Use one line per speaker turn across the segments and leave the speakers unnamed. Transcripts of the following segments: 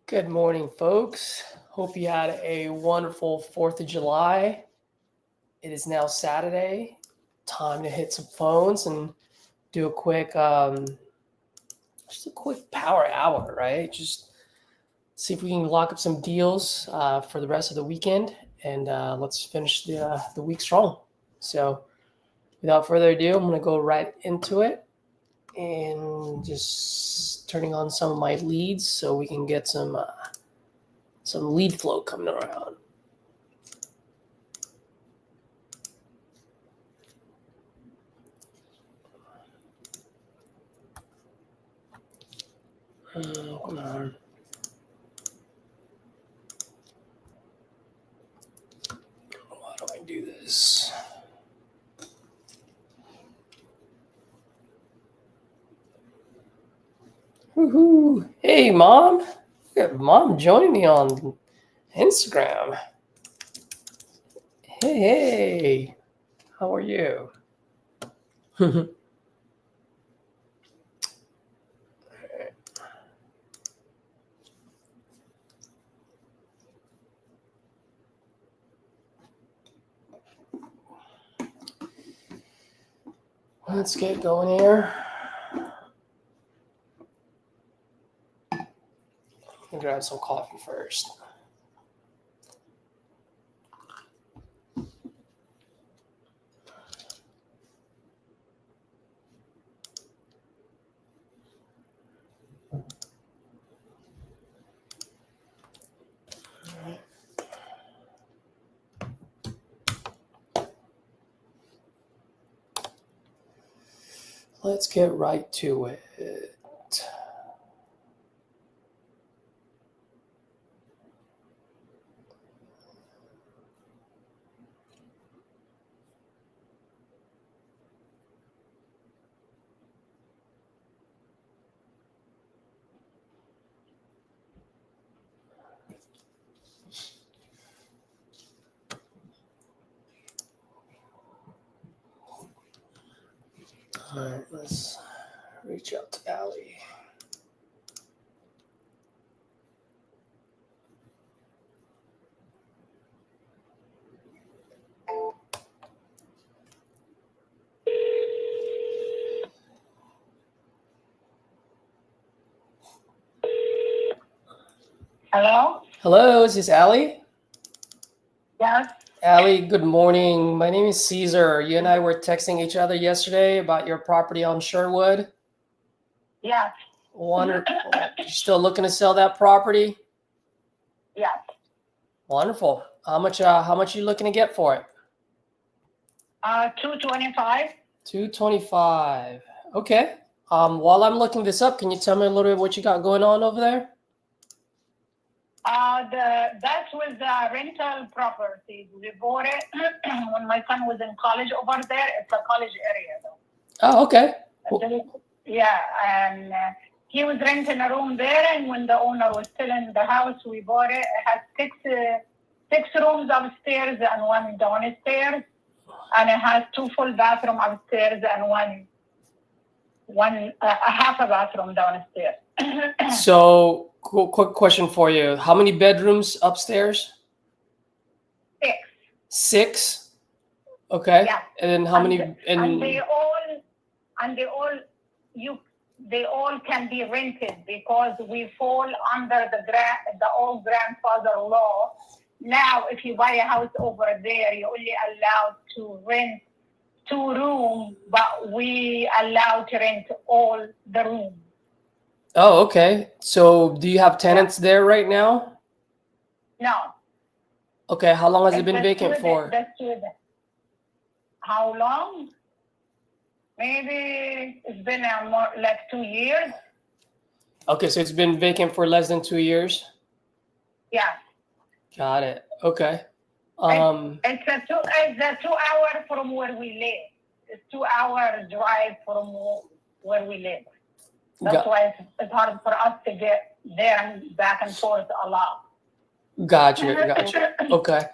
Good morning, folks. Hope you had a wonderful 4th of July. It is now Saturday. Time to hit some phones and do a quick, just a quick power hour, right? Just see if we can lock up some deals for the rest of the weekend, and let's finish the week strong. So, without further ado, I'm going to go right into it and just turning on some of my leads so we can get some lead flow coming around. Come on. Why do I do this? Woohoo! Hey, Mom. Look at Mom joining me on Instagram. Hey. How are you? Let's get going here. I'll grab some coffee first. Let's get right to it. All right, let's reach out to Allie.
Hello?
Hello, is this Allie?
Yes.
Allie, good morning. My name is Caesar. You and I were texting each other yesterday about your property on Sherwood.
Yes.
Wonderful. You still looking to sell that property?
Yes.
Wonderful. How much are you looking to get for it?
225.
225. Okay. While I'm looking this up, can you tell me a little bit what you got going on over there?
That was the rental property. We bought it when my son was in college over there. It's a college area though.
Oh, okay.
Yeah, and he was renting a room there, and when the owner was still in the house, we bought it. It has six rooms upstairs and one downstairs, and it has 2 full bathrooms upstairs and a half a bathroom downstairs.
So, quick question for you. How many bedrooms upstairs?
6.
6? Okay.
Yeah.
And then how many?
And they all can be rented because we fall under the old grandfather law. Now, if you buy a house over there, you're only allowed to rent 2 rooms, but we allow to rent all the rooms.
Oh, okay. So, do you have tenants there right now?
No.
Okay. How long has it been vacant for?
How long? Maybe it's been more like 2 years.
Okay, so it's been vacant for less than 2 years?
Yeah.
Got it. Okay.
It's a 2 hour from where we live. It's 2 hour drive from where we live. That's why it's hard for us to get there and back and forth a lot.
Gotcha. Okay.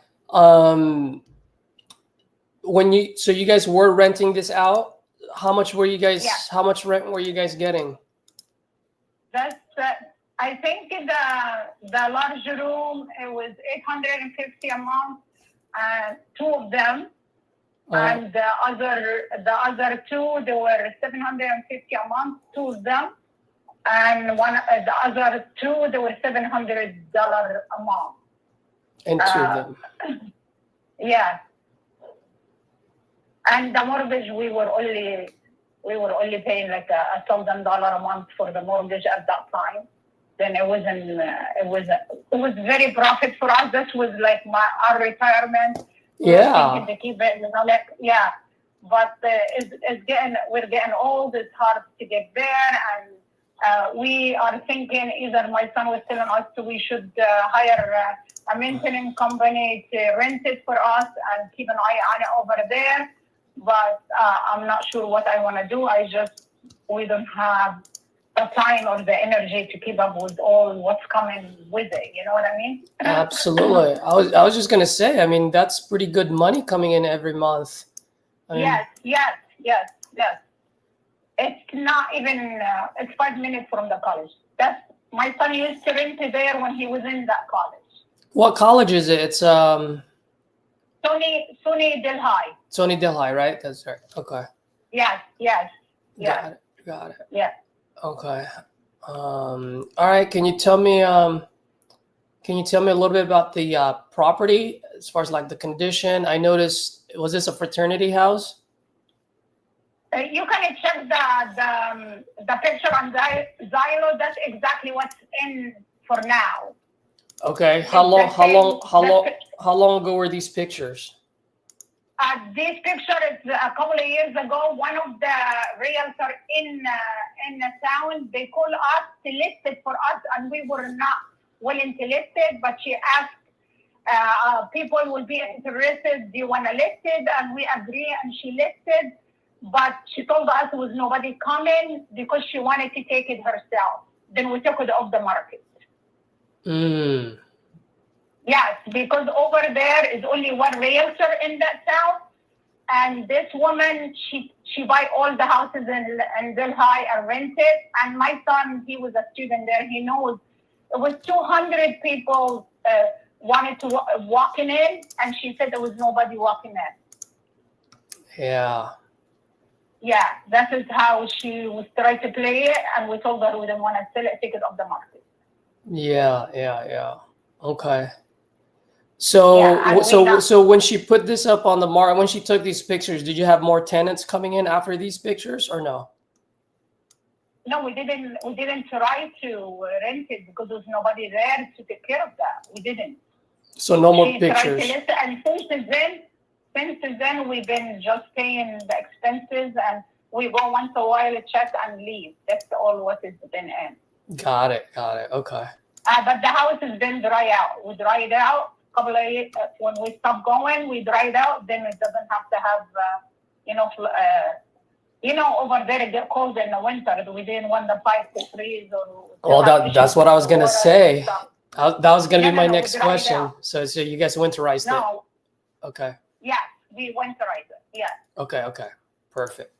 So you guys were renting this out? How much were you guys?
Yeah.
How much rent were you guys getting?
That's I think the large room, it was 850 a month, and two of them. And the other two, they were 750 a month, two of them. And the other two, they were $700 a month.
And two of them.
Yeah. And the mortgage, we were only paying like $1,000 a month for the mortgage at that time. Then it was very profit for us. This was like our retirement.
Yeah.
To keep it, but we're getting old. It's hard to get there, and we are thinking either my son was telling us we should hire a maintenance company to rent it for us and keep an eye on it over there. But I'm not sure what I want to do. We don't have the time or the energy to keep up with all what's coming with it. You know what I mean?
Absolutely. I was just gonna say. I mean, that's pretty good money coming in every month. I mean,
Yes. It's not even. It's 5 minutes from the college. My son used to rent it there when he was in that college.
What college is it? It's
Sony Delhi.
Sony Delhi, right? That's right. Okay.
Yes.
Got it.
Yeah.
Okay. All right. Can you tell me a little bit about the property as far as like the condition? I noticed, was this a fraternity house?
You can check the picture on Zillow. That's exactly what's in for now.
Okay. How long ago were these pictures?
This picture is a couple of years ago. One of the realtors in the town, they called us to list it for us, and we were not willing to list it. But she asked, people will be interested. Do you want to list it? And we agree, and she listed. But she told us there was nobody coming because she wanted to take it herself. Then we took it off the market. Yes, because over there is only one realtor in that town, and this woman, she buy all the houses in Delhi and rent it. And my son, he was a student there. He knows it was 200 people wanted to walking in, and she said there was nobody walking in. Yeah, that is how she was trying to play it, and we told her we didn't want to sell it, take it off the market.
Yeah. Okay. So when she put this up on the market, when she took these pictures, did you have more tenants coming in after these pictures or no?
No, we didn't try to rent it because there was nobody there to take care of that. We didn't.
So no more pictures.
And since then, we've been just paying the expenses, and we go once a while to check and leave. That's all what has been in.
Got it. Okay.
But the house has been dry out. We dried out. Couple of years, when we stopped going, we dried out. Then it doesn't have to have, over there it get cold in the winter. We didn't want the pipe to freeze or.
Well, that's what I was gonna say. That was gonna be my next question. So you guys winterized it? Okay.
Yeah, we winterized it. Yeah.
Okay. Perfect.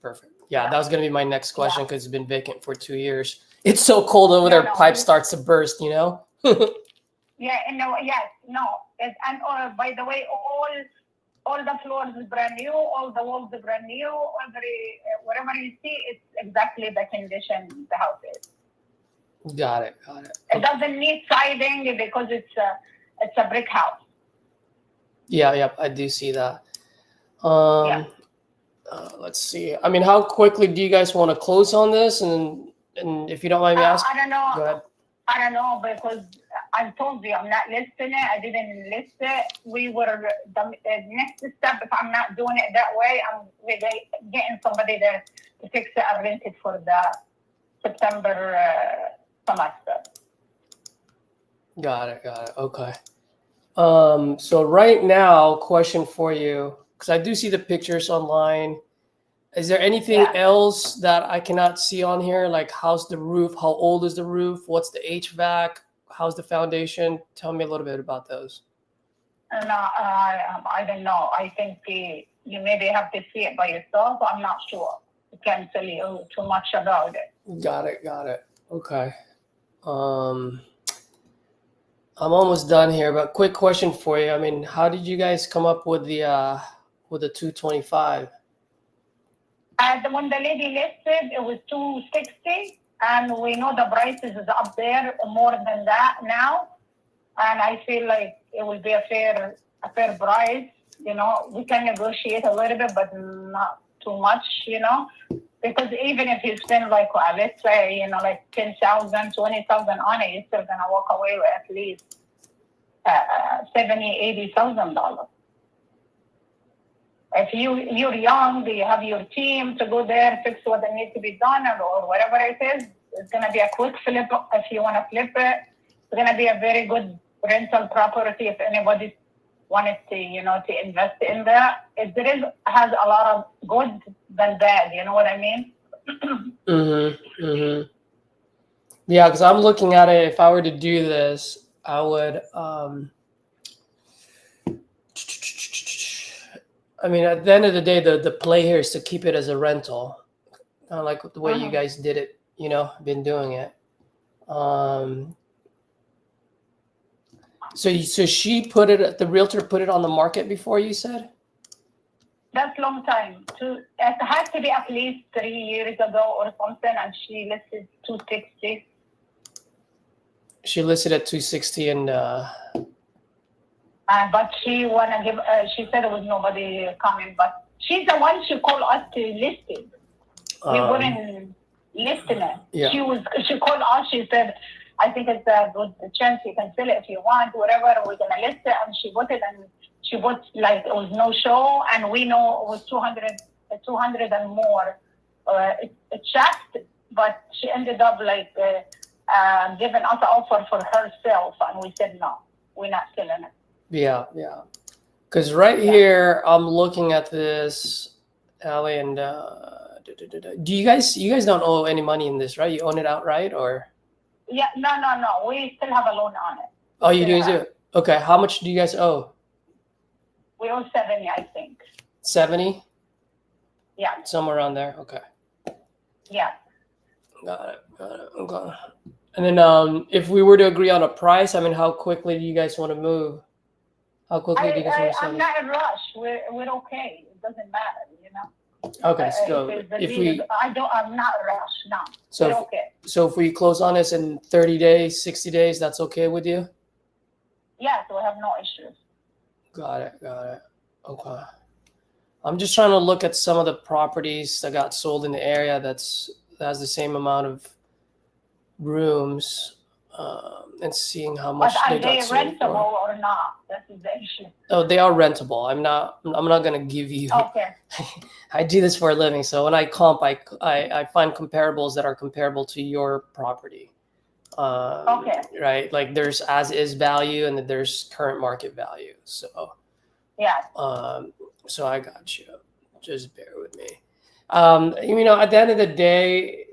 Yeah, that was gonna be my next question because it's been vacant for 2 years. It's so cold over there. Pipe starts to burst.
Yeah, and by the way, all the floors is brand new, all the walls are brand new. Whatever you see, it's exactly the condition the house is.
Got it.
It doesn't need siding because it's a brick house.
Yeah, I do see that. Let's see. I mean, how quickly do you guys want to close on this? And if you don't mind me asking,
I don't know.
Go ahead.
I don't know because I told you I'm not listing it. I didn't list it. We were the next step. If I'm not doing it that way, I'm getting somebody there to fix it and rent it for the September semester.
Got it. Okay. So right now, question for you, because I do see the pictures online. Is there anything else that I cannot see on here? Like, how's the roof? How old is the roof? What's the HVAC? How's the foundation? Tell me a little bit about those.
No, I don't know. I think you maybe have to see it by yourself. I'm not sure. I can't tell you too much about it.
Got it. Okay. I'm almost done here, but quick question for you. I mean, how did you guys come up with the 225?
And when the lady listed, it was 260, and we know the prices is up there more than that now. And I feel like it will be a fair price. You know, we can negotiate a little bit, but not too much. You know, because even if you spend like let's say like 10,000, 20,000 on it, you're still gonna walk away with at least $70,000-$80,000. If you're young, you have your team to go there, fix what needs to be done, or whatever it is. It's gonna be a quick flip if you want to flip it. It's gonna be a very good rental property if anybody wanted to to invest in that. Has a lot of good than bad. You know what I mean?
Yeah, because I'm looking at it. If I were to do this, I would. I mean, at the end of the day, the play here is to keep it as a rental, kind of like the way you guys did it. Been doing it. So she put it. The realtor put it on the market before, you said?
That's long time. It has to be at least 3 years ago or something, and she listed 260.
She listed at 260, and
but she wanna give. She said there was nobody coming, but she's the one she called us to list it. We wouldn't list it.
Yeah.
She called us. She said, "I think it's a good chance you can sell it if you want, whatever. We're gonna list it." And she bought it, and she bought like it was no show, and we know it was 200 and more. It checked, but she ended up like giving us an offer for herself, and we said no, we're not selling it.
Yeah. Because here I'm looking at this, Ali, and do you guys don't owe any money in this, right? You own it outright, or?
Yeah, no. We still have a loan on it.
Oh, you do too? Okay. How much do you guys owe?
We owe 70, I think.
70?
Yeah.
Somewhere around there. Okay.
Yeah.
Got it. Okay. And then if we were to agree on a price, I mean, how quickly do you guys want to move? How quickly do you guys want to sell?
I'm not in a rush. We're okay. It doesn't matter,
Okay, so
I'm not rushed now.
So
we're okay.
So if we close on this in 30 days, 60 days, that's okay with you?
Yes, we have no issues.
Got it. Okay. I'm just trying to look at some of the properties that got sold in the area that has the same amount of rooms, and seeing how much
but
they got sold.
Are they rentable or not? That's the issue.
Oh, they are rentable. I'm not going to give you.
Okay.
I do this for a living, so when I comp, I find comparables that are comparable to your property.
Okay.
Right, like there's as is value and then there's current market value. So.
Yeah.
So I got you. Just bear with me. At the end of the day,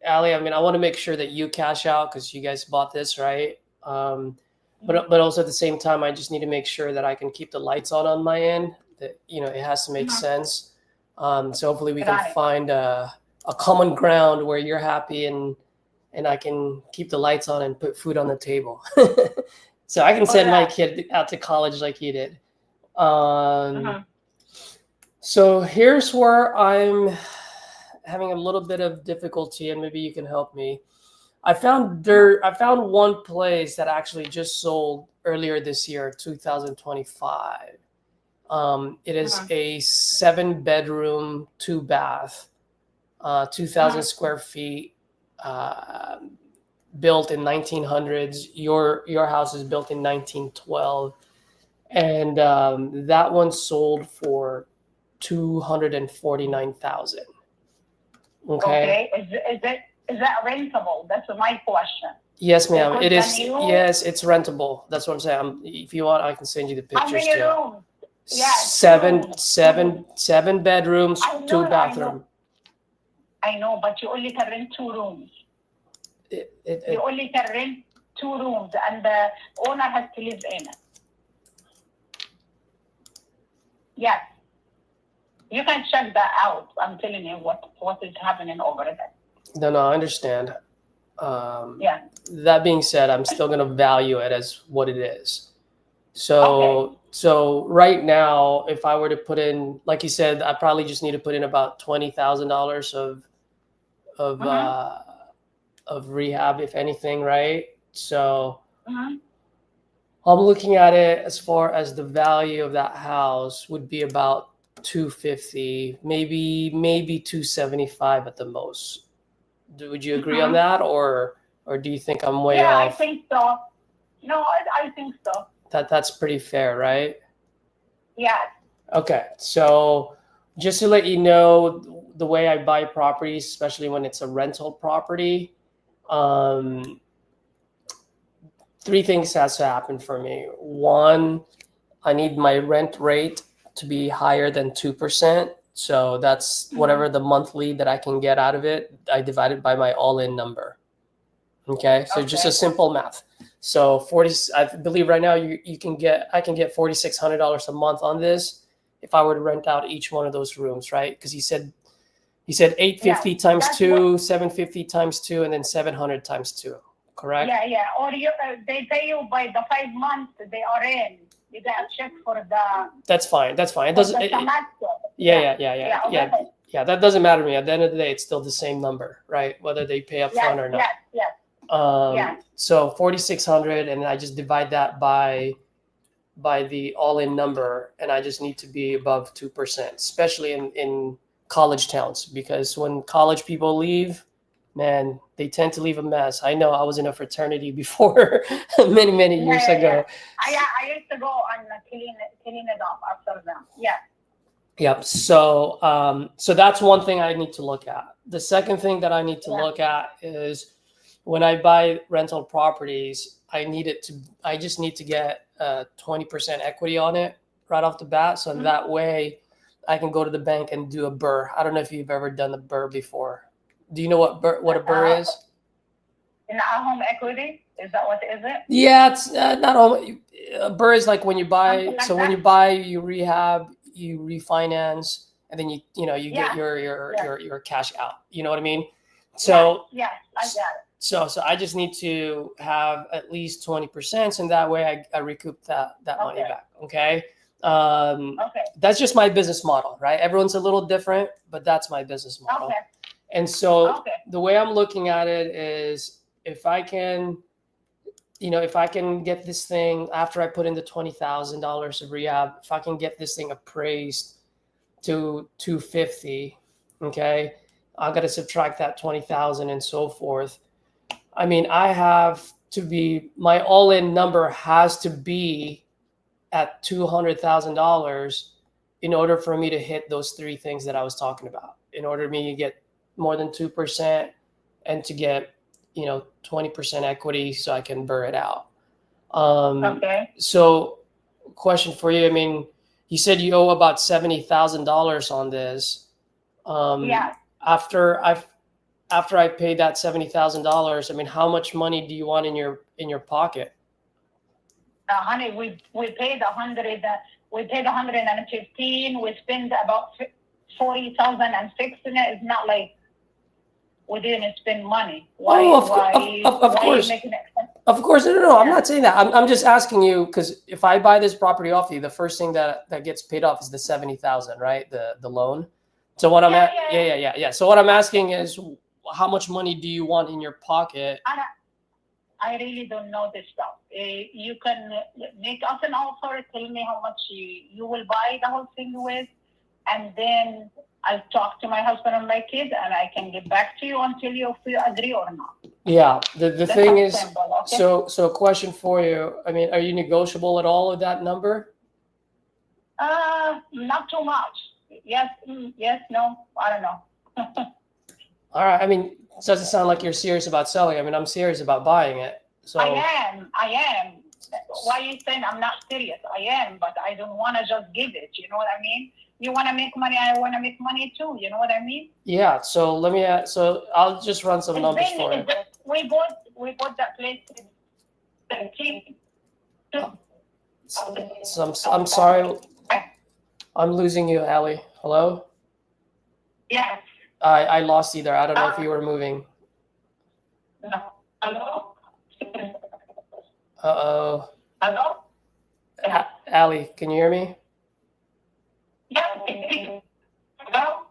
Ali, I mean, I want to make sure that you cash out because you guys bought this, right? But also at the same time, I just need to make sure that I can keep the lights on my end. That it has to make sense. So hopefully we can find a common ground where you're happy and I can keep the lights on and put food on the table. So I can send my kid out to college like you did. So here's where I'm having a little bit of difficulty, and maybe you can help me. I found one place that actually just sold earlier this year, 2025. It is a 7-bedroom, 2-bath, 2,000 square feet, built in 1900s. Your house is built in 1912, and that one sold for $249,000. Okay.
Is that rentable? That's my question.
Yes, ma'am. It is. Yes, it's rentable. That's what I'm saying. If you want, I can send you the pictures.
How many rooms? Yeah,
seven bedrooms, 2 bathrooms.
I know, but you only can rent 2 rooms. You only can rent 2 rooms, and the owner has to live in it. Yes. You can check that out. I'm telling you what is happening over there.
No, I understand.
Yeah.
That being said, I'm still going to value it as what it is. So right now, if I were to put in, like you said, I probably just need to put in about $20,000 of rehab, if anything, right? So I'm looking at it as far as the value of that house would be about 250, maybe 275 at the most. Would you agree on that, or do you think I'm way
Yeah,
off?
I think so. No, I think so.
That's pretty fair, right?
Yeah.
Okay, so just to let you know, the way I buy properties, especially when it's a rental property, three things has to happen for me. One, I need my rent rate to be higher than 2%. So that's whatever the monthly that I can get out of it, I divide it by my all-in number. Okay, so just a simple math. So 40, I believe right now I can get $4,600 a month on this if I were to rent out each one of those rooms, right? Because he said 850 times two, 750 times two, and then 700 times two. Correct?
Yeah. Or they pay you by the 5 months they are in. You got to check for the.
That's fine. It doesn't. Yeah. That doesn't matter to me. At the end of the day, it's still the same number, right? Whether they pay up front or not. So 4,600, and I just divide that by the all-in number, and I just need to be above 2%, especially in college towns, because when college people leave, man, they tend to leave a mess. I know I was in a fraternity before many years ago.
I used to go on clean it up after them. Yeah.
Yep. So that's one thing I need to look at. The second thing that I need to look at is when I buy rental properties, I just need to get 20% equity on it right off the bat. So that way I can go to the bank and do a BRRRR. I don't know if you've ever done a BRRRR before. Do you know what a BRRRR is?
In our home equity? Is that what is it?
Yeah, it's not home. A BRRRR is like when you buy. So when you buy, you rehab, you refinance, and then you get your cash out. You know what I mean? So
yeah, I got it.
So I just need to have at least 20%, and that way I recoup that money back. Okay. That's just my business model, right? Everyone's a little different, but that's my business model.
Okay.
And so the way I'm looking at it is if I can get this thing after I put in the $20,000 of rehab, if I can get this thing appraised to 250, okay, I got to subtract that 20,000 and so forth. I mean, my all-in number has to be at $200,000 in order for me to hit those three things that I was talking about. In order for me to get more than 2% and to get 20% equity so I can BRRRR it out. So question for you, I mean, you said you owe about $70,000 on this. After I pay that $70,000, I mean, how much money do you want in your pocket?
Honey, we paid 100. We paid 115. We spent about 40,006 in it. It's not like we didn't spend money.
Of course. Of course. No. I'm not saying that. I'm just asking you because if I buy this property off you, the first thing that gets paid off is the $70,000, right? The loan. So what I'm So what I'm asking is, how much money do you want in your pocket?
I really don't know this stuff. You can make us an offer, tell me how much you will buy the whole thing with, and then I'll talk to my husband and my kids, and I can get back to you until you agree or not.
Yeah, the thing is, simple, okay? So a question for you. I mean, are you negotiable at all with that number?
Not too much. Yes, no, I don't know.
All right. I mean, it doesn't sound like you're serious about selling. I mean, I'm serious about buying it. So
I am. Why are you saying I'm not serious? I am, but I don't want to just give it. You know what I mean? You want to make money, I want to make money too. You know what I mean? Yeah.
So I'll just run some numbers for you.
We bought that place in 17.
So I'm sorry. I'm losing you, Allie. Hello?
Yes.
I lost you there. I don't know if you were moving.
No. Hello?
Uh-oh.
Hello? Yeah.
Allie, can you hear me?
Yeah. Hello?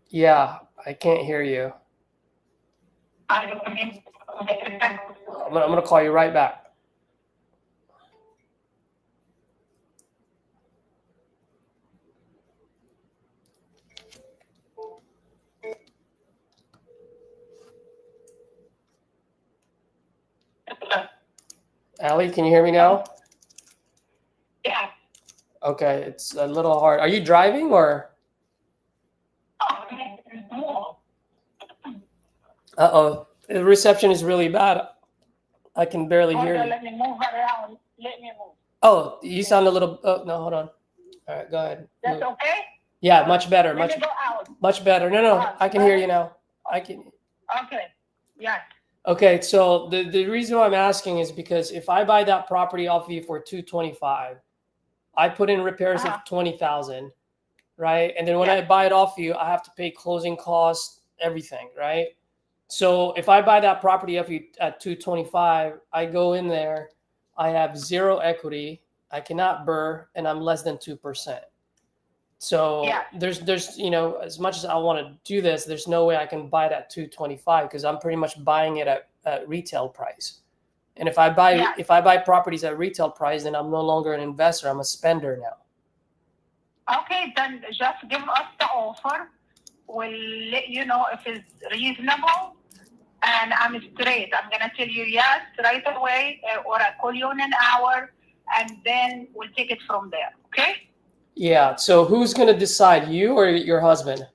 Yeah, I can't hear you.
I don't mean.
I'm gonna call you right back. Allie, can you hear me now?
Yeah.
Okay, it's a little hard. Are you driving or? Uh-oh, the reception is really bad. I can barely hear you.
Let me move around. Let me move.
Oh, you sound a little. Oh no, hold on. All right, go ahead.
That's okay?
Yeah, much better.
Let me go out.
Much better. No, I can hear you now. I can.
Okay. Yes.
Okay, so the reason why I'm asking is because if I buy that property off of you for $225, I put in repairs of $20,000, right? And then when I buy it off you, I have to pay closing costs, everything, right? So if I buy that property off you at $225, I go in there, I have zero equity, I cannot burr, and I'm less than 2%. So there's as much as I want to do this, there's no way I can buy it at $225 because I'm pretty much buying it at retail price. And if I buy properties at retail price, then I'm no longer an investor, I'm a spender now.
Okay, then just give us the offer. We'll let you know if it's reasonable. And I'm straight. I'm going to tell you yes right away, or I'll call you in an hour, and then we'll take it from there. Okay?
Yeah. So who's going to decide, you or your husband?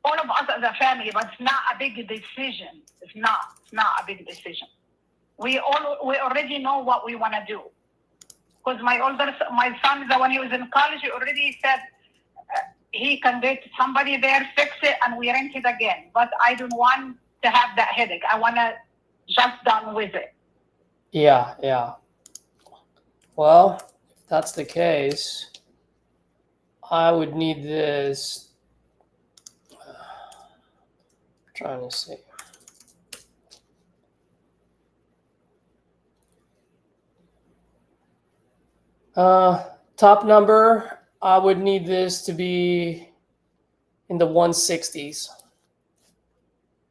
All of us as a family, but it's not a big decision. It's not a big decision. We already know what we want to do. Because my son, the one who was in college, he already said he can get somebody there, fix it, and we rent it again. But I don't want to have that headache. I want to just done with it.
Yeah. Well, if that's the case, I would need this. Trying to see. Top number, I would need this to be in the 160s.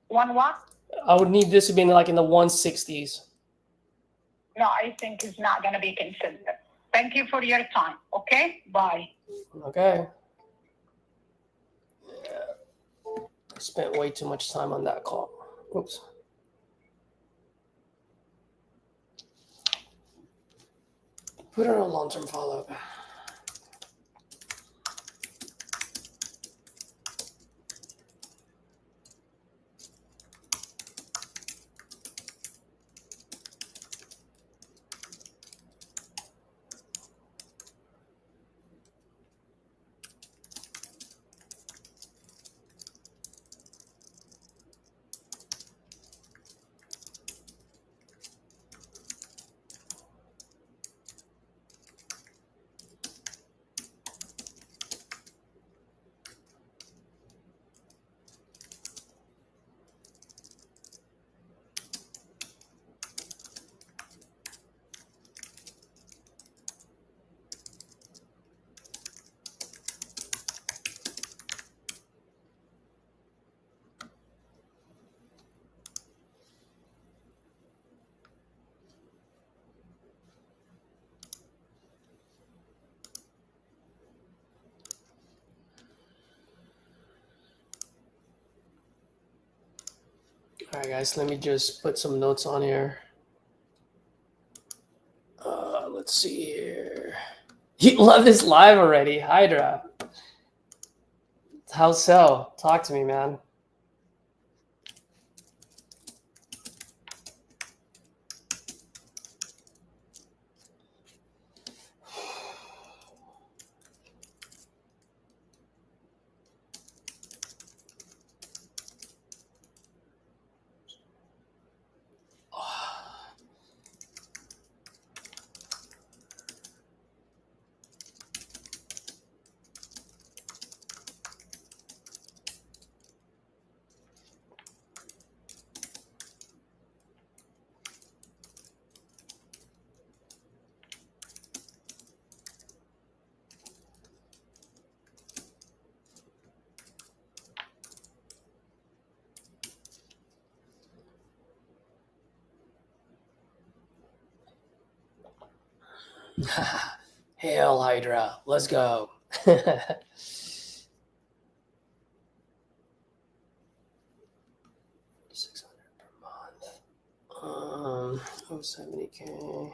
One what?
I would need this to be in the 160s.
No, I think it's not going to be considered. Thank you for your time. Okay? Bye.
Okay. Yeah. I spent way too much time on that call. Oops. Put it on a long-term follow-up. All right, guys, let me just put some notes on here. Let's see here. You love this live already, Hydra. How so? Talk to me, man. Hail Hydra, let's go. 600 per month. 70K.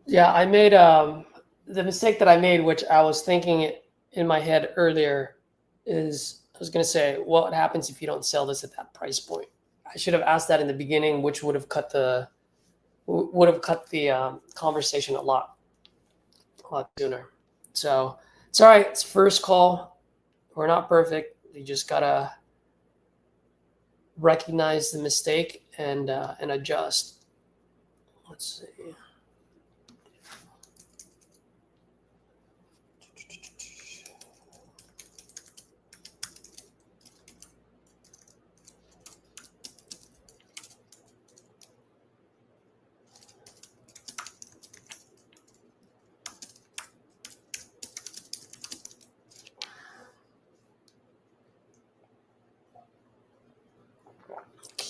Yeah, I made the mistake that I made, which I was thinking in my head earlier, is I was going to say, what happens if you don't sell this at that price point? I should have asked that in the beginning, which would have cut the conversation a lot sooner. So it's all right. It's first call. We're not perfect. You just gotta recognize the mistake and adjust. Let's see.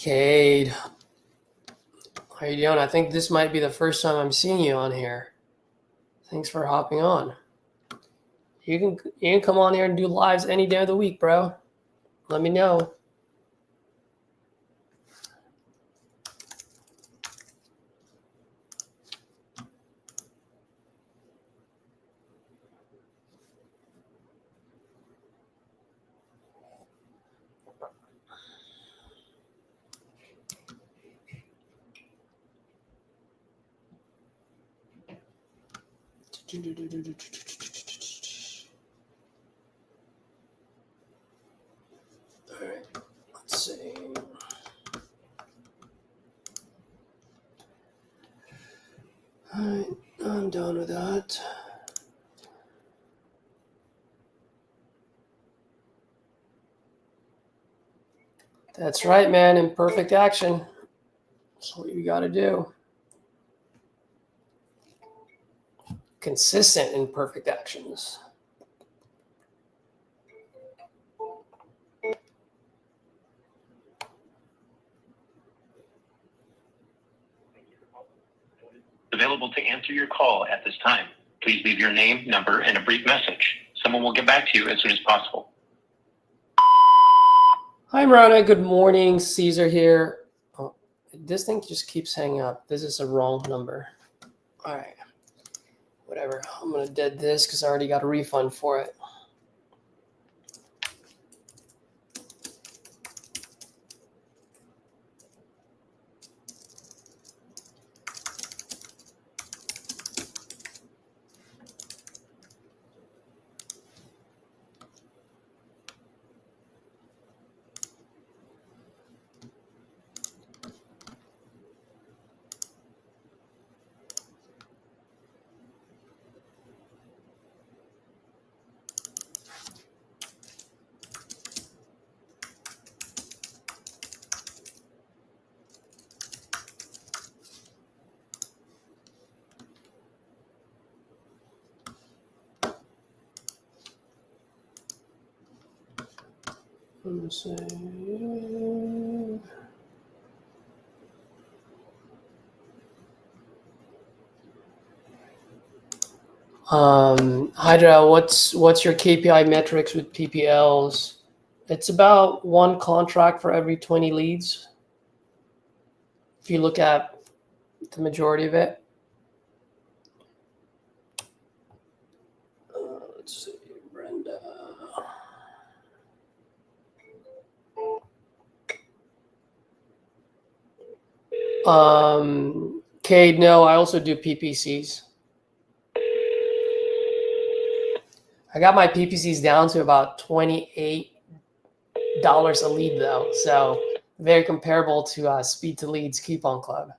Cade, how you doing? I think this might be the first time I'm seeing you on here. Thanks for hopping on. You can come on here and do lives any day of the week, bro. Let me know. All right, let's see. All right, I'm done with that. That's right, man. Imperfect action. That's what you got to do. Consistent imperfect actions.
Available to answer your call at this time. Please leave your name, number, and a brief message. Someone will get back to you as soon as possible.
Hi, Marana. Good morning. Caesar here. Oh, this thing just keeps hanging up. This is a wrong number. All right. Whatever. I'm going to dead this because I already got a refund for it. Let me see. Hydra, what's your KPI metrics with PPLs? It's about one contract for every 20 leads. If you look at the majority of it. Let's see, Brenda. Cade, no, I also do PPCs. I got my PPCs down to about $28 a lead though, so very comparable to Speed to Leads Coupon Club.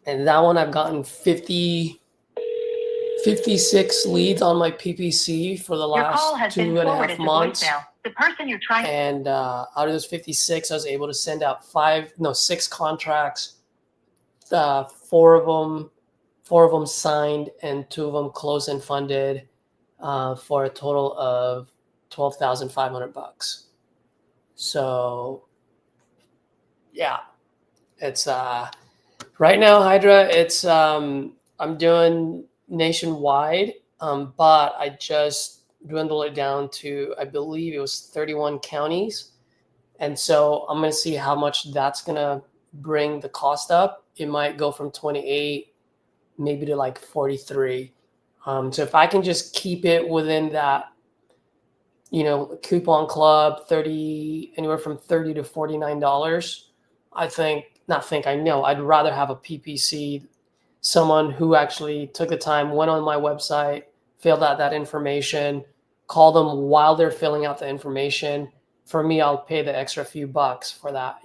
And that one I've gotten 56 leads on my PPC for the last 2.5 months.
The person you're trying.
And out of those 56, I was able to send out 6 contracts. 4 of them signed and 2 of them closed and funded. for a total of $12,500. So yeah, it's right now, Hydra, it's I'm doing nationwide, but I just dwindled it down to, I believe it was 31 counties. And so I'm going to see how much that's going to bring the cost up. It might go from 28 maybe to like 43. So if I can just keep it within that, coupon club, 30, anywhere from $30 to $49, I know I'd rather have a PPC, someone who actually took the time, went on my website, filled out that information, call them while they're filling out the information. For me, I'll pay the extra few bucks for that,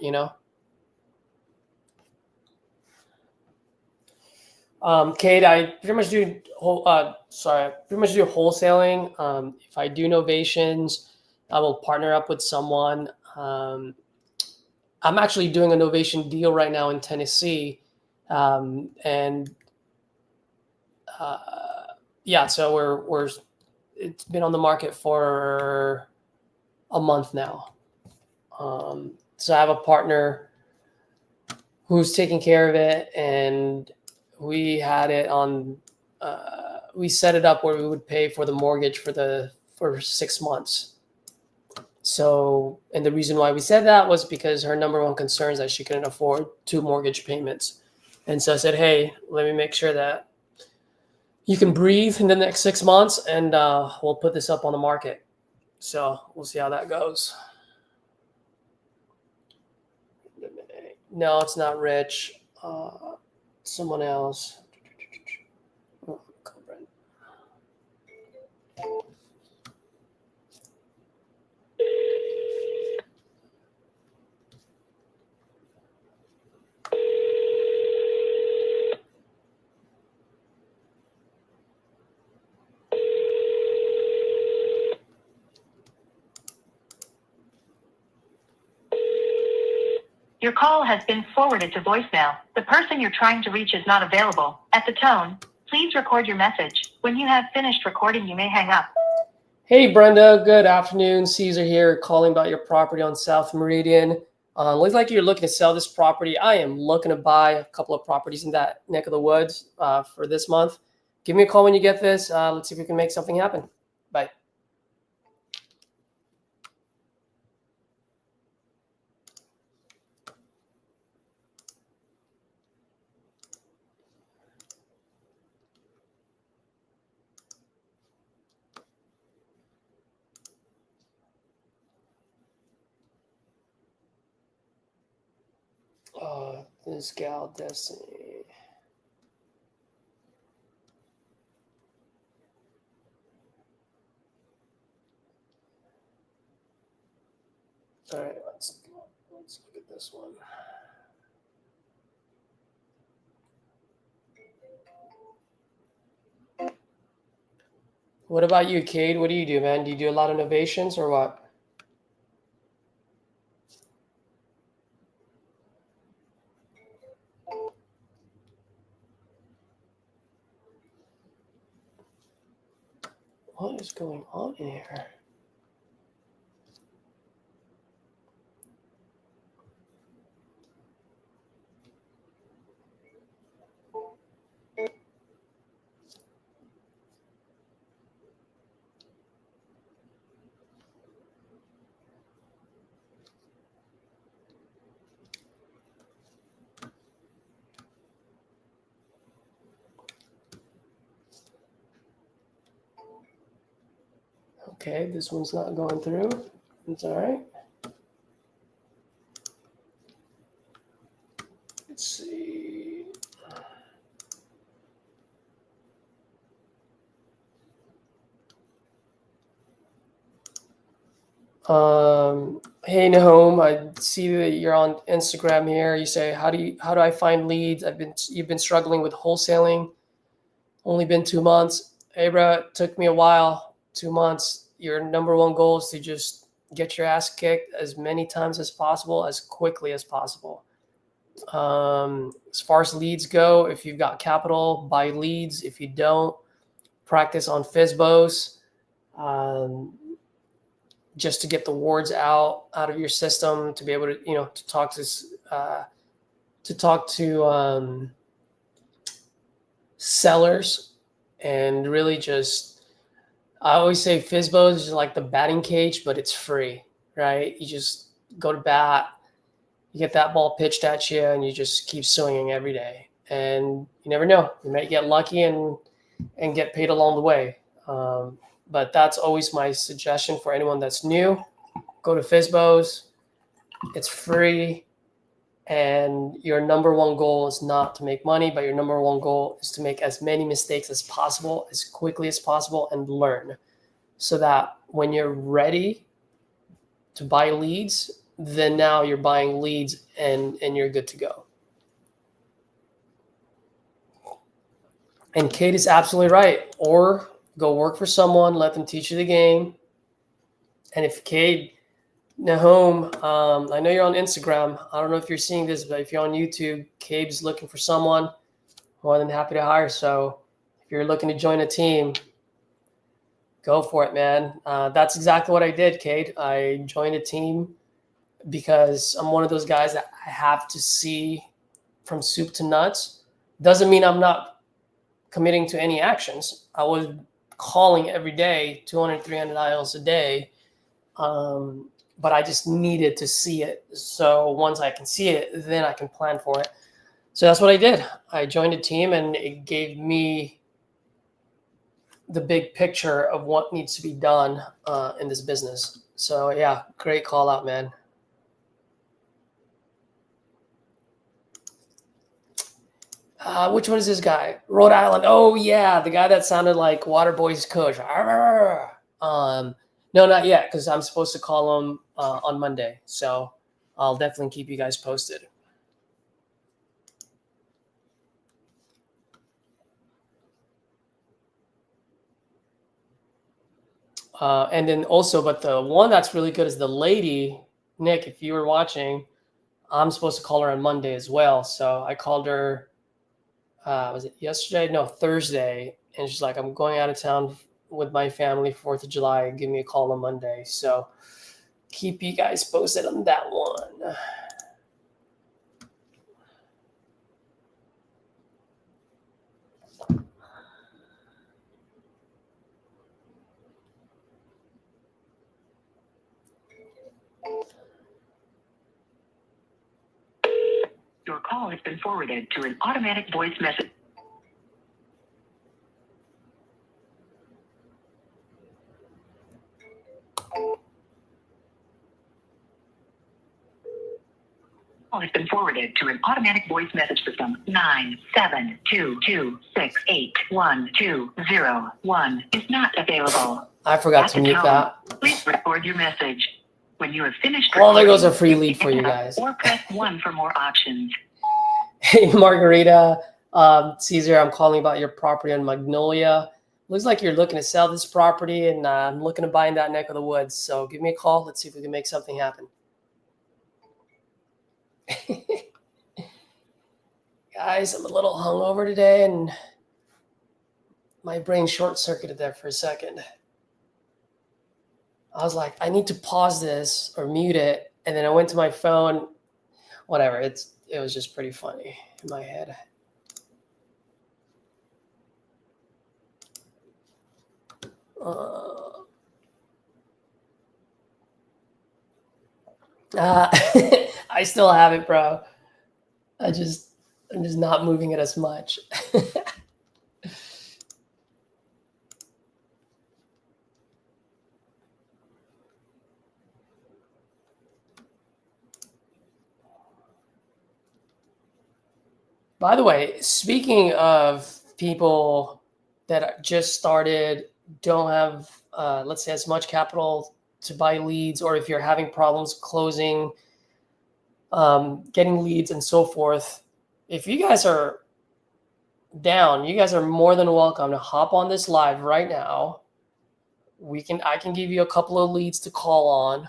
Kate, I pretty much do wholesaling. If I do novations, I will partner up with someone. I'm actually doing a novation deal right now in Tennessee, and so we're it's been on the market for a month now. So I have a partner who's taking care of it, and we had it on. We set it up where we would pay for the mortgage for 6 months. So, and the reason why we said that was because her number one concern is that she couldn't afford 2 mortgage payments. And so I said, hey, let me make sure that you can breathe in the next 6 months, and we'll put this up on the market. So we'll see how that goes. No, it's not Rich. Someone else. Oh,
Your call has been forwarded to voicemail. The person you're trying to reach is not available. At the tone, please record your message. When you have finished recording, you may hang up.
Hey, Brenda. Good afternoon. Caesar here, calling about your property on South Meridian. Looks like you're looking to sell this property. I am looking to buy a couple of properties in that neck of the woods for this month. Give me a call when you get this. Let's see if we can make something happen. Bye. This gal, Destiny. All right, let's look at this one. What about you, Cade? What do you do, man? Do you do a lot of novations or what? What is going on in here? Okay, this one's not going through. It's all right. Let's see. Hey Nahom, I see that you're on Instagram here. You say, how do I find leads? You've been struggling with wholesaling. Only been 2 months. Hey bro, it took me a while. 2 months. Your number one goal is to just get your ass kicked as many times as possible, as quickly as possible. As far as leads go, if you've got capital, buy leads. If you don't, practice on FSBOs. just to get the words out of your system, to be able to, to talk to sellers, and really just, I always say FSBO is like the batting cage, but it's free, right? You just go to bat, you get that ball pitched at you, and you just keep swinging every day. And you never know, you might get lucky and get paid along the way. But that's always my suggestion for anyone that's new. Go to FSBOs. It's free. And your number one goal is not to make money, but your number one goal is to make as many mistakes as possible, as quickly as possible, and learn, so that when you're ready to buy leads, then now you're buying leads and you're good to go. And Kate is absolutely right. Or go work for someone, let them teach you the game. And if Kate, Nahum, I know you're on Instagram. I don't know if you're seeing this, but if you're on YouTube, Cabe's looking for someone, more than happy to hire. So if you're looking to join a team, go for it, man. That's exactly what I did, Kate. I joined a team because I'm one of those guys that I have to see from soup to nuts. Doesn't mean I'm not committing to any actions. I was calling every day, 200, 300 dials a day. But I just needed to see it. So once I can see it, then I can plan for it. So that's what I did. I joined a team, and it gave me the big picture of what needs to be done in this business. So yeah, great call out, man. Which one is this guy? Rhode Island. Oh yeah, the guy that sounded like Waterboy's coach. No, not yet, because I'm supposed to call him on Monday. So I'll definitely keep you guys posted. And then also, but the one that's really good is the lady, Nick, if you were watching, I'm supposed to call her on Monday as well. So I called her, was it yesterday? No, Thursday. And she's like, I'm going out of town with my family, 4th of July. Give me a call on Monday. So keep you guys posted on that one.
Your call has been forwarded to an automatic voice message. Has been forwarded to an automatic voice message system. 972268120 is not available.
I forgot to mute that.
Please record your message. When you have finished,
well, there goes a free lead for you guys.
Or press 1 for more options.
Hey, Margarita, Caesar, I'm calling about your property on Magnolia. Looks like you're looking to sell this property, and I'm looking to buy in that neck of the woods. So give me a call. Let's see if we can make something happen. Guys, I'm a little hungover today, and my brain short-circuited there for a second. I was like, I need to pause this or mute it, and then I went to my phone. Whatever, it was just pretty funny in my head. I still have it, bro. I'm just not moving it as much. By the way, speaking of people that just started, don't have, let's say, as much capital to buy leads, or if you're having problems closing, getting leads and so forth, if you guys are down, you guys are more than welcome to hop on this live right now. I can give you a couple of leads to call on,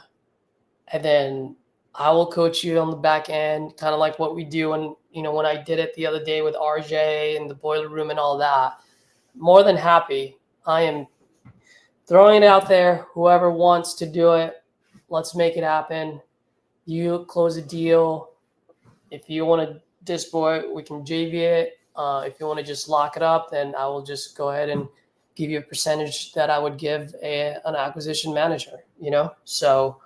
and then I will coach you on the back end, kind of like what we do. And when I did it the other day with RJ and the boiler room and all that, more than happy. I am throwing it out there. Whoever wants to do it, let's make it happen. You close a deal. If you want to dispo it, we can JV it. If you want to just lock it up, then I will just go ahead and give you a percentage that I would give an acquisition manager, So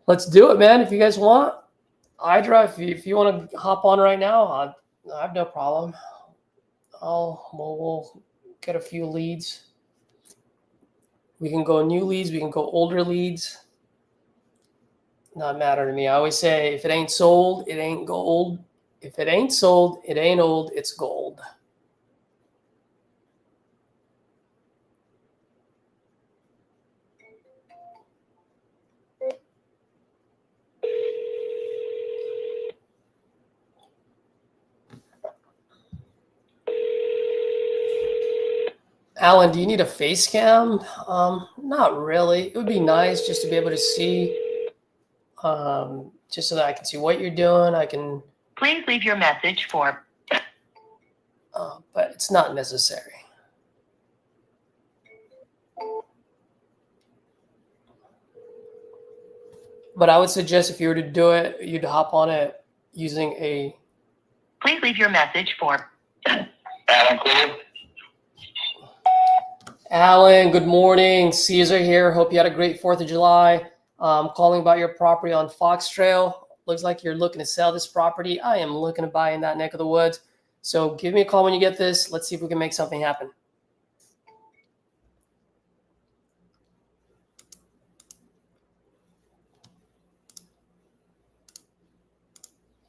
let's do it, man. If you guys want, Hydra, if you want to hop on right now, I have no problem. We'll get a few leads. We can go new leads. We can go older leads. Not matter to me. I always say, if it ain't sold, it ain't gold. If it ain't sold, it ain't old. It's gold. Alan, do you need a face cam? Not really. It would be nice just to be able to see, just so that I can see what you're doing. I can.
Please leave your message for.
But it's not necessary. But I would suggest if you were to do it, you'd hop on it using a.
Please leave your message for.
Alan Clear.
Alan, good morning. Caesar here. Hope you had a great 4th of July. Calling about your property on Fox Trail. Looks like you're looking to sell this property. I am looking to buy in that neck of the woods. So give me a call when you get this. Let's see if we can make something happen.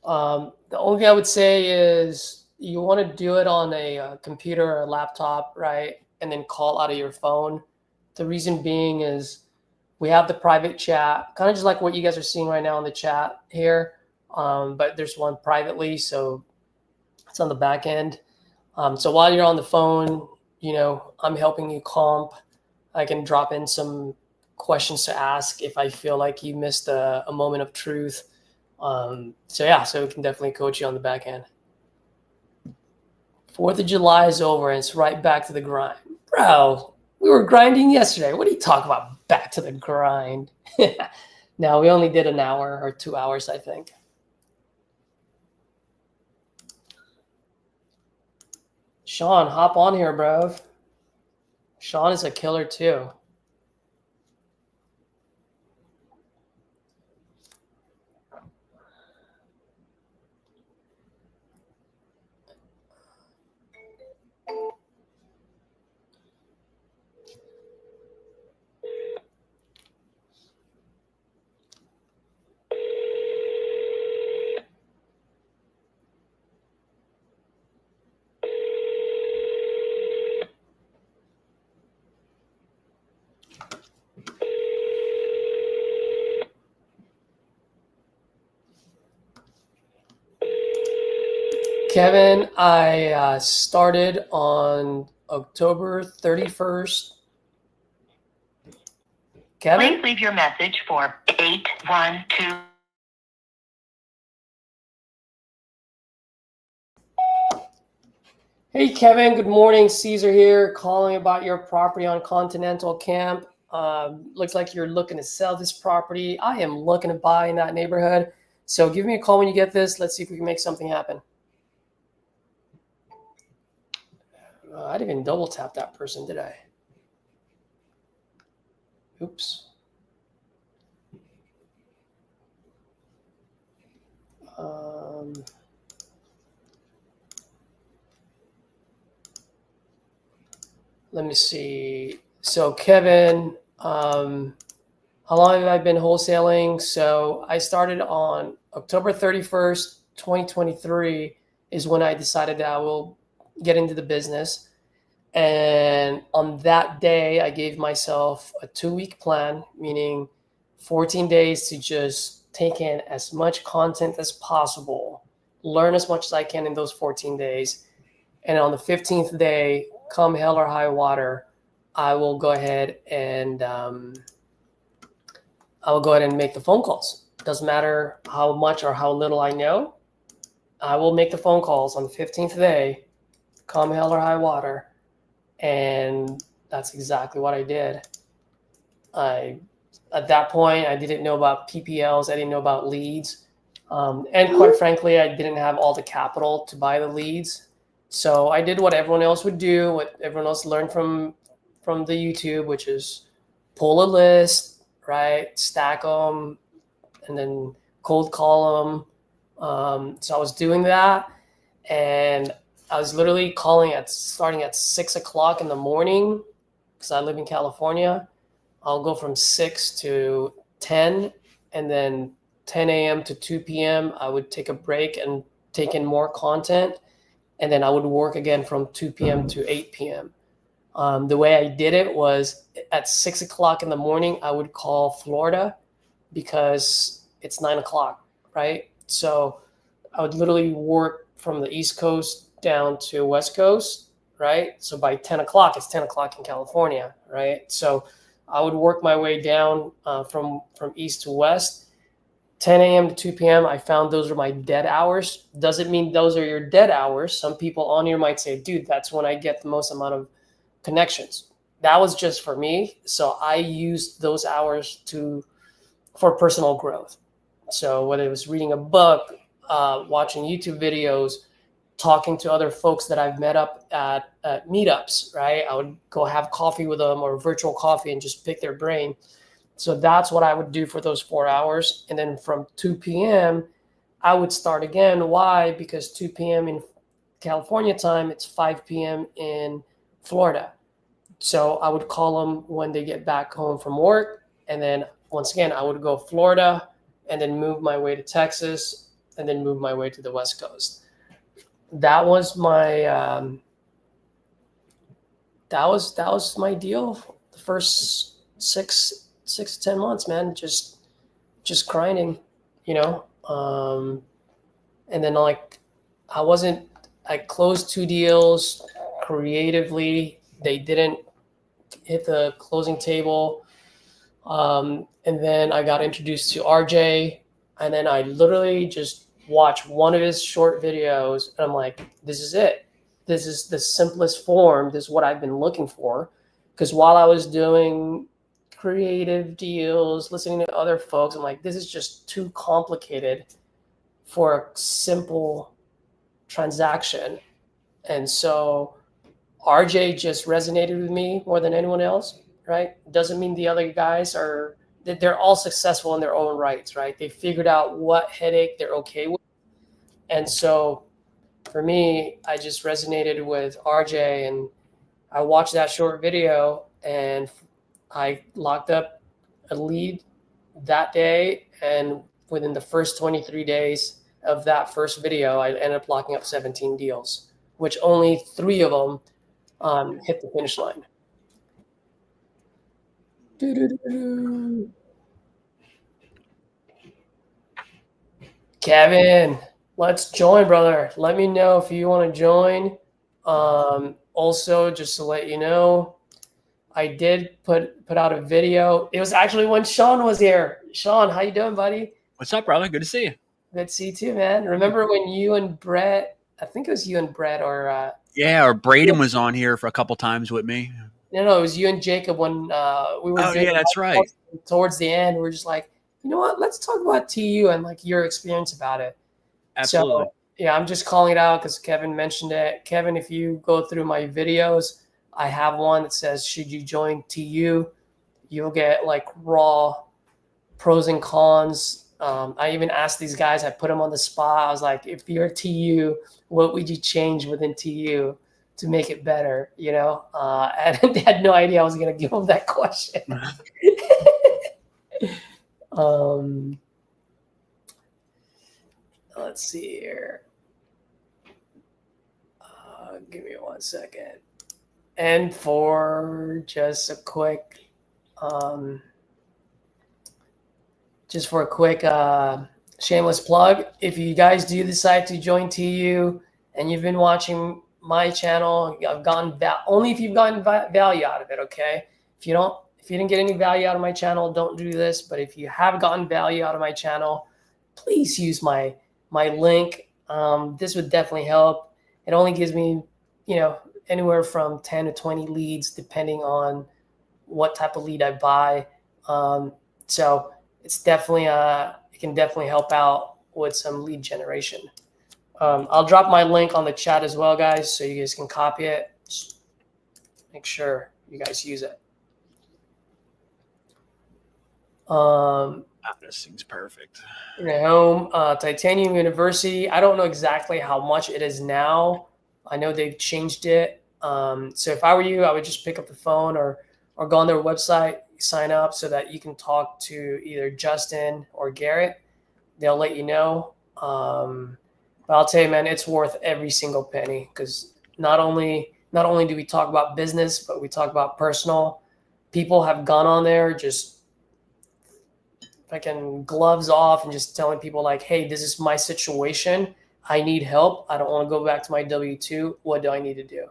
The only thing I would say is you want to do it on a computer or a laptop, right? And then call out of your phone. The reason being is we have the private chat, kind of just like what you guys are seeing right now in the chat here. But there's one privately, so it's on the back end. So while you're on the phone, I'm helping you comp. I can drop in some questions to ask if I feel like you missed a moment of truth. So we can definitely coach you on the back end. 4th of July is over and it's right back to the grind. Bro, we were grinding yesterday. What are you talking about back to the grind? No, we only did an hour or 2 hours, I think. Sean, hop on here, bro. Sean is a killer too. Kevin, I started on October 31st. Kevin?
Please leave your message for 812.
Hey, Kevin. Good morning. Caesar here, calling about your property on Continental Camp. Looks like you're looking to sell this property. I am looking to buy in that neighborhood. So give me a call when you get this. Let's see if we can make something happen. I didn't even double tap that person, did I? Oops. Let me see. So Kevin, how long have I been wholesaling? So I started on October 31st, 2023 is when I decided that I will get into the business. And on that day, I gave myself a 2-week plan, meaning 14 days to just take in as much content as possible, learn as much as I can in those 14 days. And on the 15th day, come hell or high water, I will go ahead and make the phone calls. Doesn't matter how much or how little I know. I will make the phone calls on the 15th day, come hell or high water, and that's exactly what I did. At that point, I didn't know about PPLs. I didn't know about leads. And quite frankly, I didn't have all the capital to buy the leads. So I did what everyone else would do, what everyone else learned from the YouTube, which is pull a list, right? Stack them, and then cold call them. So I was doing that, and I was literally starting at 6 o'clock in the morning, because I live in California. I'll go from 6 to 10, and then 10 a.m. to 2 p.m. I would take a break and take in more content, and then I would work again from 2 p.m. to 8 p.m. The way I did it was at 6 o'clock in the morning, I would call Florida because it's 9 o'clock, right? So I would literally work from the East Coast down to West Coast, right? So by 10 o'clock, it's 10 o'clock in California, right? So I would work my way down from east to west. 10 a.m. to 2 p.m. I found those are my dead hours. Doesn't mean those are your dead hours. Some people on here might say, dude, that's when I get the most amount of connections. That was just for me. So I used those hours for personal growth. So whether it was reading a book, watching YouTube videos, talking to other folks that I've met up at meetups, right? I would go have coffee with them or virtual coffee and just pick their brain. So that's what I would do for those 4 hours. And then from 2 p.m., I would start again. Why? Because 2 p.m. in California time, it's 5 p.m. in Florida. So I would call them when they get back home from work. And then once again, I would go Florida and then move my way to Texas and then move my way to the West Coast. That was my that was my deal. The first six to 10 months, man, just grinding, you know. And then I closed 2 deals creatively. They didn't hit the closing table. And then I got introduced to RJ, and then I literally just watched one of his short videos, and I'm like, this is it. This is the simplest form. This is what I've been looking for. Because while I was doing creative deals, listening to other folks, I'm like, this is just too complicated for a simple transaction. And so RJ just resonated with me more than anyone else, right? Doesn't mean the other guys they're all successful in their own rights, right? They figured out what headache they're okay with. And so for me, I just resonated with RJ, and I watched that short video, and I locked up a lead that day. And within the first 23 days of that first video, I ended up locking up 17 deals, which only 3 of them hit the finish line. Kevin, let's join, brother. Let me know if you want to join. Also, just to let you know, I did put out a video. It was actually when Sean was here. Sean, how you doing, buddy?
What's up, brother? Good to see you.
Good to see you too, man. Remember when you and Brett, I think it was you and Brett, or
Braden was on here for a couple times with me.
No, it was you and Jacob when we were.
Oh, yeah, that's right.
Towards the end, we were just like, you know what? Let's talk about TU and like your experience about it.
Absolutely.
So, yeah, I'm just calling it out because Kevin mentioned it. Kevin, if you go through my videos, I have one that says, should you join TU? You'll get like raw pros and cons. I even asked these guys, I put them on the spot. I was like, if you're TU, what would you change within TU to make it better? You know, and they had no idea I was going to give them that question. Let's see here. Give me 1 second. And for just a quick, shameless plug, if you guys do decide to join TU and you've been watching my channel, I've gotten only if you've gotten value out of it. Okay, if you didn't get any value out of my channel, don't do this. But if you have gotten value out of my channel, please use my link. This would definitely help. It only gives me, anywhere from 10 to 20 leads, depending on what type of lead I buy. So it's definitely, it can definitely help out with some lead generation. I'll drop my link on the chat as well, guys, so you guys can copy it. Just make sure you guys use it.
This thing's perfect.
Home, Titanium University. I don't know exactly how much it is now. I know they've changed it. So if I were you, I would just pick up the phone or go on their website, sign up so that you can talk to either Justin or Garrett. They'll let you know. But I'll tell you, man, it's worth every single penny, because not only do we talk about business, but we talk about personal. People have gone on there just fucking gloves off and just telling people like, hey, this is my situation. I need help. I don't want to go back to my W-2. What do I need to do?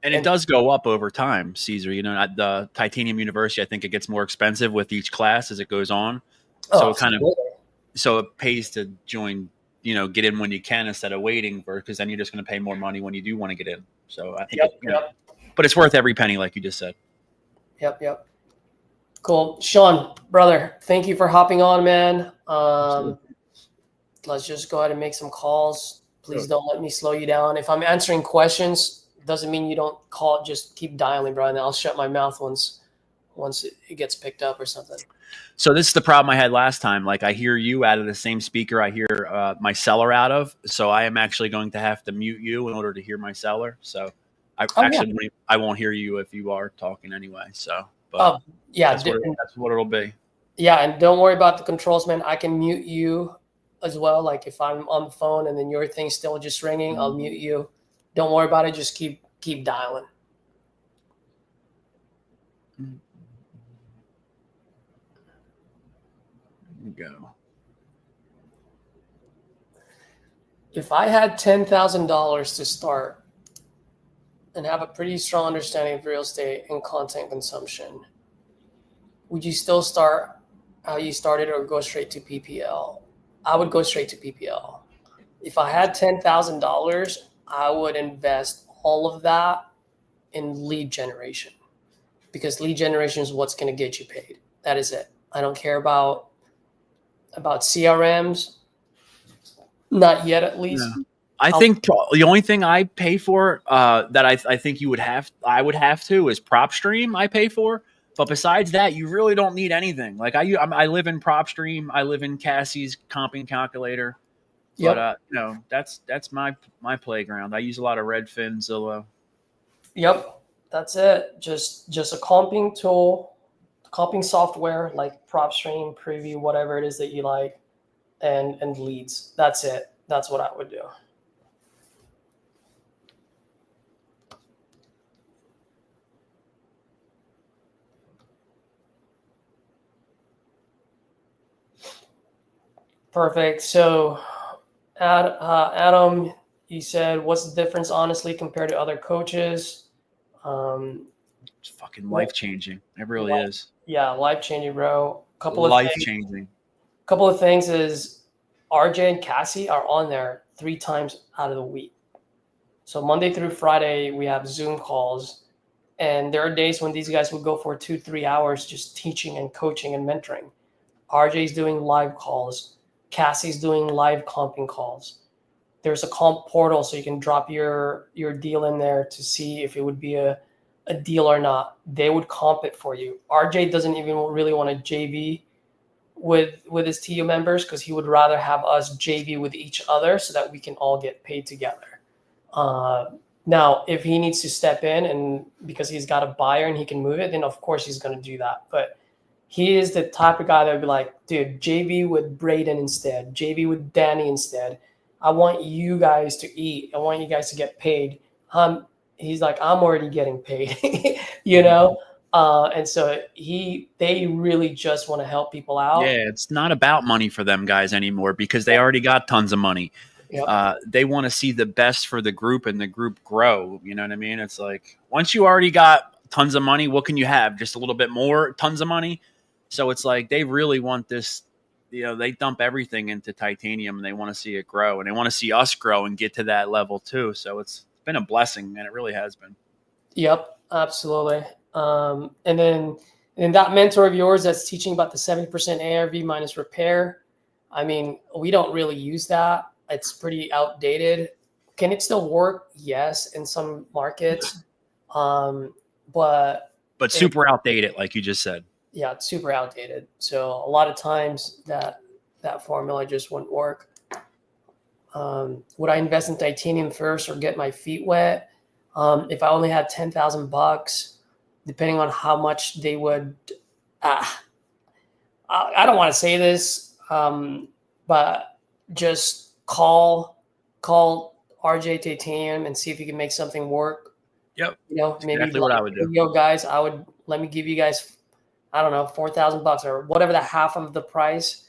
And it does go up over time, Caesar. You know, at the Titanium University, I think it gets more expensive with each class as it goes on. So it kind of, so it pays to join, you know, get in when you can instead of waiting for, because then you're just going to pay more money when you do want to get in. So I think, but it's worth every penny, like you just said.
Yep. Cool. Sean, brother, thank you for hopping on, man. Let's just go ahead and make some calls. Please don't let me slow you down. If I'm answering questions, doesn't mean you don't call. Just keep dialing, bro, and I'll shut my mouth once it gets picked up or something.
So this is the problem I had last time. Like, I hear you out of the same speaker I hear my seller out of. So I am actually going to have to mute you in order to hear my seller. So I won't hear you if you are talking anyway. So, but that's what it'll be.
Yeah, and don't worry about the controls, man. I can mute you as well. Like if I'm on the phone and then your thing's still just ringing, I'll mute you. Don't worry about it. Just keep dialing.
Go.
If I had $10,000 to start and have a pretty strong understanding of real estate and content consumption, would you still start how you started or go straight to PPL? I would go straight to PPL. If I had $10,000, I would invest all of that in lead generation, because lead generation is what's going to get you paid. That is it. I don't care about CRMs, not yet at least.
Yeah. I think the only thing I pay for that I think I would have to is PropStream. I pay for, but besides that, you really don't need anything. Like I live in PropStream, I live in Cassie's comping calculator, but that's my playground. I use a lot of Redfin, Zillow.
Yep, that's it. Just a comping tool, comping software like PropStream, Preview, whatever it is that you like, and leads. That's it. That's what I would do. Perfect. So, Adam, you said, what's the difference, honestly, compared to other coaches?
It's fucking life-changing. It really is.
Yeah, life-changing, bro.
Life-changing.
Couple of things is RJ and Cassie are on there 3 times out of the week. So Monday through Friday, we have Zoom calls. And there are days when these guys would go for 2-3 hours just teaching and coaching and mentoring. RJ's doing live calls. Cassie's doing live comping calls. There's a comp portal, so you can drop your deal in there to see if it would be a deal or not. They would comp it for you. RJ doesn't even really want to JV with his TU members, because he would rather have us JV with each other so that we can all get paid together. Now, if he needs to step in and because he's got a buyer and he can move it, then of course he's going to do that. But he is the type of guy that would be like, dude, JV with Braden instead, JV with Danny instead. I want you guys to eat. I want you guys to get paid. He's like, I'm already getting paid, you know? And so they really just want to help people out.
Yeah, it's not about money for them guys anymore, because they already got tons of money. Yep. They want to see the best for the group and the group grow. You know what I mean? It's like, once you already got tons of money, what can you have? Just a little bit more, tons of money. So it's like, they really want this, you know, they dump everything into Titanium and they want to see it grow, and they want to see us grow and get to that level too. So it's been a blessing, and it really has been.
Yep, absolutely. And then that mentor of yours that's teaching about the 70% ARV minus repair. I mean, we don't really use that. It's pretty outdated. Can it still work? Yes, in some markets. But
super outdated, like you just said.
Yeah, it's super outdated. So a lot of times that formula just wouldn't work. Would I invest in titanium first or get my feet wet? If I only had $10,000, depending on how much they would, I don't want to say this, but just call RJ Titanium and see if you can make something work.
Yep.
You know,
That's
maybe
exactly what I would do.
Yo, guys, let me give you guys, I don't know, $4,000 or whatever, the half of the price,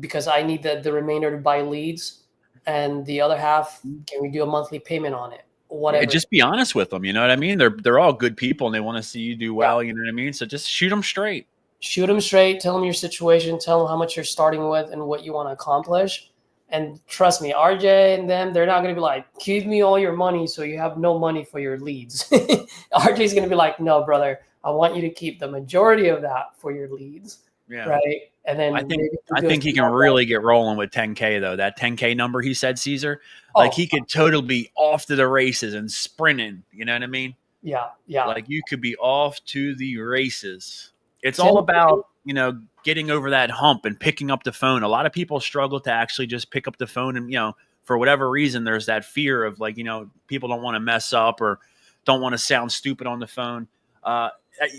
because I need the remainder to buy leads, and the other half, can we do a monthly payment on it? Whatever.
Yeah, just be honest with them. You know what I mean? They're all good people and they want to see you do well. Yeah. You know what I mean? So just shoot them straight.
Shoot them straight. Tell them your situation. Tell them how much you're starting with and what you want to accomplish. And trust me, RJ and them, they're not going to be like, give me all your money so you have no money for your leads. RJ's going to be like, no, brother, I want you to keep the majority of that for your leads.
Yeah.
Right. And then
I think he can really get rolling with 10K though. That 10K number he said, Caesar, like he could totally be off to the races and sprinting. You know what I mean?
Yeah. Yeah.
Like you could be off to the races. It's all about, you know, getting over that hump and picking up the phone. A lot of people struggle to actually just pick up the phone, and, you know, for whatever reason, there's that fear of, like, you know, people don't want to mess up or don't want to sound stupid on the phone.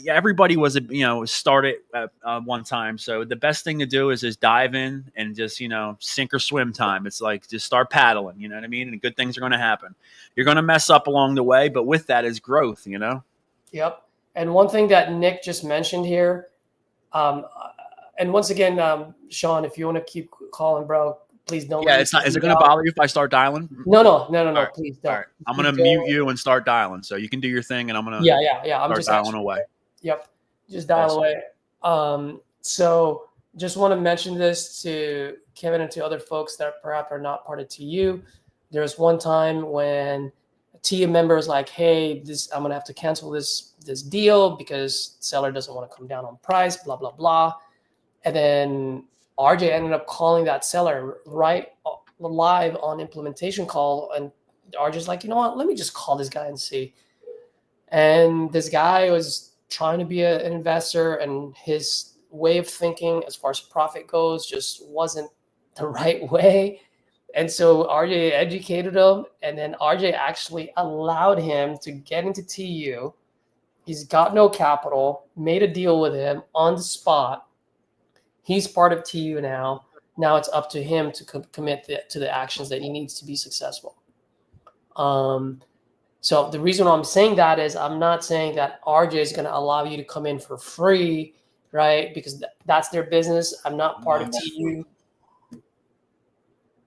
Everybody was, you know, started at one time. So the best thing to do is just dive in and just, you know, sink or swim time. It's like, just start paddling, you know what I mean? And good things are going to happen. You're going to mess up along the way, but with that is growth, you know?
Yep. And one thing that Nick just mentioned here, and once again, Sean, if you want to keep calling, bro, please don't.
Yeah, it's not. Is it going to bother you if I start dialing?
No, right. Please don't.
All right. I'm going to mute you and start dialing, so you can do your thing, and I'm going to
I'm just
dialing away.
Yep, just dial away. So just want to mention this to Kevin and to other folks that perhaps are not part of TU. There was one time when a TU member was like, "Hey, I'm going to have to cancel this deal because seller doesn't want to come down on price." Blah blah blah. And then RJ ended up calling that seller right live on implementation call, and RJ's like, "You know what? Let me just call this guy and see." And this guy was trying to be an investor, and his way of thinking as far as profit goes just wasn't the right way. And so RJ educated him, and then RJ actually allowed him to get into TU. He's got no capital, made a deal with him on the spot. He's part of TU now. Now it's up to him to commit to the actions that he needs to be successful. So the reason why I'm saying that is I'm not saying that RJ is going to allow you to come in for free, right? Because that's their business. I'm not part of TU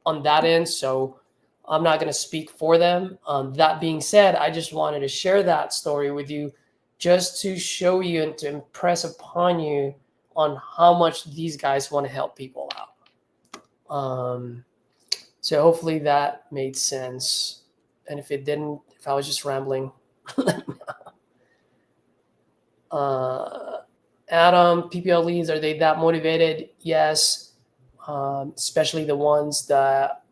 on that end, so I'm not going to speak for them. That being said, I just wanted to share that story with you just to show you and to impress upon you on how much these guys want to help people out. So hopefully that made sense. And if it didn't, if I was just rambling, Adam, PPL leads, are they that motivated? Yes, especially the ones that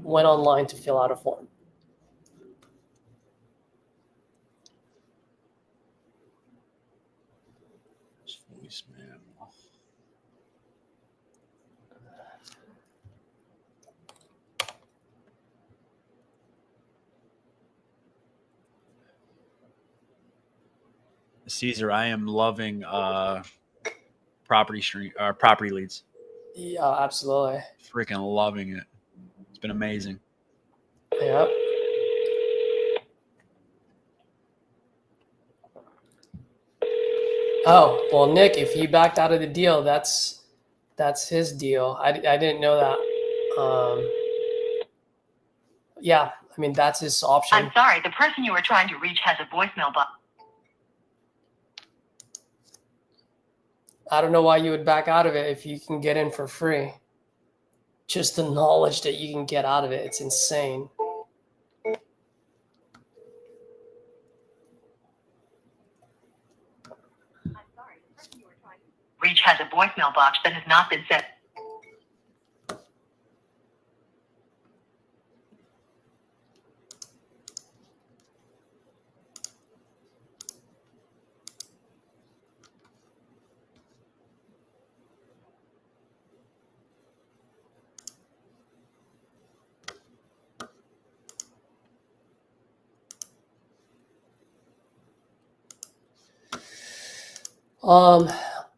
went online to fill out a form.
Caesar, I am loving property leads.
Yeah, absolutely.
Freaking loving it. It's been amazing.
Yep. Oh, well, Nick, if he backed out of the deal, that's his deal. I didn't know that. Yeah, I mean, that's his option.
I'm sorry, the person you were trying to reach has a voicemail box.
I don't know why you would back out of it if you can get in for free. Just the knowledge that you can get out of it, it's insane.
has a voicemail box that has not been set.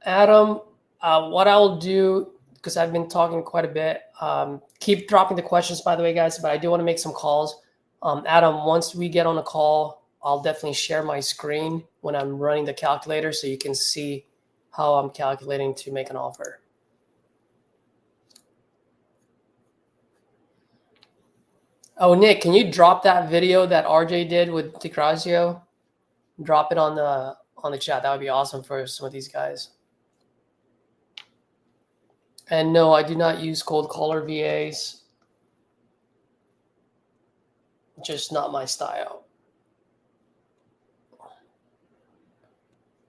Adam, what I'll do, because I've been talking quite a bit, keep dropping the questions, by the way, guys, but I do want to make some calls. Adam, once we get on a call, I'll definitely share my screen when I'm running the calculator so you can see how I'm calculating to make an offer. Oh, Nick, can you drop that video that RJ did with DeGrazio? Drop it on the chat. That would be awesome for some of these guys. And no, I do not use cold caller VAs. Just not my style.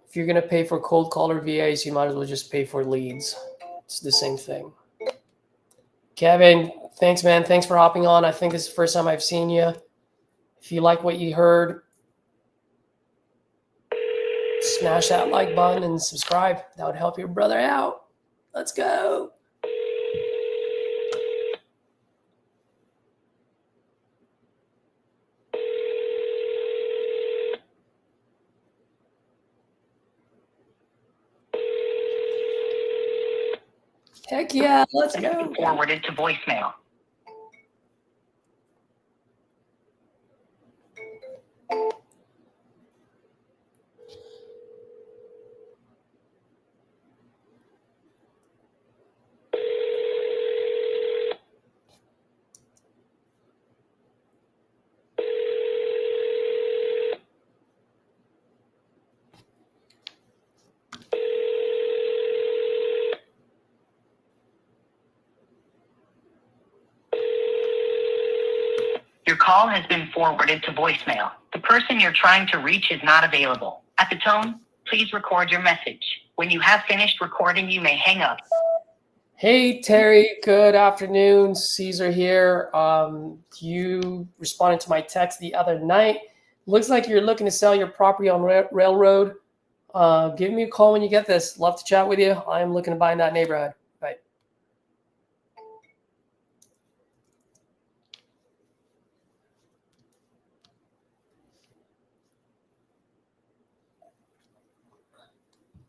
If you're going to pay for cold caller VAs, you might as well just pay for leads. It's the same thing. Kevin, thanks, man. Thanks for hopping on. I think this is the first time I've seen you. If you like what you heard, smash that like button and subscribe. That would help your brother out. Let's go. Heck yeah, let's go.
Forwarded to voicemail. Your call has been forwarded to voicemail. The person you're trying to reach is not available. At the tone, please record your message. When you have finished recording, you may hang up.
Hey, Terry. Good afternoon. Caesar here. You responded to my text the other night. Looks like you're looking to sell your property on Railroad. Give me a call when you get this. Love to chat with you. I am looking to buy in that neighborhood. Bye.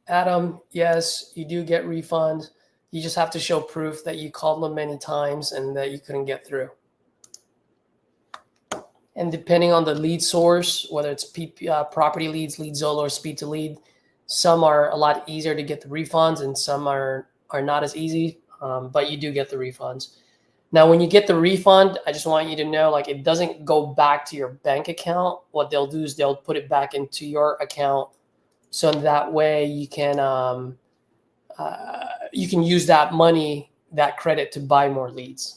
Adam, yes, you do get refunds. You just have to show proof that you called them many times and that you couldn't get through. And depending on the lead source, whether it's property leads, LeadZola, or Speed to Lead, some are a lot easier to get the refunds and some are not as easy, but you do get the refunds. Now, when you get the refund, I just want you to know, like, it doesn't go back to your bank account. What they'll do is they'll put it back into your account. So that way you can use that money, that credit, to buy more leads.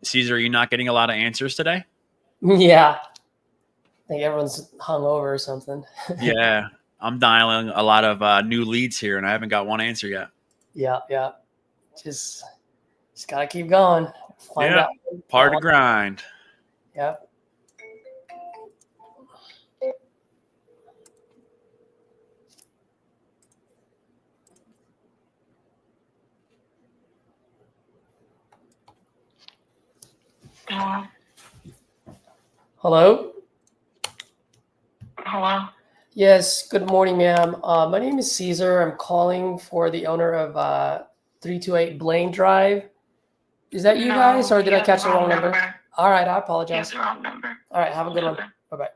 Caesar, are you not getting a lot of answers today?
Yeah. I think everyone's hungover or something.
Yeah. I'm dialing a lot of new leads here, and I haven't got one answer yet.
Yeah. Just got to keep going. Find out.
Part of the grind.
Yeah. Hello?
Hello?
Yes, good morning, ma'am. My name is Caesar. I'm calling for the owner of 328 Blaine Drive. Is that you guys, or did I catch the wrong number? All right, I apologize.
Yes, the wrong number.
All right, have a good one. Bye-bye.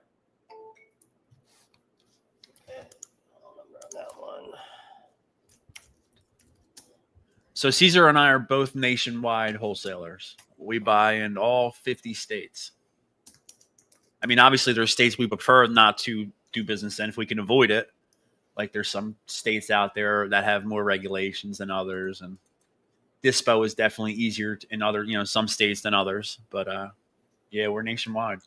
So Caesar and I are both nationwide wholesalers. We buy in all 50 states. I mean, obviously, there's states we prefer not to do business in if we can avoid it. Like there's some states out there that have more regulations than others, and dispo is definitely easier in other, some states than others. But yeah, we're nationwide.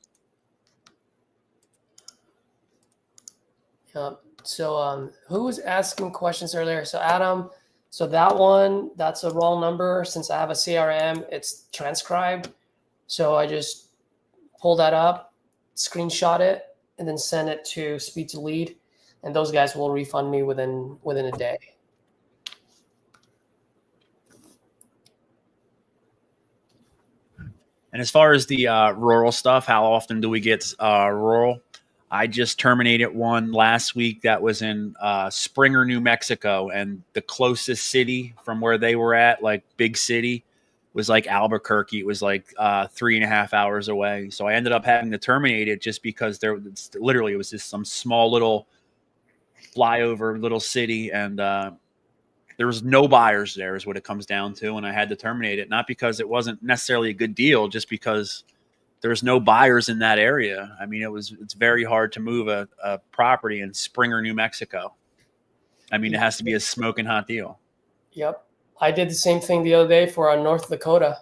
Yeah. So who was asking questions earlier? So Adam, so that one, that's a wrong number. Since I have a CRM, it's transcribed. So I just pull that up, screenshot it, and then send it to Speed to Lead, and those guys will refund me within a day.
And as far as the rural stuff, how often do we get rural? I just terminated one last week that was in Springer, New Mexico, and the closest city from where they were at, like big city, was like Albuquerque. It was like 3.5 hours away. So I ended up having to terminate it just because it was just some small little flyover little city, and there was no buyers there is what it comes down to. And I had to terminate it, not because it wasn't necessarily a good deal, just because there's no buyers in that area. I mean, it's very hard to move a property in Springer, New Mexico. I mean, it has to be a smoking hot deal.
Yep. I did the same thing the other day for North Dakota.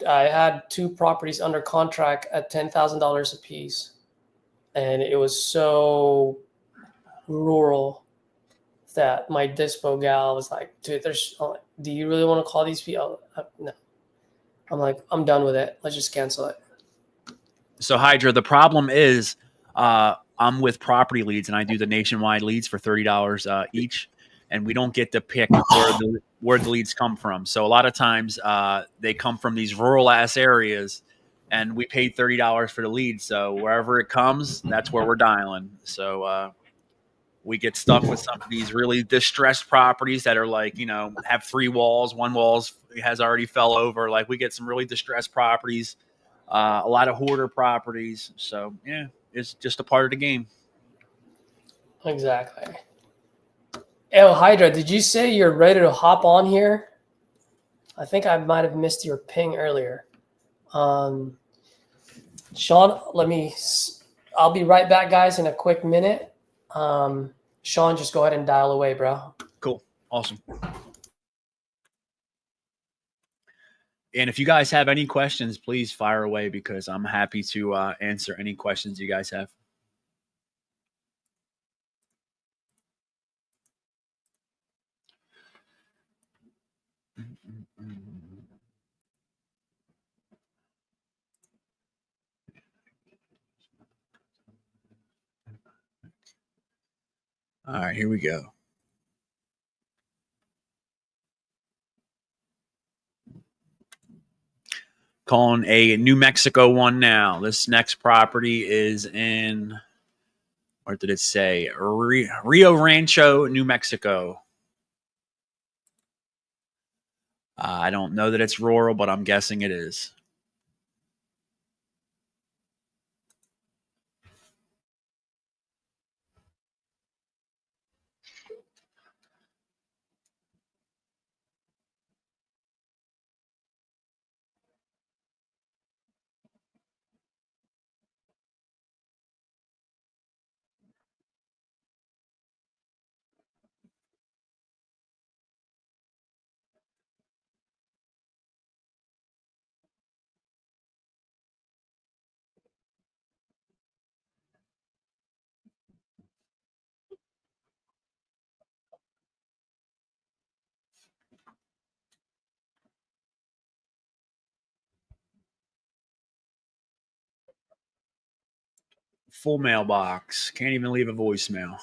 I had 2 properties under contract at $10,000 a piece. And it was so rural that my dispo gal was like, dude, do you really want to call these people? No. I'm like, I'm done with it. Let's just cancel it.
So Hydra, the problem is I'm with Property Leads, and I do the nationwide leads for $30 each, and we don't get to pick where the leads come from. So a lot of times they come from these rural ass areas, and we paid $30 for the lead. So wherever it comes, that's where we're dialing. So we get stuck with some of these really distressed properties that are like, have 3 walls. One wall has already fell over. Like we get some really distressed properties, a lot of hoarder properties. So yeah, it's just a part of the game.
Exactly. El Hydra, did you say you're ready to hop on here? I think I might have missed your ping earlier. Sean, I'll be right back, guys, in a quick minute. Sean, just go ahead and dial away, bro.
Cool. Awesome. And if you guys have any questions, please fire away, because I'm happy to answer any questions you guys have. All right, here we go. Calling a New Mexico one now. This next property is in, where did it say? Rio Rancho, New Mexico. I don't know that it's rural, but I'm guessing it is. Full mailbox. Can't even leave a voicemail.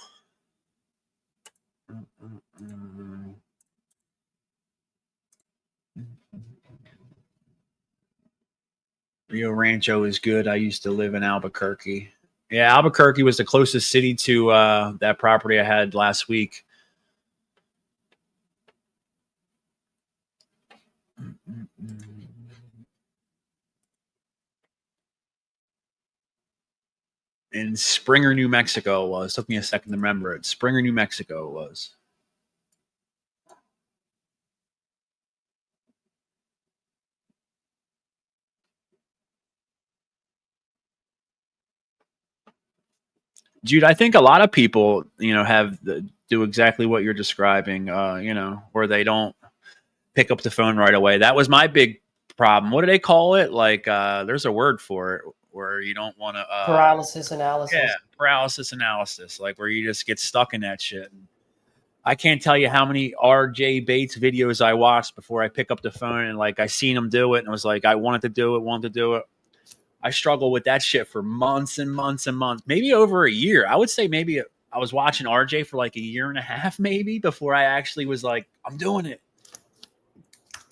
Rio Rancho is good. I used to live in Albuquerque. Yeah, Albuquerque was the closest city to that property I had last week. In Springer, New Mexico it was. Took me a second to remember it. Springer, New Mexico it was. Jude, I think a lot of people, do exactly what you're describing, where they don't pick up the phone right away. That was my big problem. What do they call it? Like, there's a word for it where you don't want to,
Paralysis analysis.
paralysis analysis, like where you just get stuck in that shit. I can't tell you how many RJ Bates videos I watched before I pick up the phone and like I seen him do it and I was like, I wanted to do it. I struggled with that shit for months and months and months, maybe over a year. I would say maybe I was watching RJ for like a year and a half, maybe, before I actually was like, I'm doing it.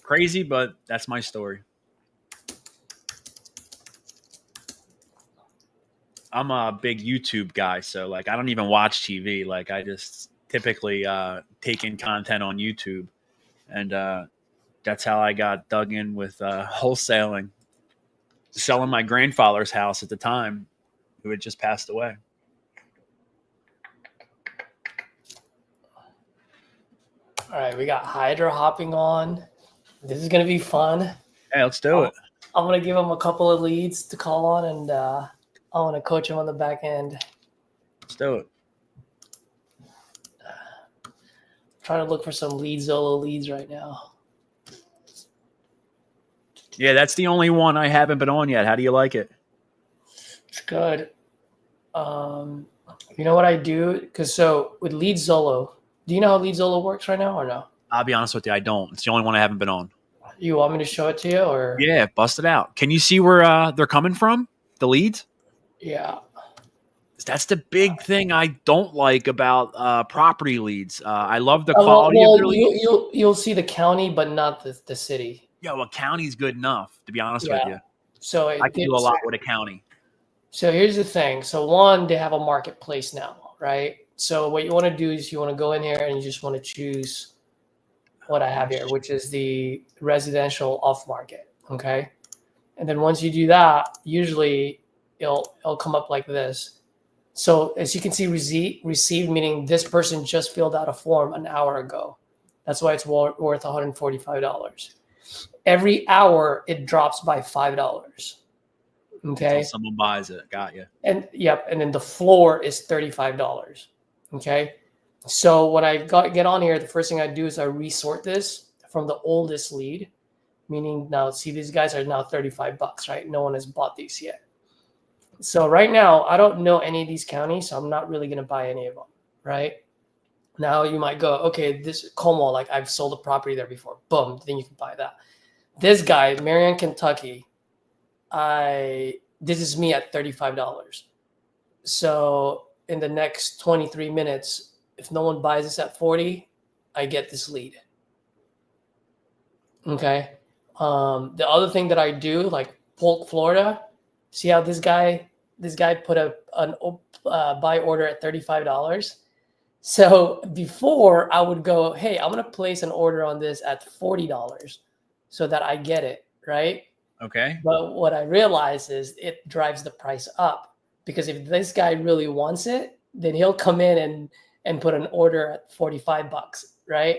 Crazy, but that's my story. I'm a big YouTube guy, so like I don't even watch TV. Like I just typically take in content on YouTube, and that's how I got dug in with wholesaling, selling my grandfather's house at the time, who had just passed away.
All right, we got Hydra hopping on. This is gonna be fun.
Hey, let's do it.
I'm gonna give him a couple of leads to call on, and I want to coach him on the back end.
Let's do it.
Trying to look for some Zolo leads right now.
Yeah, that's the only one I haven't been on yet. How do you like it?
It's good. You know what I do? Because so with Zolo, do you know how Zolo works right now or no?
I'll be honest with you, I don't. It's the only one I haven't been on.
You want me to show it to you or?
Yeah, bust it out. Can you see where they're coming from? The leads?
Yeah.
That's the big thing I don't like about property leads. I love the quality of their leads.
You'll see the county, but not the city.
Yeah, well, county's good enough, to be honest with you.
So
I can do a lot with a county.
So here's the thing. So one, they have a marketplace now, right? So what you want to do is you want to go in here and you just want to choose what I have here, which is the residential off market. Okay. And then once you do that, usually it'll come up like this. So as you can see, received, meaning this person just filled out a form an hour ago. That's why it's worth $145. Every hour it drops by $5. Okay.
Until someone buys it. Got you.
And yep. And then the floor is $35. Okay. So when I get on here, the first thing I do is I resort this from the oldest lead, meaning now see these guys are now $35, right? No one has bought these yet. So right now, I don't know any of these counties, so I'm not really going to buy any of them, right? Now you might go, okay, this Como, like I've sold a property there before. Boom, then you can buy that. This guy, Marion, Kentucky, this is me at $35. So in the next 23 minutes, if no one buys this at 40, I get this lead. Okay. The other thing that I do, like Polk, Florida, see how this guy put an buy order at $35. So before I would go, hey, I'm gonna place an order on this at $40 so that I get it, right?
Okay.
But what I realize is it drives the price up, because if this guy really wants it, then he'll come in and put an order at $45, right?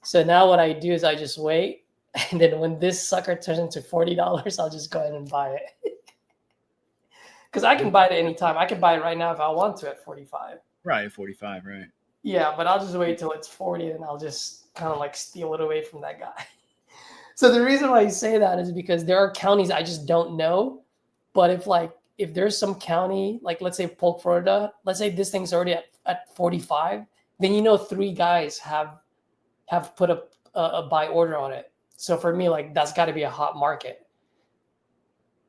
So now what I do is I just wait, and then when this sucker turns into $40, I'll just go ahead and buy it. Because I can buy it anytime. I can buy it right now if I want to at 45.
Right, 45, right.
Yeah, but I'll just wait till it's 40 and I'll just kind of like steal it away from that guy. So the reason why I say that is because there are counties I just don't know. But if there's some county, like let's say Polk, Florida, let's say this thing's already at 45, then 3 guys have put a buy order on it. So for me, like that's got to be a hot market.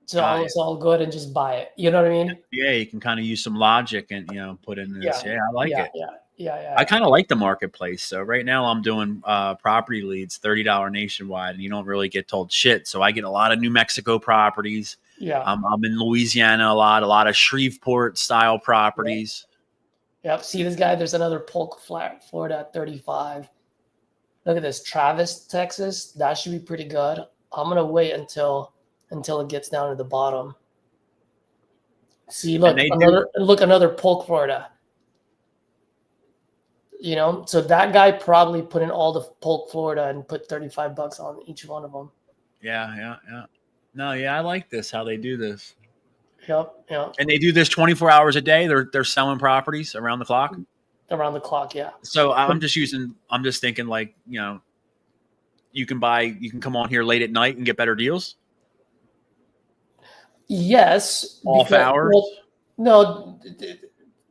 So it's all good and just buy it. You know what I mean?
Yeah, you can kind of use some logic and put in this. Yeah, I like it.
Yeah.
I kind of like the marketplace. So right now I'm doing property leads, $30 nationwide, and you don't really get told shit. So I get a lot of New Mexico properties.
Yeah.
I'm in Louisiana a lot of Shreveport style properties.
Yep. See this guy? There's another Polk, Florida at 35. Look at this, Travis, Texas. That should be pretty good. I'm gonna wait until it gets down to the bottom. See, look, another Polk, Florida. So that guy probably put in all the Polk, Florida and put $35 on each one of them.
Yeah. No, yeah, I like this, how they do this.
Yep.
And they do this 24 hours a day. They're selling properties around the clock.
Around the clock, yeah.
So I'm just thinking like, you can come on here late at night and get better deals.
Yes.
Off hours.
Well, no,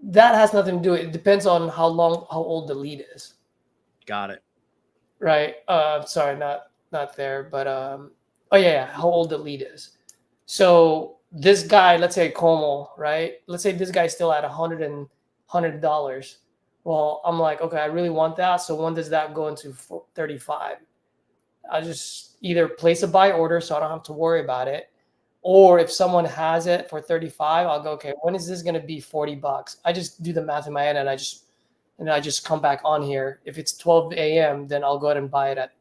that has nothing to do with it. It depends on how old the lead is.
Got it.
Right. Sorry, not there, but oh yeah, how old the lead is. So this guy, let's say Como, right? Let's say this guy's still at $100. Well, I'm like, okay, I really want that. So when does that go into 35? I just either place a buy order so I don't have to worry about it. Or if someone has it for 35, I'll go, okay, when is this going to be $40? I just do the math in my head and I just come back on here. If it's 12 a.m., then I'll go ahead and buy it at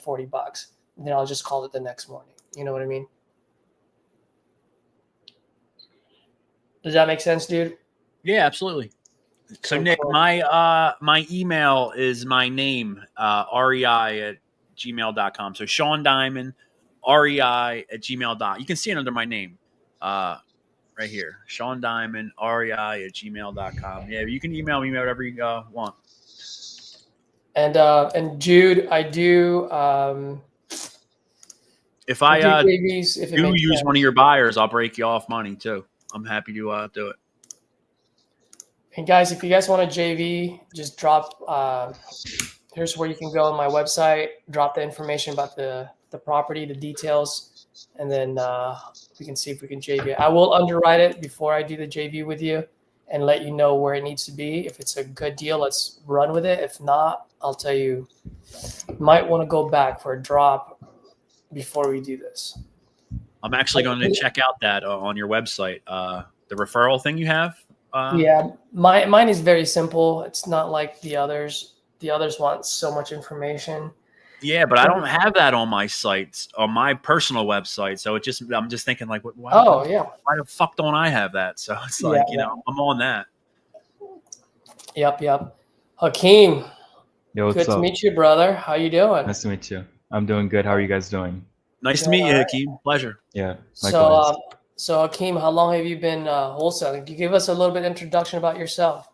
$40. And then I'll just call it the next morning. You know what I mean? Does that make sense, dude?
Yeah, absolutely. So Nick,
cool.
my email is my name, rei@gmail.com. So Sean Diamond, rei@gmail.com. You can see it under my name, right here. Sean Diamond, rei@gmail.com. Yeah, you can email me whatever you want.
And Jude, I do.
If I
do JVs, if it
do
makes
use
sense.
one of your buyers, I'll break you off money too. I'm happy to do it.
And guys, if you guys want a JV, just drop. Here's where you can go on my website. Drop the information about the property, the details, and then we can see if we can JV. I will underwrite it before I do the JV with you, and let you know where it needs to be. If it's a good deal, let's run with it. If not, I'll tell you, might want to go back for a drop before we do this.
I'm actually going to check out that on your website. The referral thing you have.
Yeah, mine is very simple. It's not like the others. The others want so much information.
Yeah, but I don't have that on my sites, on my personal website. So I'm just thinking like, why the fuck don't I have that? So it's like, I'm on that.
Yep. Hakeem.
Yo, what's
good
up?
to meet you, brother. How you doing?
Nice to meet you. I'm doing good. How are you guys doing?
Nice to meet you, Hakeem. Pleasure.
Yeah, likewise.
So Hakeem, how long have you been wholesaling? Can you give us a little bit of introduction about yourself?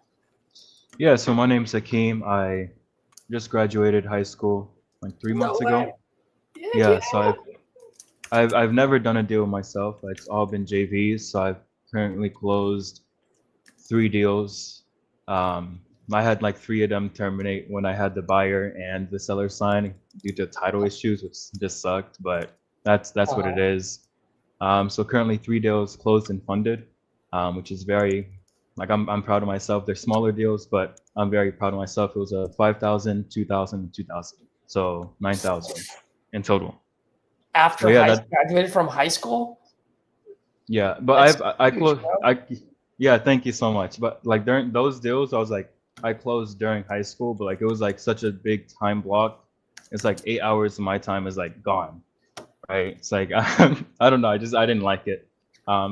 Yeah, so my name's Hakeem. I just graduated high school like 3 months ago. Yeah, so I've never done a deal myself. It's all been JVs. So I've currently closed 3 deals. I had like 3 of them terminate when I had the buyer and the seller sign due to title issues, which just sucked, but that's what it is. So currently 3 deals closed and funded, which is very, like, I'm proud of myself. They're smaller deals, but I'm very proud of myself. It was a 5,000, 2,000, 2,000. So 9,000 in total.
After graduated from high school?
Yeah, but yeah, thank you so much. But like during those deals, I closed during high school, but like it was like such a big time block. It's like 8 hours of my time is like gone. Right. It's like, I don't know. I didn't like it.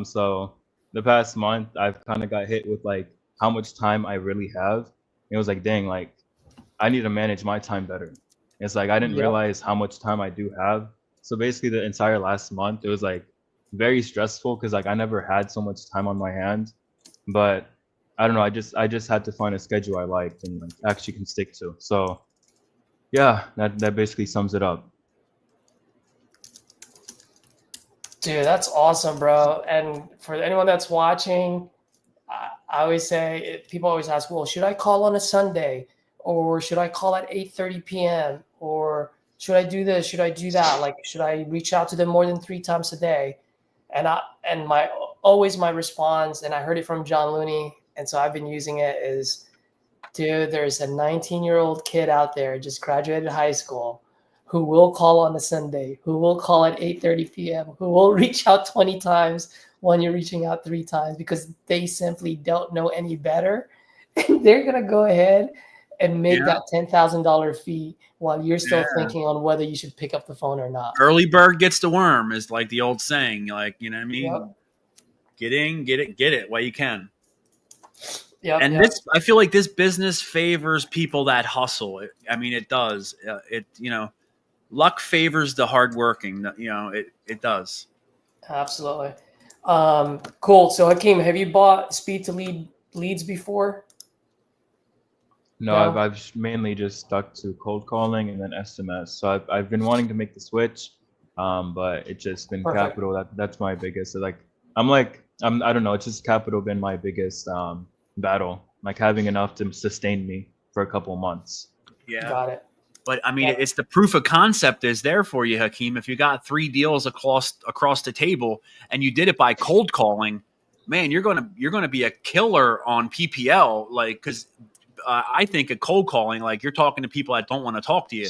So the past month I've kind of got hit with like how much time I really have. It was like, dang, like I need to manage my time better. It's like, I didn't realize how much time I do have. So basically the entire last month, it was like very stressful because like I never had so much time on my hands, but I don't know. I just had to find a schedule I liked and like actually can stick to. So yeah, that basically sums it up.
Dude, that's awesome, bro. And for anyone that's watching, I always say, people always ask, well, should I call on a Sunday? Or should I call at 8:30 p.m.? Or should I do this? Should I do that? Like, should I reach out to them more than 3 times a day? And my response, and I heard it from John Looney, and so I've been using it, is, dude, there's a 19-year-old kid out there, just graduated high school, who will call on a Sunday, who will call at 8:30 p.m., who will reach out 20 times when you're reaching out 3 times, because they simply don't know any better. And they're going to go ahead and make that $10,000 fee while you're still thinking on whether you should pick up the phone or not.
Early bird gets the worm is like the old saying, like, you know what I mean? Yep. Get in, get it while you can. Yeah. And this, I feel like this business favors people that hustle. I mean, it does. Luck favors the hardworking. It does.
Absolutely. Cool. So Hakeem, have you bought speed to lead leads before?
No,
No?
I've mainly just stuck to cold calling and then SMS. So I've been wanting to make the switch, but it's just been
Perfect.
capital. That's my biggest. So like I don't know. It's just capital been my biggest battle. Like having enough to sustain me for a couple of months.
Yeah.
Got it.
But I mean,
Yeah.
it's the proof of concept is there for you, Hakeem. If you got 3 deals across the table and you did it by cold calling, man, you're gonna be a killer on PPL. Like, because I think of cold calling, like you're talking to people that don't want to talk to you.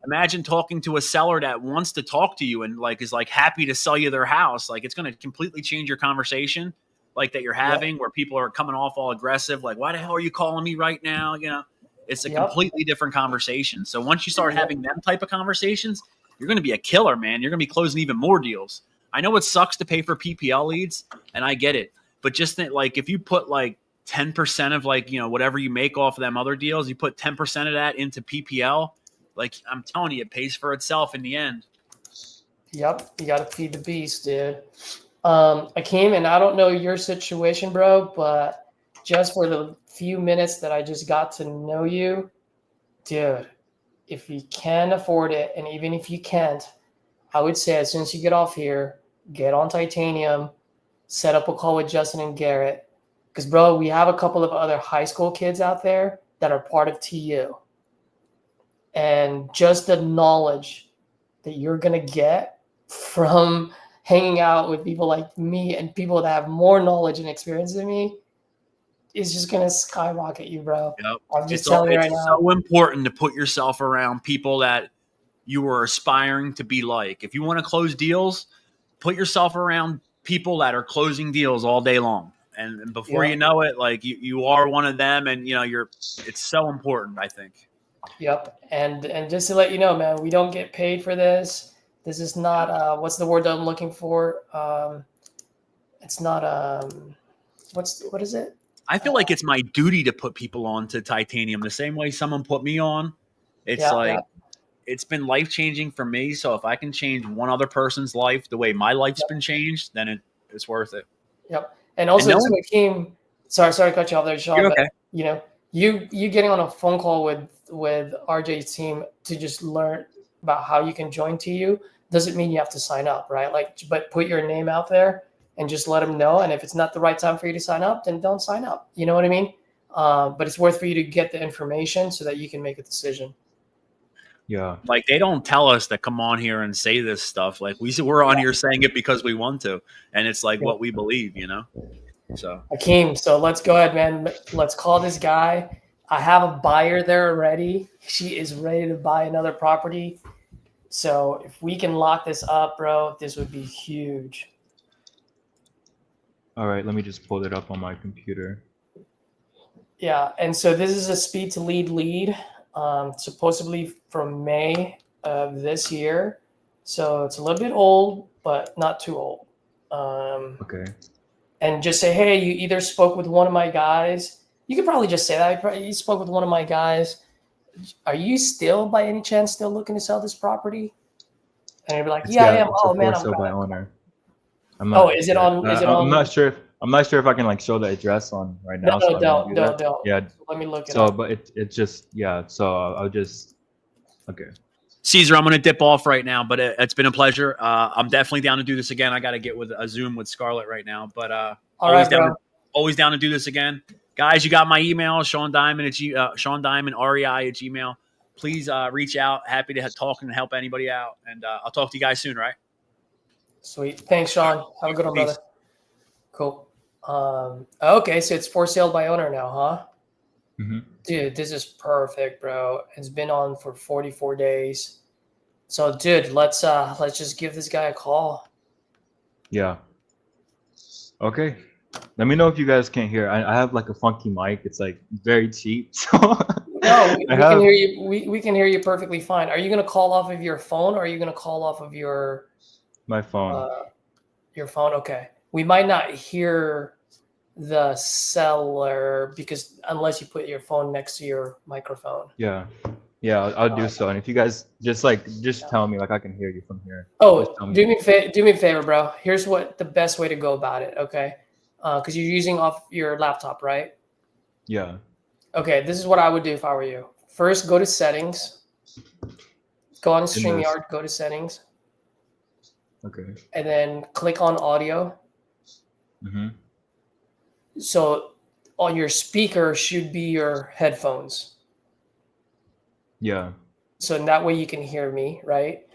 Imagine talking to a seller that wants to talk to you and like is like happy to sell you their house. Like it's going to completely change your conversation, like that you're having, where people are coming off all aggressive, like why the hell are you calling me right now? You know, it's a completely different conversation. So once you start having them type of conversations, you're going to be a killer, man. You're going to be closing even more deals. I know it sucks to pay for PPL leads, and I get it, but just think, like if you put like 10% of like, you know, whatever you make off of them other deals, you put 10% of that into PPL, like I'm telling you, it pays for itself in the end.
Yep. You got to feed the beast, dude. Akeem, and I don't know your situation, bro, but just for the few minutes that I just got to know you, dude, if you can afford it, and even if you can't, I would say as soon as you get off here, get on Titanium, set up a call with Justin and Garrett. Because, bro, we have a couple of other high school kids out there that are part of TU. And just the knowledge that you're going to get from hanging out with people like me and people that have more knowledge and experience than me is just going to skyrocket you, bro.
Yep.
I'm just telling you right now.
It's so important to put yourself around people that you are aspiring to be like. If you want to close deals, put yourself around people that are closing deals all day long. And before you know it, like you are one of them, and you know it's so important, I think.
Yep. And just to let you know, man, we don't get paid for this. This is not what's the word that I'm looking for? It's not what is it?
I feel like it's my duty to put people on to Titanium the same way someone put me on. It's it's been life-changing for me. So if I can change one other person's life the way my life's been changed, then it's worth it.
Yep. And also, to Hakeem, sorry to cut you off there, Sean.
You're okay.
But, you know, you getting on a phone call with RJ's team to just learn about how you can join TU doesn't mean you have to sign up, right? Like, but put your name out there and just let them know. And if it's not the right time for you to sign up, then don't sign up. You know what I mean? But it's worth for you to get the information so that you can make a decision.
Yeah.
Like they don't tell us to come on here and say this stuff. Like we're on here saying it because we want to, and it's like what we believe, you know? So
Hakeem, so let's go ahead, man. Let's call this guy. I have a buyer there already. She is ready to buy another property. So if we can lock this up, bro, this would be huge.
All right, let me just pull it up on my computer.
Yeah, and so this is a speed to lead, supposedly from May of this year. So it's a little bit old, but not too old.
Okay.
And just say, hey, you either spoke with one of my guys. You could probably just say that. You spoke with one of my guys. Are you still, by any chance, still looking to sell this property? And you'd be like, yeah, I am. Oh, man, I'm
by owner.
Is it on?
I'm not sure if I can like show the address on right now.
No, don't.
Yeah.
Let me look it
up.
up.
But it's just So I'll just okay.
Caesar, I'm going to dip off right now, but it's been a pleasure. I'm definitely down to do this again. I got to get with a Zoom with Scarlett right now, but always down to do this again. Guys, you got my email, Sean Diamond REI@gmail. Please reach out. Happy to talk and help anybody out. And I'll talk to you guys soon, right?
Sweet. Thanks, Sean. Have a good one, brother. Cool. Okay, so it's for sale by owner now, huh?
Mm-hmm.
Dude, this is perfect, bro. It's been on for 44 days. So, dude, let's just give this guy a call.
Yeah. Okay. Let me know if you guys can't hear. I have like a funky mic. It's like very cheap. So
no, we can hear you. We can hear you perfectly fine. Are you gonna call off of your phone, or are you gonna call off of your
phone?
Your phone. Okay. We might not hear the seller because unless you put your phone next to your microphone.
Yeah. Yeah, I'll do so. And if you guys just tell me, like, I can hear you from here. Just
Oh,
tell me.
do me a favor, bro. Here's what the best way to go about it, okay? Because you're using off your laptop, right?
Yeah.
Okay, this is what I would do if I were you. First, go to settings. Go on StreamYard, go to settings,
Okay.
and then click on audio.
Mm-hmm.
So on your speaker should be your headphones.
Yeah.
So in that way you can hear me, right?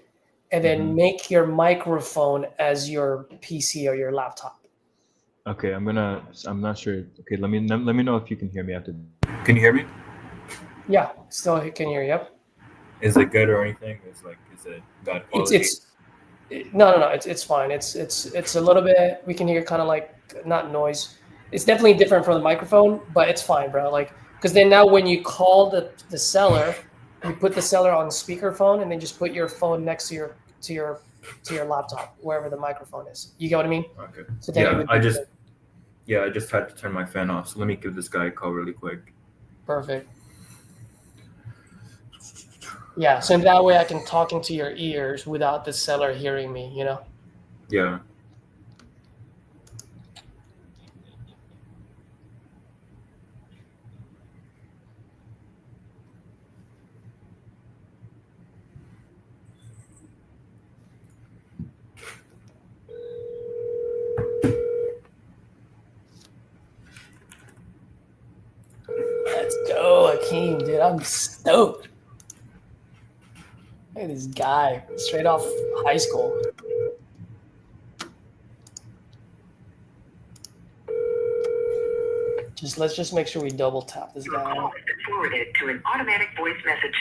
And then
Mhm.
make your microphone as your PC or your laptop.
Okay, I'm not sure. Okay, let me know if you can hear me after. Can you hear me?
Yeah, still can hear you. Yep.
Is it good or anything? Is it bad quality?
No. It's fine. It's a little bit. We can hear kind of like not noise. It's definitely different from the microphone, but it's fine, bro. Like because then now when you call the seller, you put the seller on speakerphone and then just put your phone next to your laptop wherever the microphone is. You get what I mean?
Okay.
So then it would be
I just had to turn my fan off. So let me give this guy a call really quick.
perfect. Yeah, so that way I can talk into your ears without the seller hearing me, you know?
Yeah.
Let's go, Akeem, dude. I'm stoked. Look at this guy, straight off high school. Let's just make sure we double tap this
Your
guy.
call has been forwarded to an automatic voice message.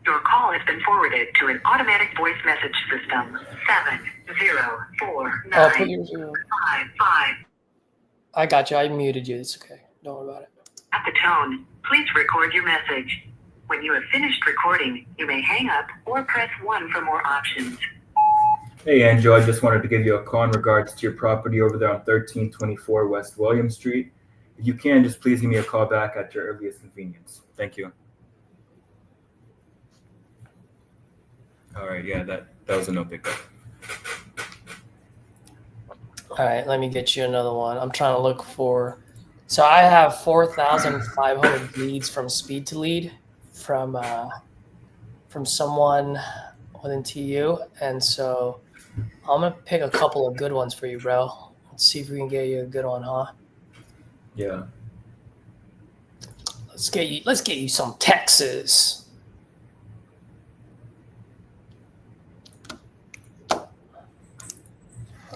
Your call has been forwarded to an automatic voice message system. 7049555.
I got you. I muted you. It's okay. Don't worry about it.
At the tone, please record your message. When you have finished recording, you may hang up or press 1 for more options.
Hey, Angel, I just wanted to give you a call in regards to your property over there on 1324 West William Street. If you can, just please give me a call back at your earliest convenience. Thank you. All right, yeah, that was a no pickup.
All right, let me get you another one. I'm trying to look for. So I have 4,500 leads from Speed to Lead from someone within TU, and so I'm gonna pick a couple of good ones for you, bro. Let's see if we can get you a good one, huh?
Yeah.
Let's get you some Texas.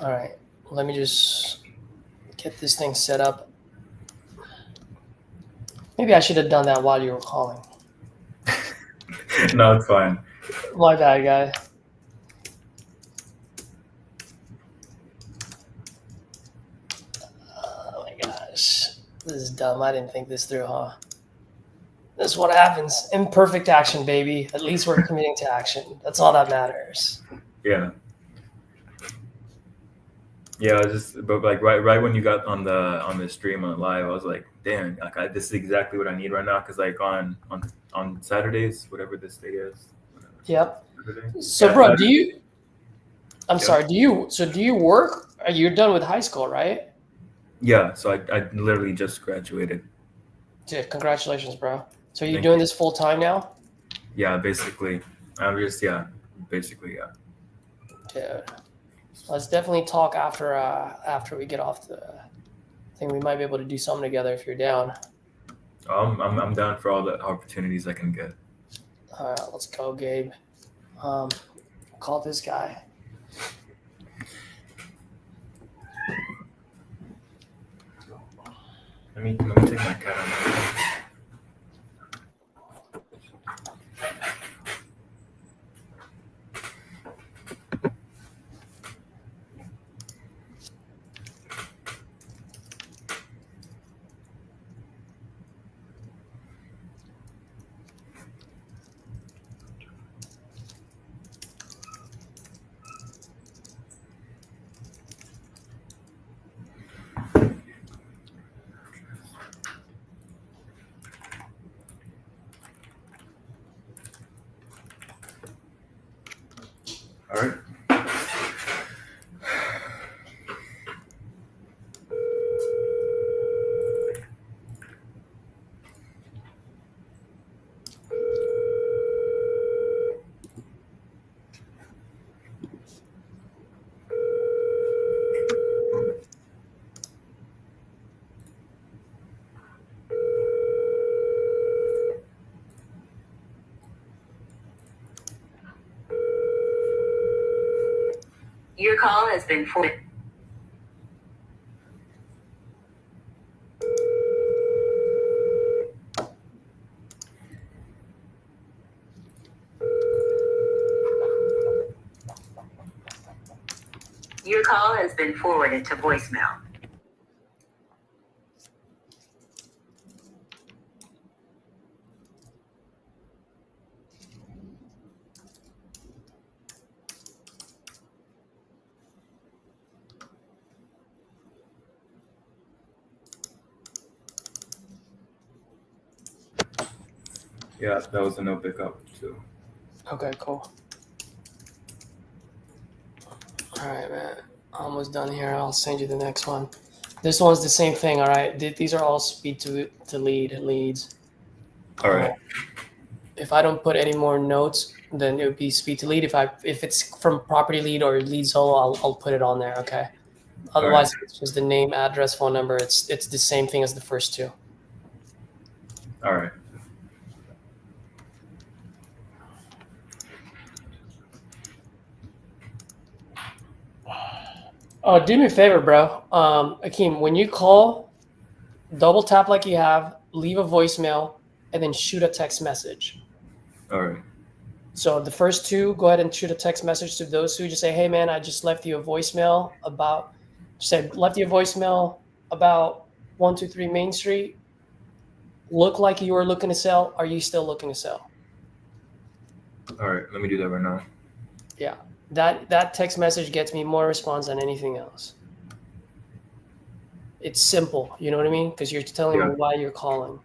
All right, let me just get this thing set up. Maybe I should have done that while you were calling.
No, it's fine.
My bad, guy. Oh my gosh. This is dumb. I didn't think this through, huh? This is what happens. Imperfect action, baby. At least we're committing to action. That's all that matters.
Yeah. Yeah, but like right when you got on the stream on live, I was like, damn, like this is exactly what I need right now. Cause like on Saturdays, whatever this day is.
Yep.
Saturday.
So,
Yeah,
bro,
Saturday.
do you work? You're done with high school, right?
Yeah. So I literally just graduated.
Dude, congratulations, bro. So you're
Thank
doing
you.
this full time now?
Yeah, basically. Basically, yeah.
Dude. Let's definitely talk after we get off the thing. We might be able to do something together if you're down.
I'm down for all the opportunities I can get.
All right, let's go, Gabe. Call this guy.
Let me take my cat out.
All right.
Your call has been forwarded. Your call has been forwarded to voicemail.
Yeah, that was a no pickup too.
Okay, cool. All right, man. Almost done here. I'll send you the next one. This one's the same thing. All right. These are all speed to leads.
All right.
If I don't put any more notes, then it would be speed to lead. If it's from property lead or lead solo, I'll put it on there. Okay. Otherwise,
right.
it's just the name, address, phone number. It's the same thing as the first two.
All right.
Oh, do me a favor, bro. Akeem, when you call, double tap like you have, leave a voicemail, and then shoot a text message.
All right.
So the first two, go ahead and shoot a text message to those who just say, "Hey, man, I just left you a voicemail about." Left you a voicemail about 123 Main Street. Look like you were looking to sell. Are you still looking to sell?
All right. Let me do that right now.
Yeah, that text message gets me more response than anything else. It's simple, you know what I mean? Because you're telling me why you're calling.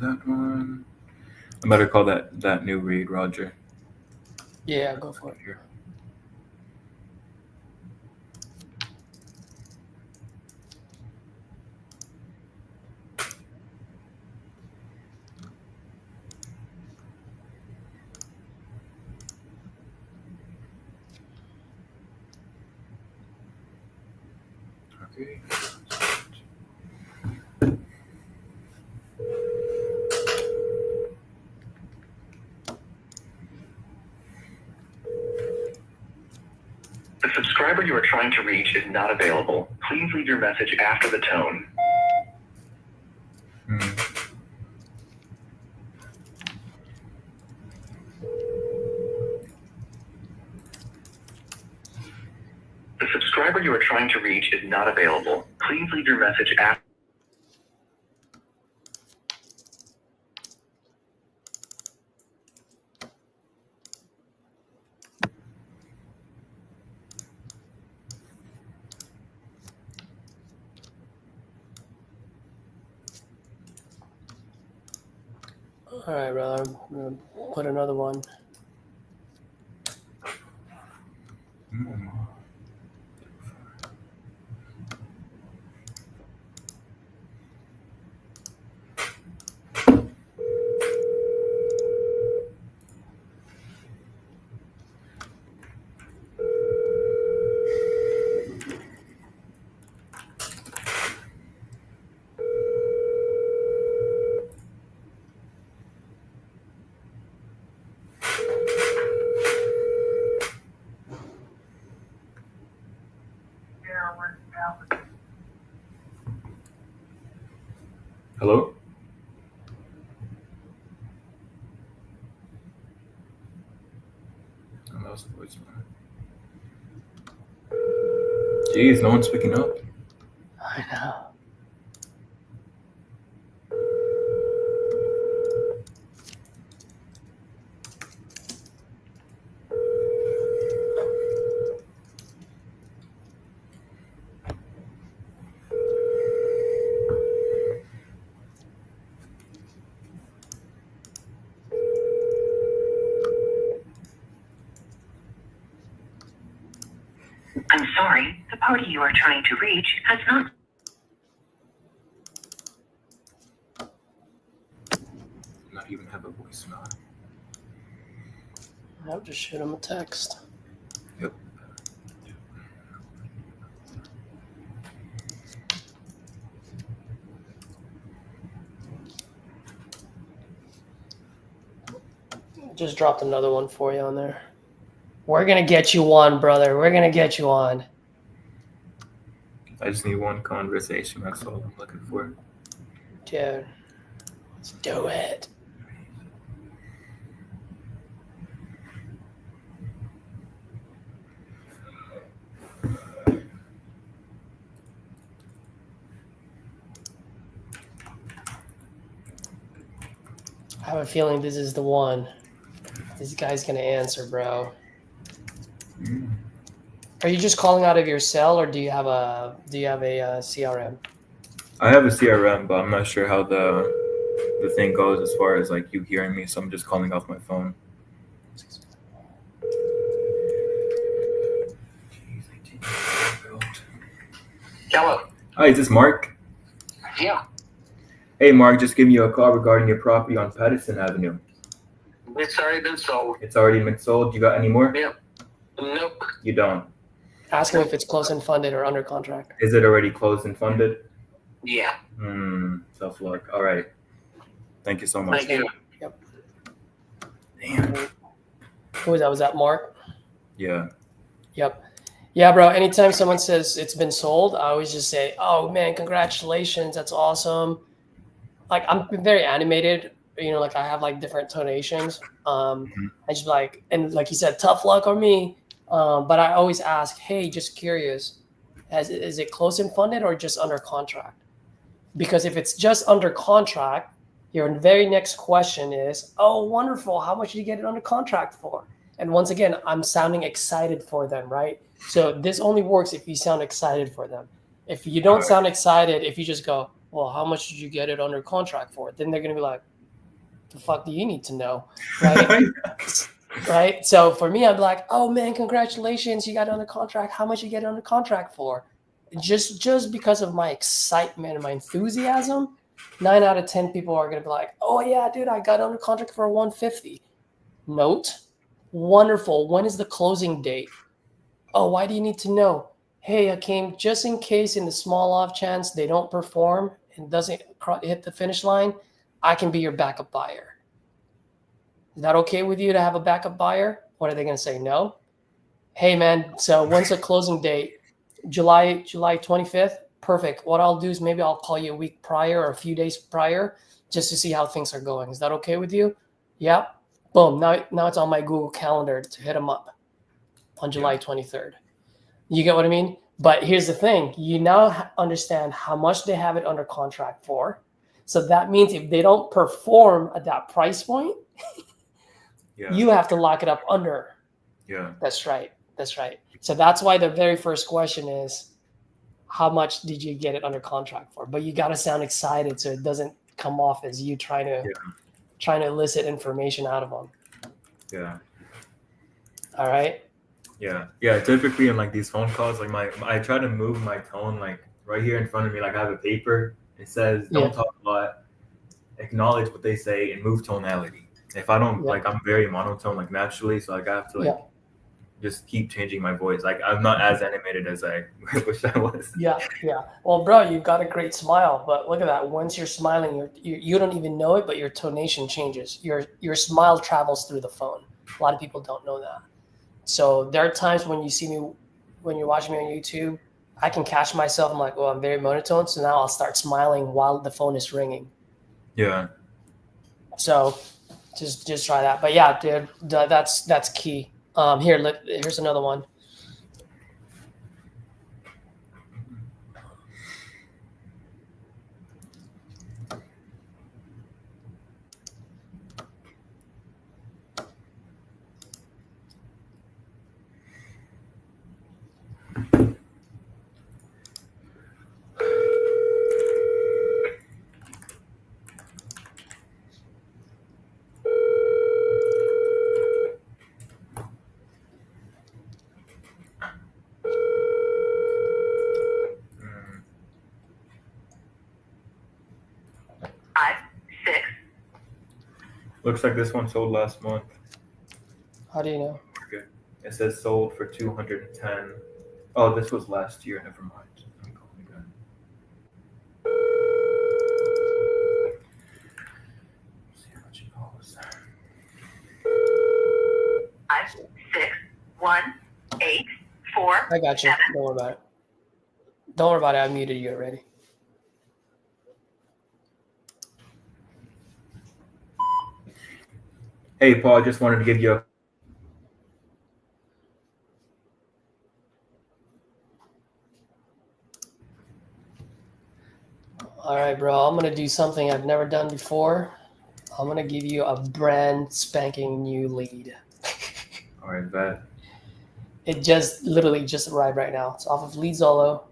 That one. I better call that new read, Roger.
Yeah, go for it.
Here. Okay.
The subscriber you are trying to reach is not available. Please leave your message after the tone. The subscriber you are trying to reach is not available. Please leave your message after.
All right, brother. I'm gonna put another one.
Hello? Oh, that was the voicemail. Jeez, no one's picking up.
I know.
I'm sorry, the party you are trying to reach has not.
Not even have a voicemail.
I'll just shoot him a text.
Yep.
Just dropped another one for you on there. We're gonna get you on, brother. We're gonna get you on.
I just need one conversation. That's all I'm looking for.
Dude, let's do it. I have a feeling this is the one. This guy's gonna answer, bro. Are you just calling out of your cell, or do you have a CRM?
I have a CRM, but I'm not sure how the thing goes as far as like you hearing me. So I'm just calling off my phone.
Hello.
Hi, is this Mark?
Yeah.
Hey, Mark, just giving you a call regarding your property on Patterson Avenue.
It's already been sold.
It's already been sold. You got any more?
Yeah. Nope.
You don't.
Ask him if it's close and funded or under contract.
Is it already closed and funded?
Yeah.
Tough luck. All right. Thank you so much.
Thank you.
Yep.
Damn.
Who was that? Was that Mark?
Yeah.
Yep. Yeah, bro. Anytime someone says it's been sold, I always just say, "Oh man, congratulations! That's awesome." Like I'm very animated. You know, like I have like different tonations. I just like, and like you said, tough luck on me. But I always ask, hey, just curious, is it close and funded or just under contract? Because if it's just under contract, your very next question is, oh, wonderful. How much did you get it under contract for? And once again, I'm sounding excited for them, right? So this only works if you sound excited for them. If you don't sound excited, if you just go, well, how much did you get it under contract for? Then they're going to be like, the fuck do you need to know, right? Right? So for me, I'm like, oh man, congratulations, you got it under contract. How much you get it under contract for? Just because of my excitement and my enthusiasm, 9 out of 10 people are going to be like, oh yeah, dude, I got under contract for 150. Note, wonderful. When is the closing date? Oh, why do you need to know? Hey, I came just in case in the small off chance they don't perform and doesn't hit the finish line, I can be your backup buyer. Is that okay with you to have a backup buyer? What are they going to say? No? Hey, man, so when's the closing date? July 25th? Perfect. What I'll do is maybe I'll call you a week prior or a few days prior just to see how things are going. Is that okay with you? Yeah. Boom. Now it's on my Google Calendar to hit them up on July 23rd. You get what I mean? But here's the thing. You now understand how much they have it under contract for. So that means if they don't perform at that price point, you have to lock it up under.
Yeah.
That's right. That's right. So that's why the very first question is, how much did you get it under contract for? But you got to sound excited so it doesn't come off as you trying to elicit information out of them.
Yeah.
All right.
Yeah. Yeah. Typically in like these phone calls, like I try to move my tone like right here in front of me. Like I have a paper. It says, don't talk a lot, acknowledge what they say, and move tonality. If I don't, like, I'm very monotone, like, naturally, so, like, I have to, like, just keep changing my voice. Like, I'm not as animated as I wish I was.
Yeah. Well, bro, you've got a great smile, but look at that. Once you're smiling, you don't even know it, but your tonation changes. Your smile travels through the phone. A lot of people don't know that. So there are times when you see me, when you're watching me on YouTube, I can catch myself. I'm like, oh, I'm very monotone. So now I'll start smiling while the phone is ringing.
Yeah.
So just try that. But yeah, dude, that's key. Here's another one.
Looks like this one sold last month.
How do you know?
Okay. It says sold for 210. Oh, this was last year. Never mind. I'm calling again. Let's see how much it goes.
5, 6, 1, 8, 4.
I got you. Don't worry about it. Don't worry about it. I muted you already.
Hey, Paul, I just wanted to give you a
All right, bro. I'm going to do something I've never done before. I'm going to give you a brand spanking new lead.
All right, bet.
It just literally just arrived right now. It's off of Leadzolo.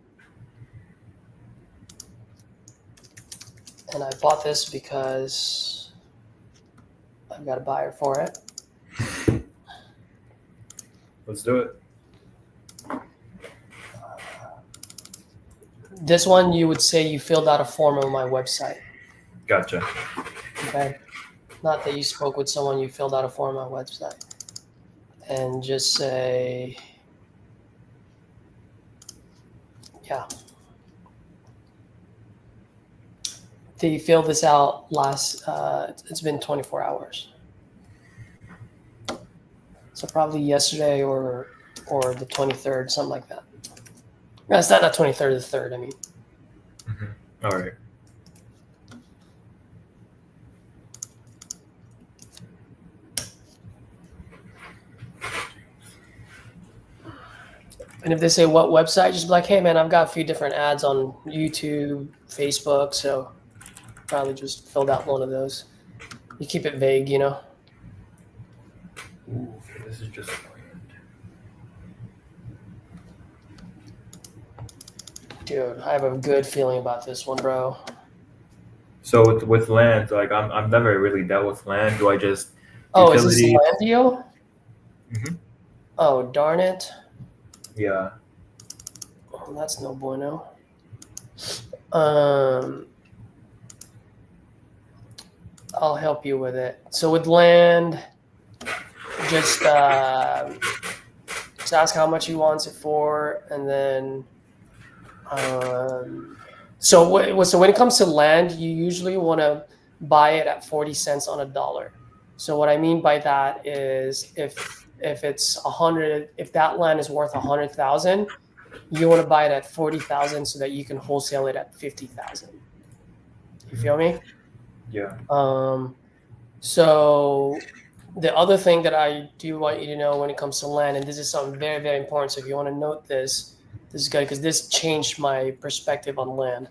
And I bought this because I've got a buyer for it.
Let's do it.
This one, you would say you filled out a form on my website.
Gotcha.
Okay. Not that you spoke with someone, you filled out a form on my website. And just say, yeah. They filled this out it's been 24 hours. So probably yesterday or the 23rd, something like that. No, it's not 23rd, the 3rd, I mean.
Mm-hmm. All right.
And if they say what website, just be like, hey man, I've got a few different ads on YouTube, Facebook, so probably just filled out one of those. You keep it vague, you know.
Ooh, okay, this is just land.
Dude, I have a good feeling about this one, bro.
So with land, like I've never really dealt with land. Do I just
Oh, is this a
utility?
land deal?
Mm-hmm.
Oh, darn it.
Yeah.
Oh, that's no bueno. I'll help you with it. So with land, just ask how much he wants it for, and then so when it comes to land, you usually want to buy it at 40 cents on a dollar. So what I mean by that is if it's 100, if that land is worth 100,000, you want to buy it at 40,000 so that you can wholesale it at 50,000. You feel me?
Yeah.
So the other thing that I do want you to know when it comes to land, and this is something very, very important. So if you want to note this is good because this changed my perspective on land.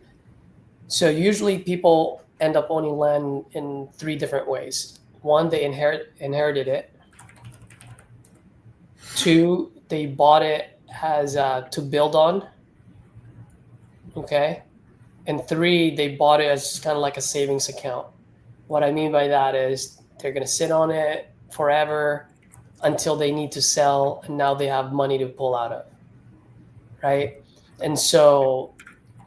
So usually people end up owning land in 3 different ways. 1, they inherited it. 2, they bought it as to build on. Okay. And 3, they bought it as kind of like a savings account. What I mean by that is they're going to sit on it forever until they need to sell, and now they have money to pull out of, right? And so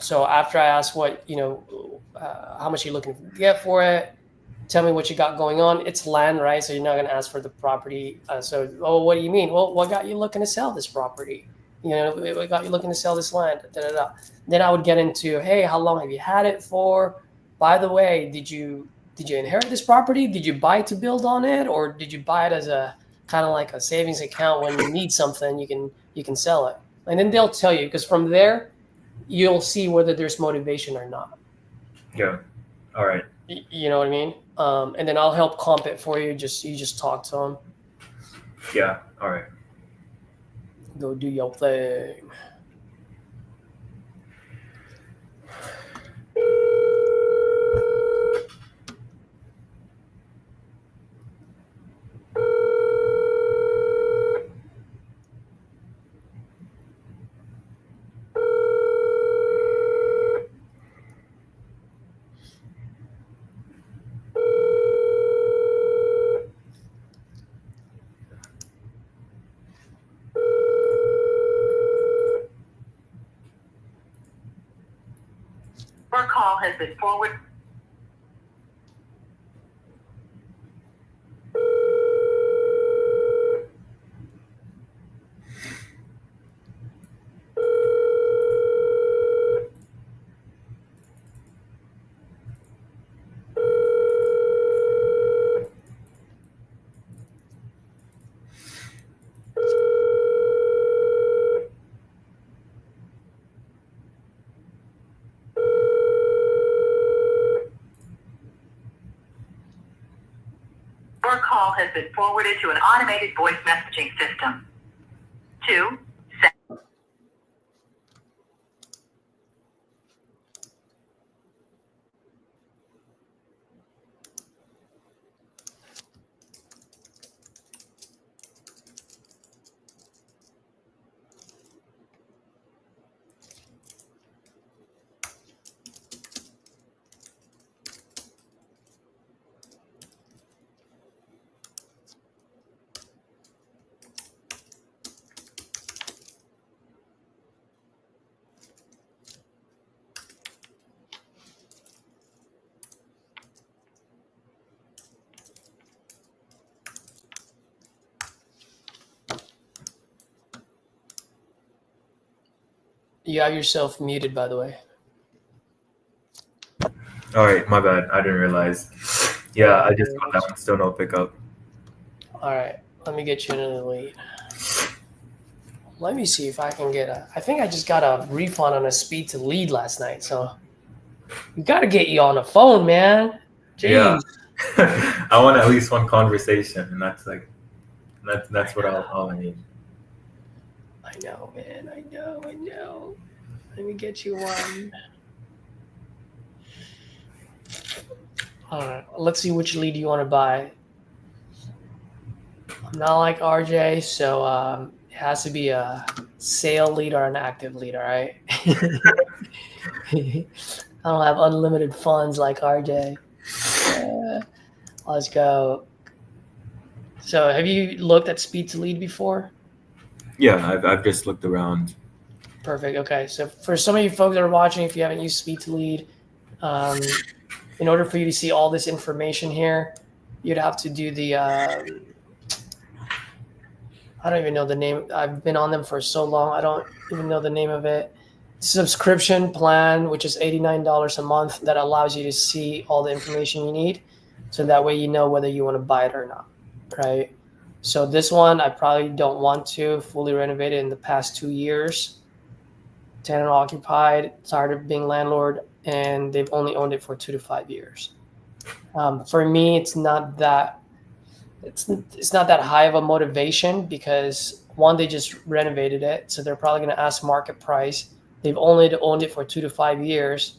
after I ask what, how much you're looking to get for it, tell me what you got going on. It's land, right? So you're not going to ask for the property. What do you mean? Well, what got you looking to sell this property? What got you looking to sell this land? Then I would get into, hey, how long have you had it for? By the way, did you inherit this property? Did you buy to build on it, or did you buy it as a kind of like a savings account? When you need something, you can sell it, and then they'll tell you, because from there you'll see whether there's motivation or not.
Yeah. All right.
You know what I mean? And then I'll help comp it for you. You just talk to them.
Yeah. All right.
Go do your thing.
Your call has been forwarded. Your call has been forwarded to an automated voice messaging system. 2.
You have yourself muted, by the way.
All right, my bad. I didn't realize. Yeah, I just got that one. Still no pickup.
All right, let me get you another lead. Let me see if I can get I think I just got a refund on a speed to lead last night. So we got to get you on the phone, man. Jeez.
Yeah. I want at least one conversation, and that's what all I need.
I know, man. I know. Let me get you one. All right, let's see which lead you want to buy. I'm not like RJ, so it has to be a sale lead or an active lead, all right? I don't have unlimited funds like RJ. Let's go. So have you looked at speed to lead before?
Yeah, I've just looked around.
Perfect. Okay. So for some of you folks that are watching, if you haven't used speed to lead, in order for you to see all this information here, you'd have to do the, I don't even know the name. I've been on them for so long. I don't even know the name of it. Subscription plan, which is $89 a month, that allows you to see all the information you need. So that way you know whether you want to buy it or not, right? So this one, I probably don't want to. Fully renovated in the past 2 years. Tenant occupied, tired of being landlord, and they've only owned it for 2 to 5 years. For me, it's not that high of a motivation because one, they just renovated it, so they're probably going to ask market price. They've only owned it for 2 to 5 years,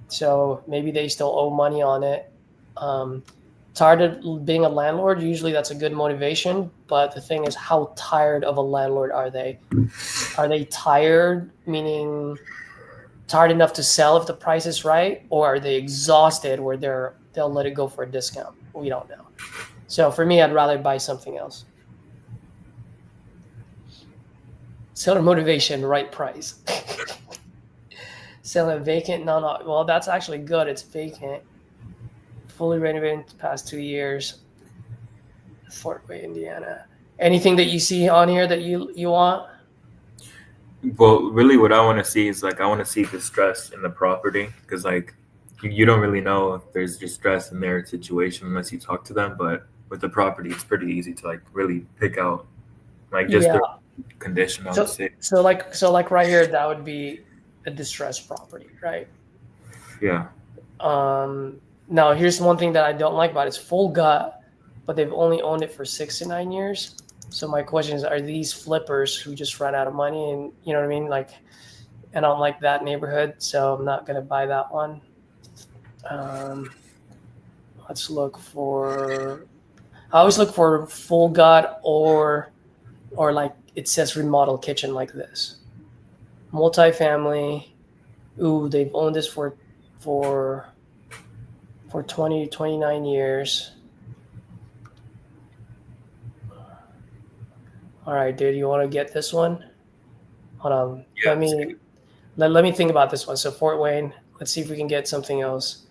so maybe they still owe money on it. Tired of being a landlord, usually that's a good motivation, but the thing is, how tired of a landlord are they? Are they tired, meaning tired enough to sell if the price is right, or are they exhausted where they'll let it go for a discount? We don't know. So for me, I'd rather buy something else. Seller motivation, right price. Sell it vacant, well, that's actually good. It's vacant. Fully renovated in the past 2 years. Fort Wayne, Indiana. Anything that you see on here that you want?
Well, really, what I want to see is I want to see distress in the property because you don't really know if there's distress in their situation unless you talk to them. But with the property, it's pretty easy to really pick out the condition. I would say. So
right here, that would be a distressed property, right?
Yeah.
Now, here's one thing that I don't like about it. It's full gut, but they've only owned it for 6 to 9 years. So my question is, are these flippers who just ran out of money? And you know what I mean? I don't like that neighborhood, so I'm not going to buy that one. Let's look for, I always look for full gut or it says remodel kitchen like this. Multifamily. Ooh, they've owned this for 20, 29 years. All right, dude, you want to get this one? Hold on.
Yeah,
let me think about this one. So Fort Wayne, let's see if we can get something else.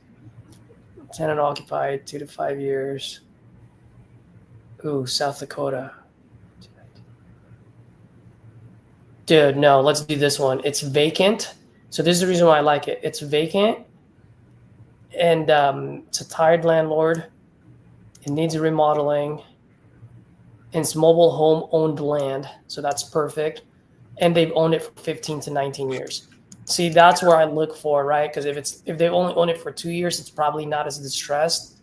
Tenant occupied, 2 to 5 years. Ooh, South Dakota. Dude, no, let's do this one. It's vacant. So this is the reason why I like it. It's vacant. And it's a tired landlord. It needs a remodeling. And it's mobile home owned land. So that's perfect. And they've owned it for 15 to 19 years. See, that's where I look for, right? Because if they've only owned it for 2 years, it's probably not as distressed.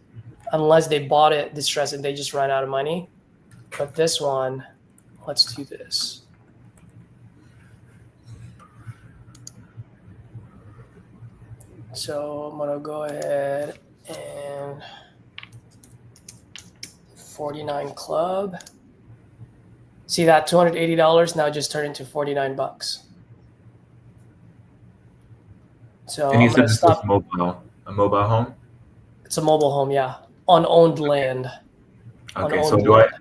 unless they bought it distressed and they just ran out of money. But this one, let's do this. So I'm gonna go ahead and 49 club. See that $280 now just turned into 49 bucks. So
And you
I'm
said
gonna
this
stop.
was a mobile home.
It's a mobile home, yeah, on owned land.
Okay,
On
so
owned
do
land.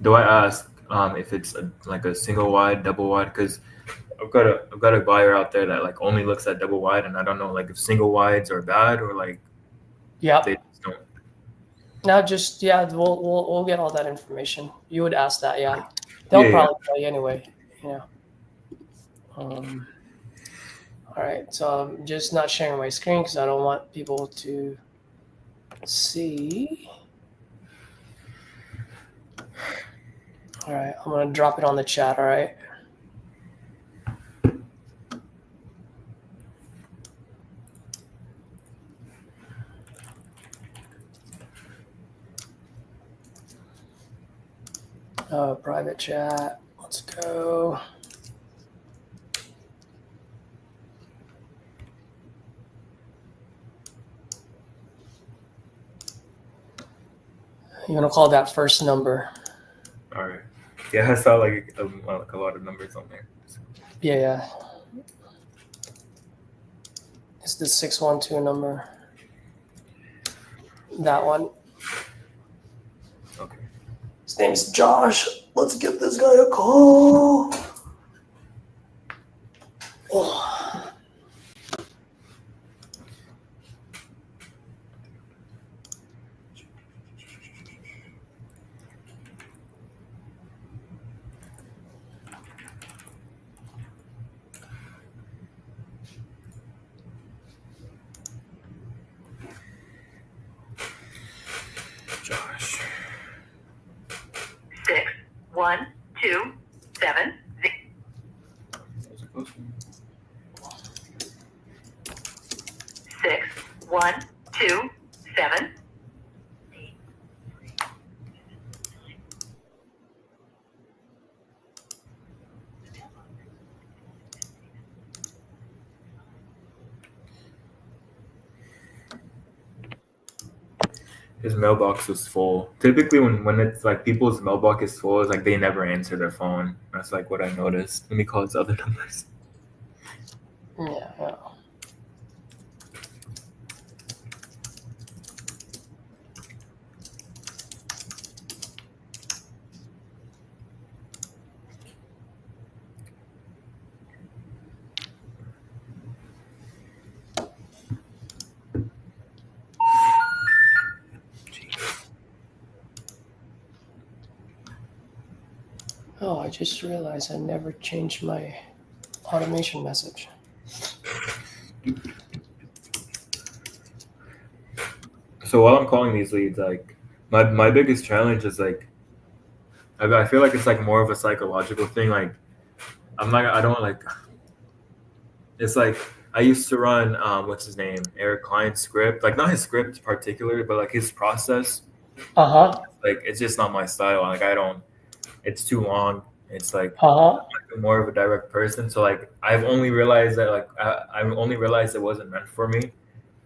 I ask if it's like a single wide, double wide? Because I've got a buyer out there that like only looks at double wide, and I don't know like if single wides are bad or like
Yeah.
they just don't.
Now just we'll get all that information. You would ask that, yeah. They'll
Yeah,
probably tell you anyway, you know. All right, so I'm just not sharing my screen because I don't want people to see. All right, I'm gonna drop it on the chat. All right. Private chat. Let's go. You're gonna call that first number.
All right. Yeah, I saw like a lot of numbers on there.
Yeah. It's the 612 number. That one.
Okay.
His name's Josh. Let's give this guy a call. Oh.
Josh.
6127. 6127.
His mailbox was full. Typically, when it's like people's mailbox is full, it's like they never answer their phone. That's like what I noticed. Let me call his other numbers.
Yeah. Oh, I just realized I never changed my automation message.
So while I'm calling these leads, like my biggest challenge is like I feel like it's like more of a psychological thing. Like I don't like. It's like I used to run what's his name, Eric Klein's script. Like not his script particularly, but like his process. Like it's just not my style. Like I don't. It's too long. It's like I'm more of a direct person. So like I've only realized that like I only realized it wasn't meant for me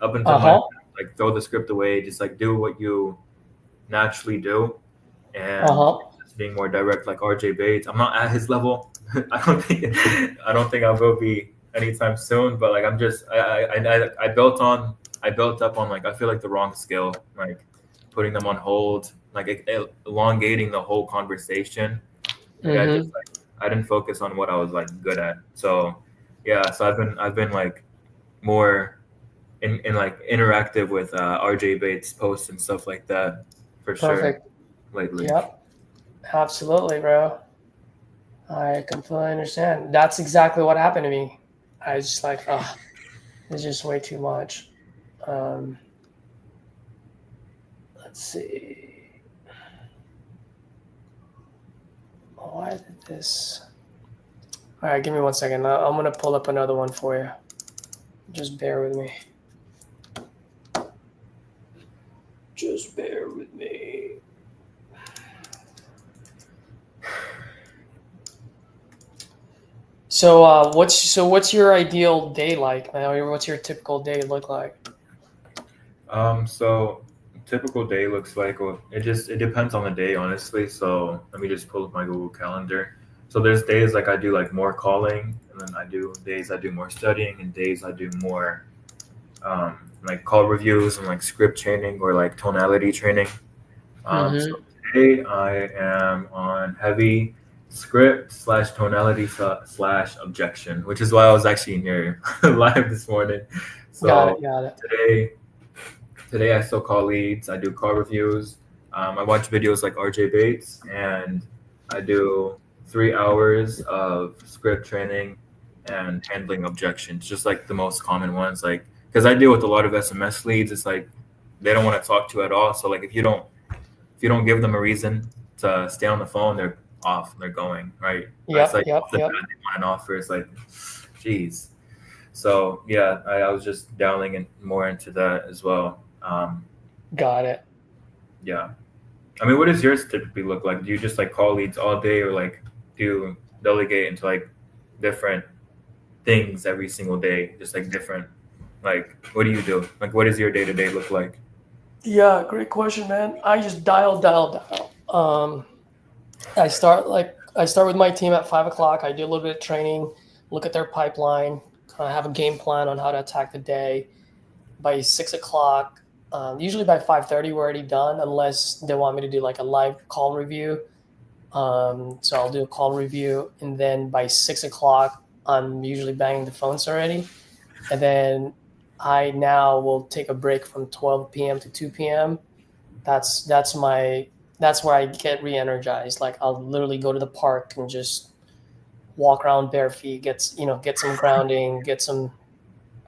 up until like throw the script away. Just like do what you naturally do, and just being more direct. Like RJ Bates, I'm not at his level. I don't think I will be anytime soon. But like I'm just I built up on like I feel like the wrong skill, like putting them on hold, like elongating the whole conversation. Like, I didn't focus on what I was like good at. So yeah, so I've been like more in like interactive with RJ Bates posts and stuff like that for sure lately.
Yep, absolutely, bro. I completely understand. That's exactly what happened to me. I was just like, oh, it's just way too much. Let's see. Why did this? All right, give me 1 second. I'm going to pull up another one for you. Just bear with me. Just bear So what's your ideal day like, man? What's your typical day look like?
So typical day looks like, well, it depends on the day, honestly. So let me just pull up my Google Calendar. So there's days like I do like more calling, and then days I do more studying, and days I do more like call reviews and like script training or like tonality training. So today I am on heavy script / tonality / objection, which is why I was actually in your live this morning. So
Got it.
Today I still call leads. I do call reviews. I watch videos like RJ Bates, and I do 3 hours of script training and handling objections, just like the most common ones. Like, because I deal with a lot of SMS leads, it's like they don't want to talk to you at all. So like if you don't give them a reason to stay on the phone, they're off. They're going right. It's like off the bat, they want an offer. It's like, geez. So yeah, I was just delving in more into that as well.
Got it.
Yeah. I mean, what does yours typically look like? Do you just like call leads all day, or like do you delegate into like different things every single day? Just like different, like, what do you do? Like, what does your day to day look like?
Yeah, great question, man. I just dial. I start with my team at 5 o'clock. I do a little bit of training, look at their pipeline, kind of have a game plan on how to attack the day. By 6 o'clock, usually by 5:30, we're already done, unless they want me to do like a live call review. So I'll do a call review, and then by 6 o'clock, I'm usually banging the phones already. And then I now will take a break from 12 p.m. to 2 p.m. That's where I get re-energized. Like I'll literally go to the park and just walk around bare feet, get some grounding, get some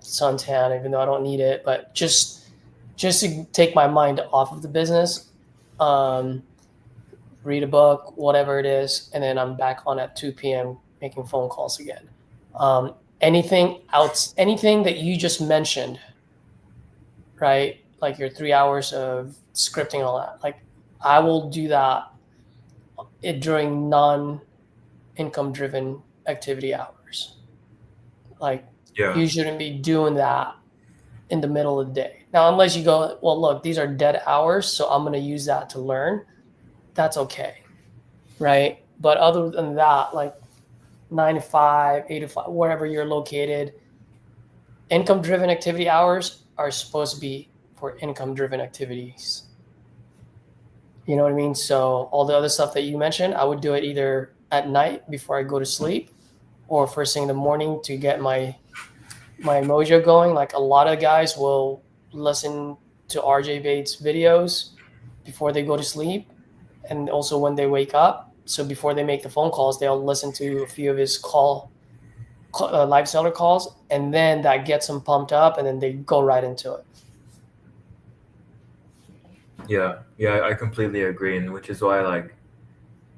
suntan, even though I don't need it, but just to take my mind off of the business, read a book, whatever it is, and then I'm back on at 2 p.m. making phone calls again. Anything that you just mentioned, right? Like your 3 hours of scripting, all that. Like I will do that during non-income driven activity hours. Like you shouldn't be doing that in the middle of the day. Now, unless you go, well, look, these are dead hours, so I'm going to use that to learn. That's okay, right? But other than that, like 9 to 5, 8 to 5, wherever you're located, income-driven activity hours are supposed to be for income-driven activities. You know what I mean? So all the other stuff that you mentioned, I would do it either at night before I go to sleep or first thing in the morning to get my mojo going. Like a lot of guys will listen to RJ Bates videos before they go to sleep and also when they wake up. So before they make the phone calls, they'll listen to a few of his live seller calls, and then that gets them pumped up, and then they go right into it.
Yeah, I completely agree, and which is why like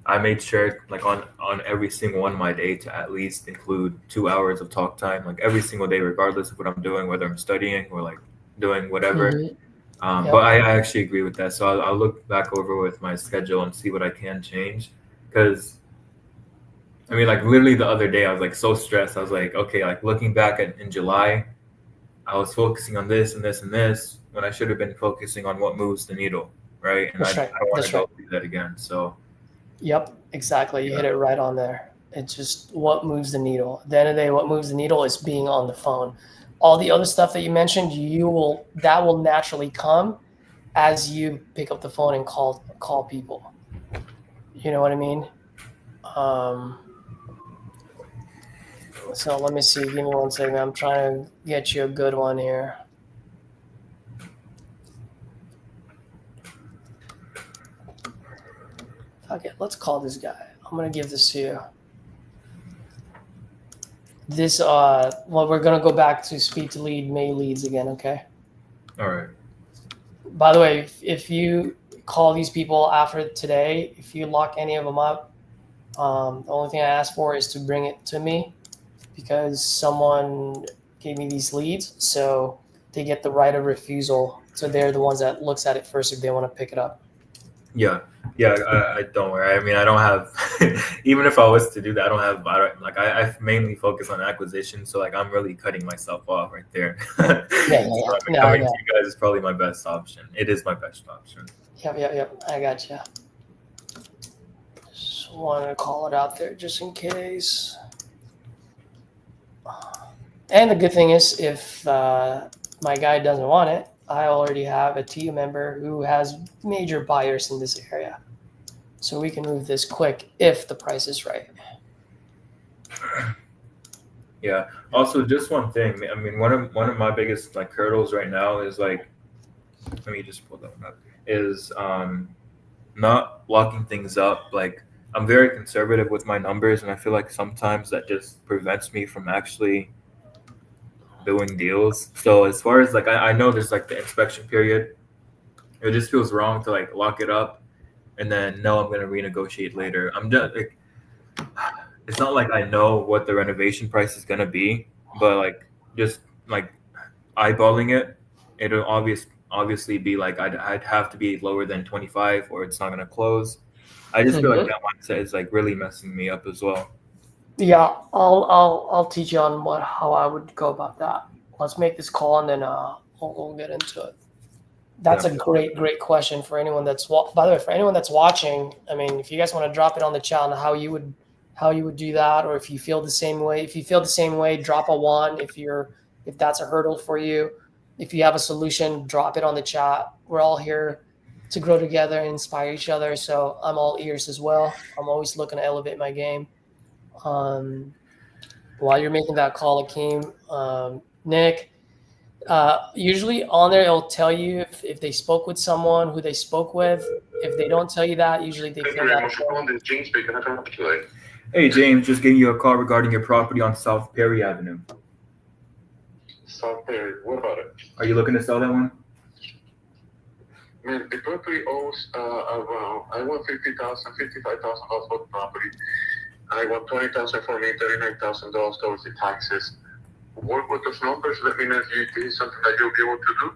I made sure like on every single one of my day to at least include 2 hours of talk time, like every single day, regardless of what I'm doing, whether I'm studying or like doing whatever. But I actually agree with that. So I'll look back over with my schedule and see what I can change. Because I mean, like literally the other day, I was like so stressed. I was like, okay, like looking back in July, I was focusing on this and this and this when I should have been focusing on what moves the needle, right? And I don't want to go through that again. So.
Yep, exactly. You hit it right on there. It's just what moves the needle. At the end of the day, what moves the needle is being on the phone. All the other stuff that you mentioned, that will naturally come as you pick up the phone and call people. You know what I mean? So let me see. Give me 1 second. I'm trying to get you a good one here. Okay, let's call this guy. I'm gonna give this to you. This we're gonna go back to speed to lead, May leads again, okay?
All right.
By the way, if you call these people after today, if you lock any of them up, the only thing I ask for is to bring it to me because someone gave me these leads, so they get the right of refusal. So they're the ones that looks at it first if they want to pick it up.
Yeah, I don't worry. I mean, I don't have. Even if I was to do that, I mainly focus on acquisition. So like, I'm really cutting myself off right there.
Yeah.
So
No,
coming
yeah.
to you guys is probably my best option. It is my best option.
Yep. I got you. Just wanted to call it out there just in case. And the good thing is, if my guy doesn't want it, I already have a team member who has major buyers in this area. So we can move this quick if the price is right.
Yeah. Also, just one thing. I mean, one of my biggest like hurdles right now is like, let me just pull that one up. Is not locking things up. Like, I'm very conservative with my numbers, and I feel like sometimes that just prevents me from actually doing deals. So as far as like, I know there's like the inspection period. It just feels wrong to like lock it up and then no, I'm gonna renegotiate later. I'm just like, it's not like I know what the renovation price is gonna be, but like just like eyeballing it, it'll obviously be like I'd have to be lower than 25 or it's not gonna close. I just feel like that mindset is like really messing me up as well.
Yeah, I'll teach you on how I would go about that. Let's make this call and then we'll get into it. That's a great question for anyone that's by the way, for anyone that's watching. I mean, if you guys want to drop it on the chat on how you would do that, or if you feel the same way. If you feel the same way, drop a 1. If that's a hurdle for you, if you have a solution, drop it on the chat. We're all here to grow together and inspire each other. So I'm all ears as well. I'm always looking to elevate my game. While you're making that call, Akeem, Nick, usually on there it'll tell you if they spoke with someone, who they spoke with. If they don't tell you that, usually they feel that.
James speaking. How can I help you today?
Hey James, just giving you a call regarding your property on South Perry Avenue.
South Perry, what about it?
Are you looking to sell that one?
Man, the property owes around, I want $55,000 for the property. I want $20,000 for me, $39,000 towards the taxes. Work with those numbers. Let me know if this is something that you'll be able to do,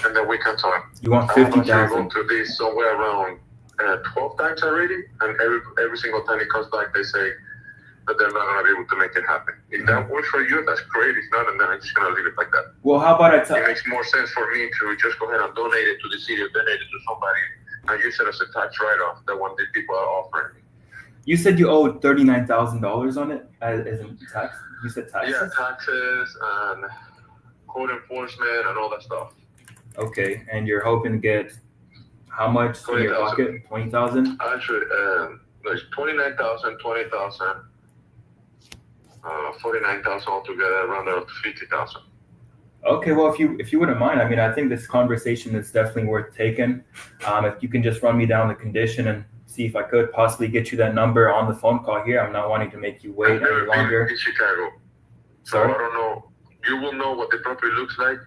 and then we can talk.
You want
I'm
$50,000?
going to this somewhere around 12 times already, and every single time it comes back, they say that they're not going to be able to make it happen. If that works for you, that's great. If not, and then I'm just going to leave it like that.
Well, how about
it makes more sense for me to just go ahead and donate it to the city or donate it to somebody and use it as a tax write-off that one the people are offering me.
You said you owed $39,000 on it as in tax. You said taxes.
Yeah, taxes and code enforcement and all that stuff.
Okay, and you're hoping to get how much in your pocket? 20,000.
Actually, there's 29,000, 20,000, 49,000 altogether, around 50,000.
Okay, well, if you wouldn't mind, I mean, I think this conversation is definitely worth taking. If you can just run me down the condition and see if I could possibly get you that number on the phone call here. I'm not wanting to make you wait any longer.
In Chicago, so
sorry?
I don't know. You will know what the property looks like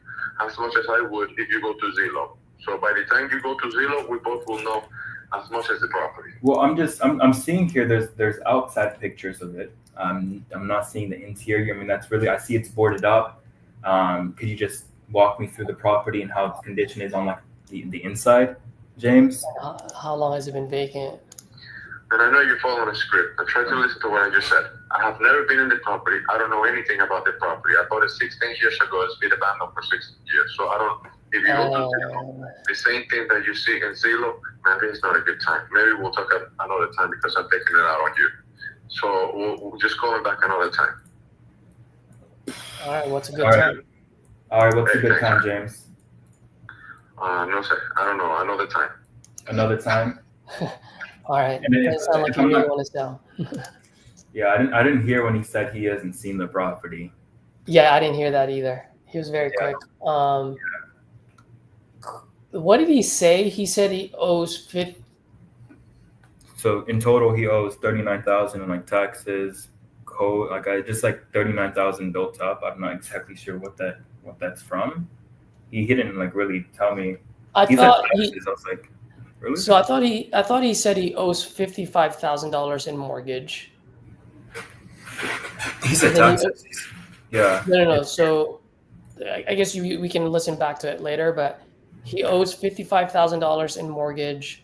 as much as I would if you go to Zillow. So by the time you go to Zillow, we both will know as much as the property.
Well, I'm seeing here there's outside pictures of it. I'm not seeing the interior. I mean, that's really, I see it's boarded up. Could you just walk me through the property and how its condition is on like the inside, James?
How long has it been vacant?
And I know you're following a script. I tried to listen to what I just said. I have never been in the property. I don't know anything about the property. I bought it 16 years ago. It's been abandoned for 16 years. So I don't, if you go to Zillow, the same thing that you see in Zillow, maybe it's not a good time. Maybe we'll talk another time because I'm taking it out on you. So we'll just call it back another time.
All right, what's a good time?
All right, what's a good time, James?
No, sir. I don't know. Another time.
Another time?
All right. Doesn't sound like you really want to sell.
Yeah, I didn't hear when he said he hasn't seen the property.
Yeah, I didn't hear that either. He was very quick. What did he say? He said he owes 50.
So in total, he owes 39,000 in like taxes, code. Like I just like 39,000 built up. I'm not exactly sure what that's from. He didn't like really tell me. I was like, really?
So I thought he said he owes $55,000 in mortgage.
He said taxes. Yeah.
No. So I guess we can listen back to it later, but he owes $55,000 in mortgage.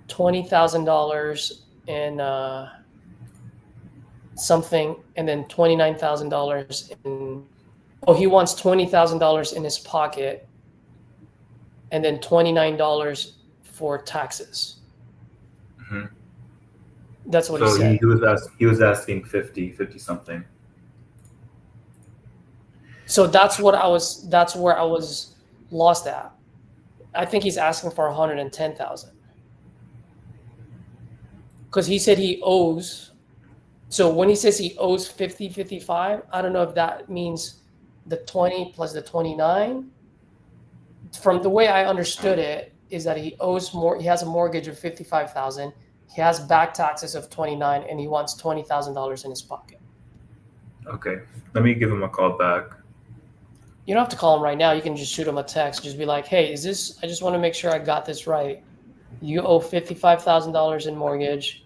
$20,000 in something, and then $29,000 in. Oh, he wants $20,000 in his pocket, and then $29 for taxes.
Mm-hmm.
That's what he
So
said.
he was asking 50 something.
So that's where I was lost at. I think he's asking for 110,000. Because he said he owes. So when he says he owes 50, 55, I don't know if that means the 20 plus the 29. From the way I understood it, is that he owes more. He has a mortgage of 55,000. He has back taxes of 29, and he wants $20,000 in his pocket.
Okay, let me give him a call back.
You don't have to call him right now. You can just shoot him a text. Just be like, hey, is this, I just want to make sure I got this right. You owe $55,000 in mortgage.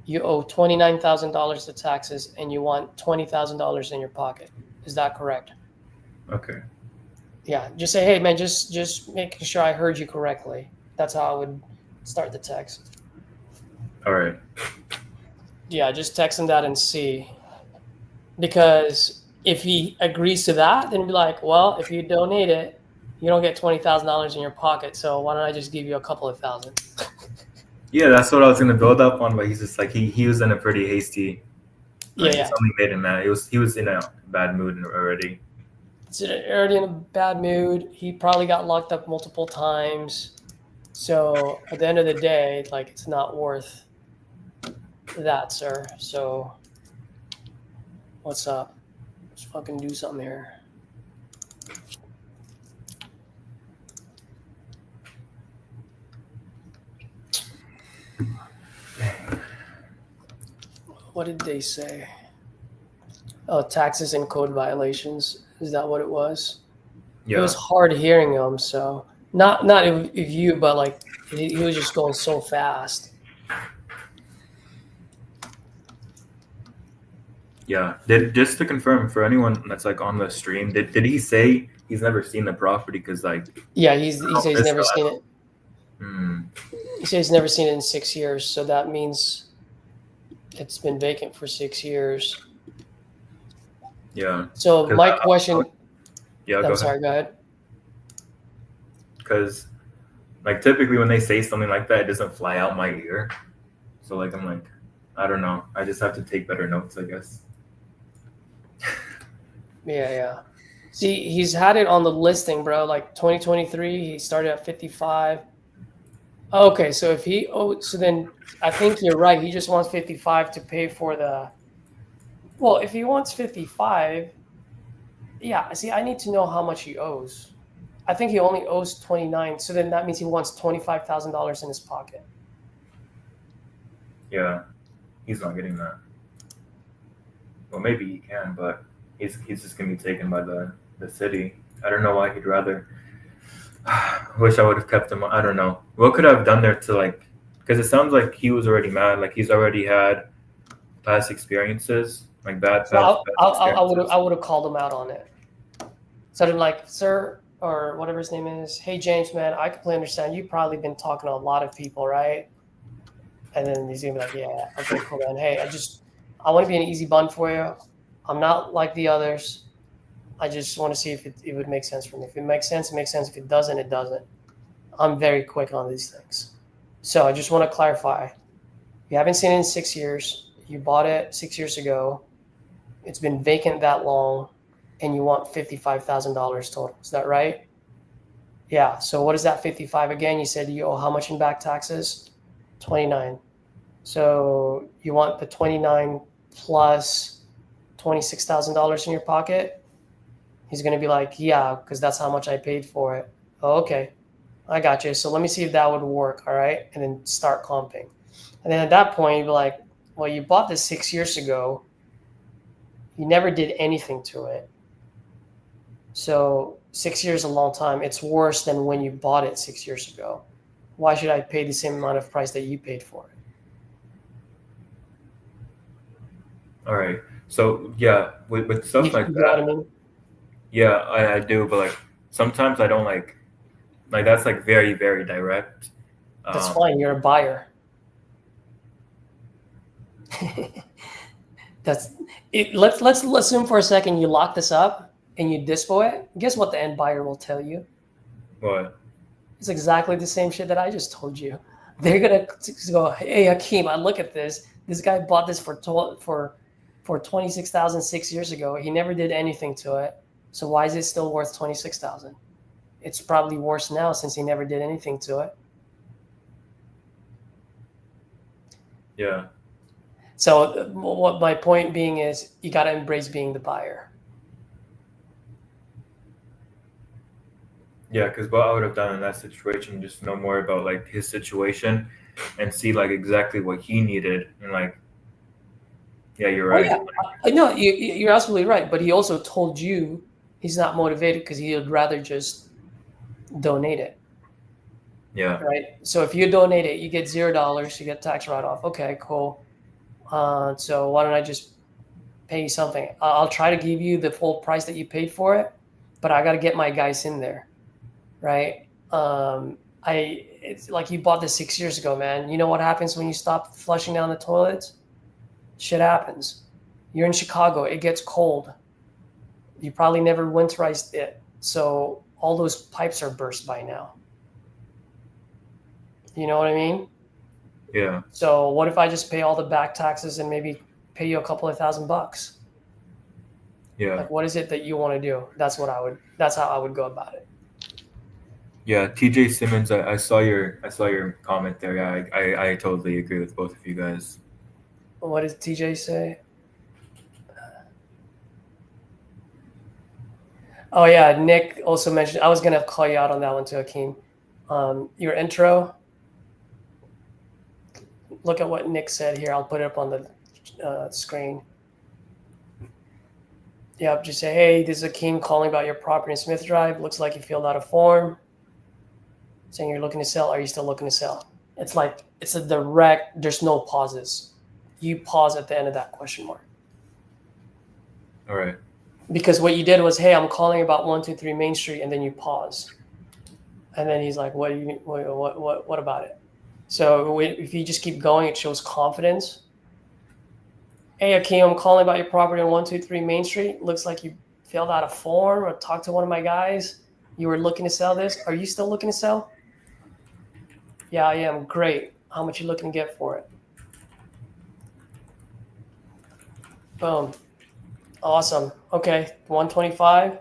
You owe $29,000 to taxes, and you want $20,000 in your pocket. Is that correct?
Okay.
Yeah, just say, hey, man, just making sure I heard you correctly. That's how I would start the text.
All right.
Yeah, just text him that and see. Because if he agrees to that, then be like, well, if you donate it, you don't get $20,000 in your pocket. So why don't I just give you a couple of thousand?
Yeah, that's what I was gonna build up on, but he's just like he was in a pretty hasty. Like,
Yeah.
Something made him mad. He was in a bad mood already.
He's already in a bad mood. He probably got locked up multiple times. So at the end of the day, like, it's not worth that, sir. So what's up? Let's fucking do something here. What did they say? Oh, taxes and code violations. Is that what it was?
Yeah.
It was hard hearing him. So not if you, but like he was just going so fast.
Yeah. Just to confirm for anyone that's like on the stream, did he say he's never seen the property? Because like.
Yeah, he said he's never seen it. He said he's never seen it in 6 years. So that means it's been vacant for 6 years.
Yeah.
So my question.
Yeah.
I'm sorry. Go ahead.
Because, like, typically when they say something like that, it doesn't fly out my ear. So like I'm like, I don't know. I just have to take better notes, I guess.
Yeah. See, he's had it on the listing, bro. Like 2023, he started at 55. Okay, so if he so then I think you're right. He just wants 55 to pay for the. Well, if he wants 55, yeah. See, I need to know how much he owes. I think he only owes 29. So then that means he wants $25,000 in his pocket.
Yeah, he's not getting that. Well, maybe he can, but he's just gonna be taken by the city. I don't know why he'd rather. Wish I would have kept him. I don't know. What could I have done there to like? Because it sounds like he was already mad. Like he's already had past experiences, like bad.
So I would have called him out on it. So I'm like, sir, or whatever his name is. Hey, James, man, I completely understand. You've probably been talking to a lot of people, right? And then he's gonna be like, yeah, okay, cool, man. Hey, I want to be an easy bun for you. I'm not like the others. I just want to see if it would make sense for me. If it makes sense, it makes sense. If it doesn't, it doesn't. I'm very quick on these things. So I just want to clarify. You haven't seen it in 6 years. You bought it 6 years ago. It's been vacant that long, and you want $55,000 total. Is that right? Yeah. So what is that 55 again? You said you owe how much in back taxes? 29. So you want the 29 plus $26,000 in your pocket? He's going to be like, yeah, because that's how much I paid for it. Oh, okay. I got you. So let me see if that would work. All right. And then start comping. And then at that point, you'd be like, well, you bought this 6 years ago. You never did anything to it. So 6 years is a long time. It's worse than when you bought it 6 years ago. Why should I pay the same amount of price that you paid for it?
All right. So yeah, with stuff like
You
that.
know what I mean?
Yeah, I do, but like sometimes I don't like that's like very, very direct.
That's fine. You're a buyer. That's it. Let's assume for a second you lock this up and you dispo it. Guess what the end buyer will tell you?
What?
It's exactly the same shit that I just told you. They're gonna go, hey Hakeem, I look at this. This guy bought this for 26,000 6 years ago. He never did anything to it. So why is it still worth 26,000? It's probably worse now since he never did anything to it.
Yeah.
So what my point being is, you got to embrace being the buyer.
Yeah, because what I would have done in that situation, just know more about like his situation and see like exactly what he needed, and like, yeah, you're right.
Oh, yeah. No, you're absolutely right. But he also told you he's not motivated because he would rather just donate it.
Yeah.
Right. So if you donate it, you get $0. You get tax write-off. Okay, cool. So why don't I just pay you something? I'll try to give you the full price that you paid for it, but I got to get my guys in there, right? It's like you bought this 6 years ago, man. You know what happens when you stop flushing down the toilets? Shit happens. You're in Chicago. It gets cold. You probably never winterized it, so all those pipes are burst by now. You know what I mean?
Yeah.
So what if I just pay all the back taxes and maybe pay you a couple of $1,000?
Yeah.
Like, what is it that you want to do? That's how I would go about it.
Yeah, TJ Simmons, I saw your comment there. Yeah, I totally agree with both of you guys.
What did TJ say? Oh yeah, Nick also mentioned. I was gonna call you out on that one too, Hakeem. Your intro. Look at what Nick said here. I'll put it up on the screen. Yep, just say, hey, this is Hakeem calling about your property in Smith Drive. Looks like you filled out a form saying you're looking to sell. Are you still looking to sell? It's like, it's a direct, there's no pauses. You pause at the end of that question mark.
All right.
Because what you did was, hey, I'm calling about 123 Main Street, and then you pause. And then he's like, what do you, what about it? So if you just keep going, it shows confidence. Hey, Hakeem, I'm calling about your property on 123 Main Street. Looks like you filled out a form or talked to one of my guys. You were looking to sell this. Are you still looking to sell? Yeah, I am. Great. How much are you looking to get for it? Boom. Awesome. Okay, 125.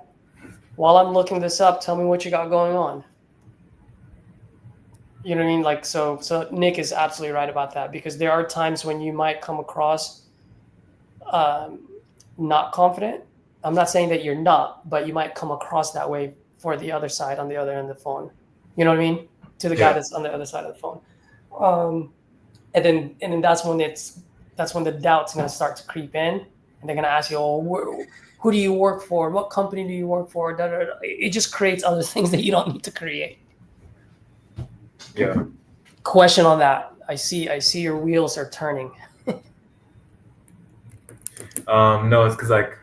While I'm looking this up, tell me what you got going on. You know what I mean? Like, so Nick is absolutely right about that, because there are times when you might come across not confident. I'm not saying that you're not, but you might come across that way for the other side, on the other end of the phone. You know what I mean? To the guy that's on the other side of the phone. And then that's when the doubt's going to start to creep in, and they're going to ask you, oh, who do you work for? What company do you work for? Da, da, da. It just creates other things that you don't need to create.
Yeah.
Question on that. I see your wheels are turning.
No, it's because like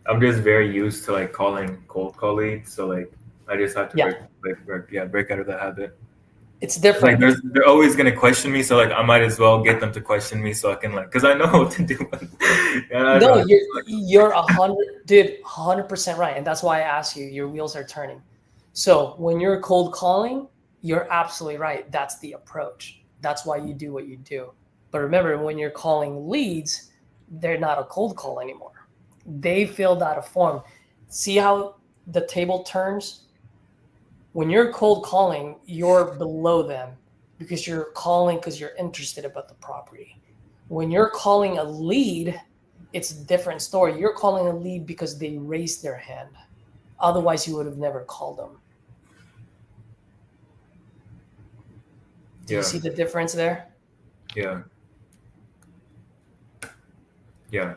I'm just very used to like calling cold call leads, so like I just have to break out of that habit.
It's different.
Like they're always gonna question me, so like I might as well get them to question me, so I can like, because I know what to do.
No, you're 100% right, and that's why I asked you. Your wheels are turning. So when you're cold calling, you're absolutely right. That's the approach. That's why you do what you do. But remember, when you're calling leads, they're not a cold call anymore. They filled out a form. See how the table turns? When you're cold calling, you're below them because you're calling because you're interested about the property. When you're calling a lead, it's a different story. You're calling a lead because they raised their hand. Otherwise, you would have never called them. Do you see the difference there?
Yeah. Yeah.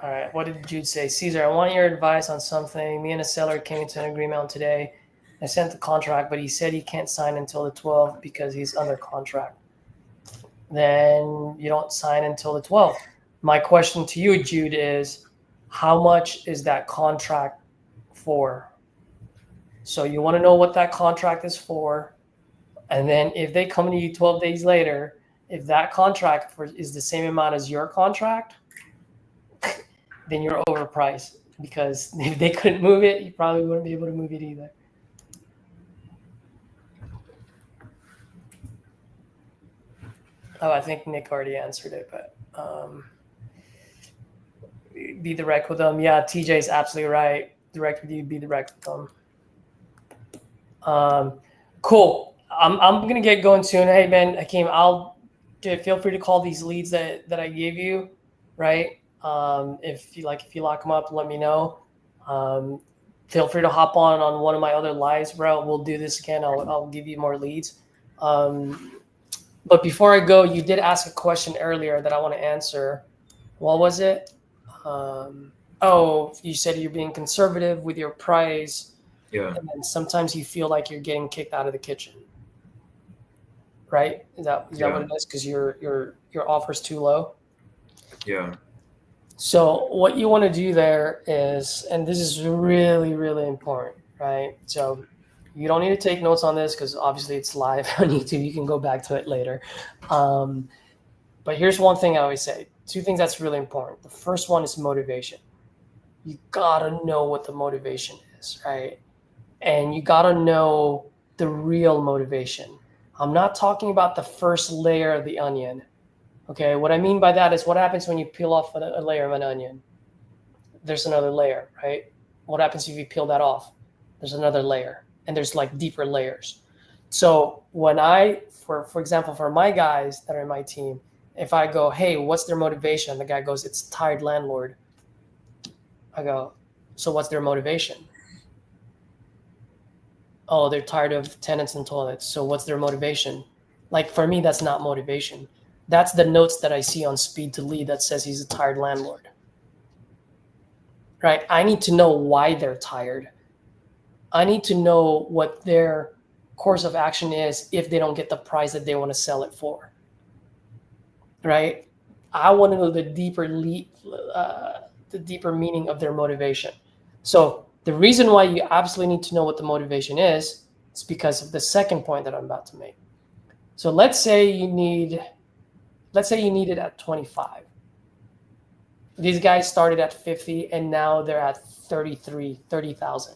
All right. What did Jude say? Caesar, I want your advice on something. Me and a seller came into an agreement today. I sent the contract, but he said he can't sign until the 12th because he's under contract. Then you don't sign until the 12th. My question to you, Jude, is how much is that contract for? So you want to know what that contract is for. And then if they come to you 12 days later, if that contract is the same amount as your contract, then you're overpriced, because if they couldn't move it, you probably wouldn't be able to move it either. Oh, I think Nick already answered it, but be direct with them. Yeah, TJ is absolutely right. Direct with you, be direct with them. Cool. I'm gonna get going soon. Hey man, Hakeem, feel free to call these leads that I gave you, right? If you lock them up, let me know. Feel free to hop on one of my other lives, bro. We'll do this again. I'll give you more leads. But before I go, you did ask a question earlier that I want to answer. What was it? You said you're being conservative with your price.
Yeah.
And then sometimes you feel like you're getting kicked out of the kitchen. Right? Is that what it is? Because your offer's too low?
Yeah.
So what you want to do there is, and this is really, really important, right? So you don't need to take notes on this because obviously it's live on YouTube. You can go back to it later. But here's one thing I always say. Two things that's really important. The first one is motivation. You gotta know what the motivation is, right? And you gotta know the real motivation. I'm not talking about the first layer of the onion. Okay, what I mean by that is what happens when you peel off a layer of an onion? There's another layer, right? What happens if you peel that off? There's another layer, and there's like deeper layers. So when for example, for my guys that are in my team, if I go, hey, what's their motivation? The guy goes, it's tired landlord. I go, so what's their motivation? Oh, they're tired of tenants and toilets. So what's their motivation? Like for me, that's not motivation. That's the notes that I see on Speed to Lead that says he's a tired landlord. Right? I need to know why they're tired. I need to know what their course of action is if they don't get the price that they want to sell it for. Right? I want to know the deeper meaning of their motivation. So the reason why you absolutely need to know what the motivation is because of the second point that I'm about to make. So let's say you need it at 25. These guys started at 50 and now they're at 30,000,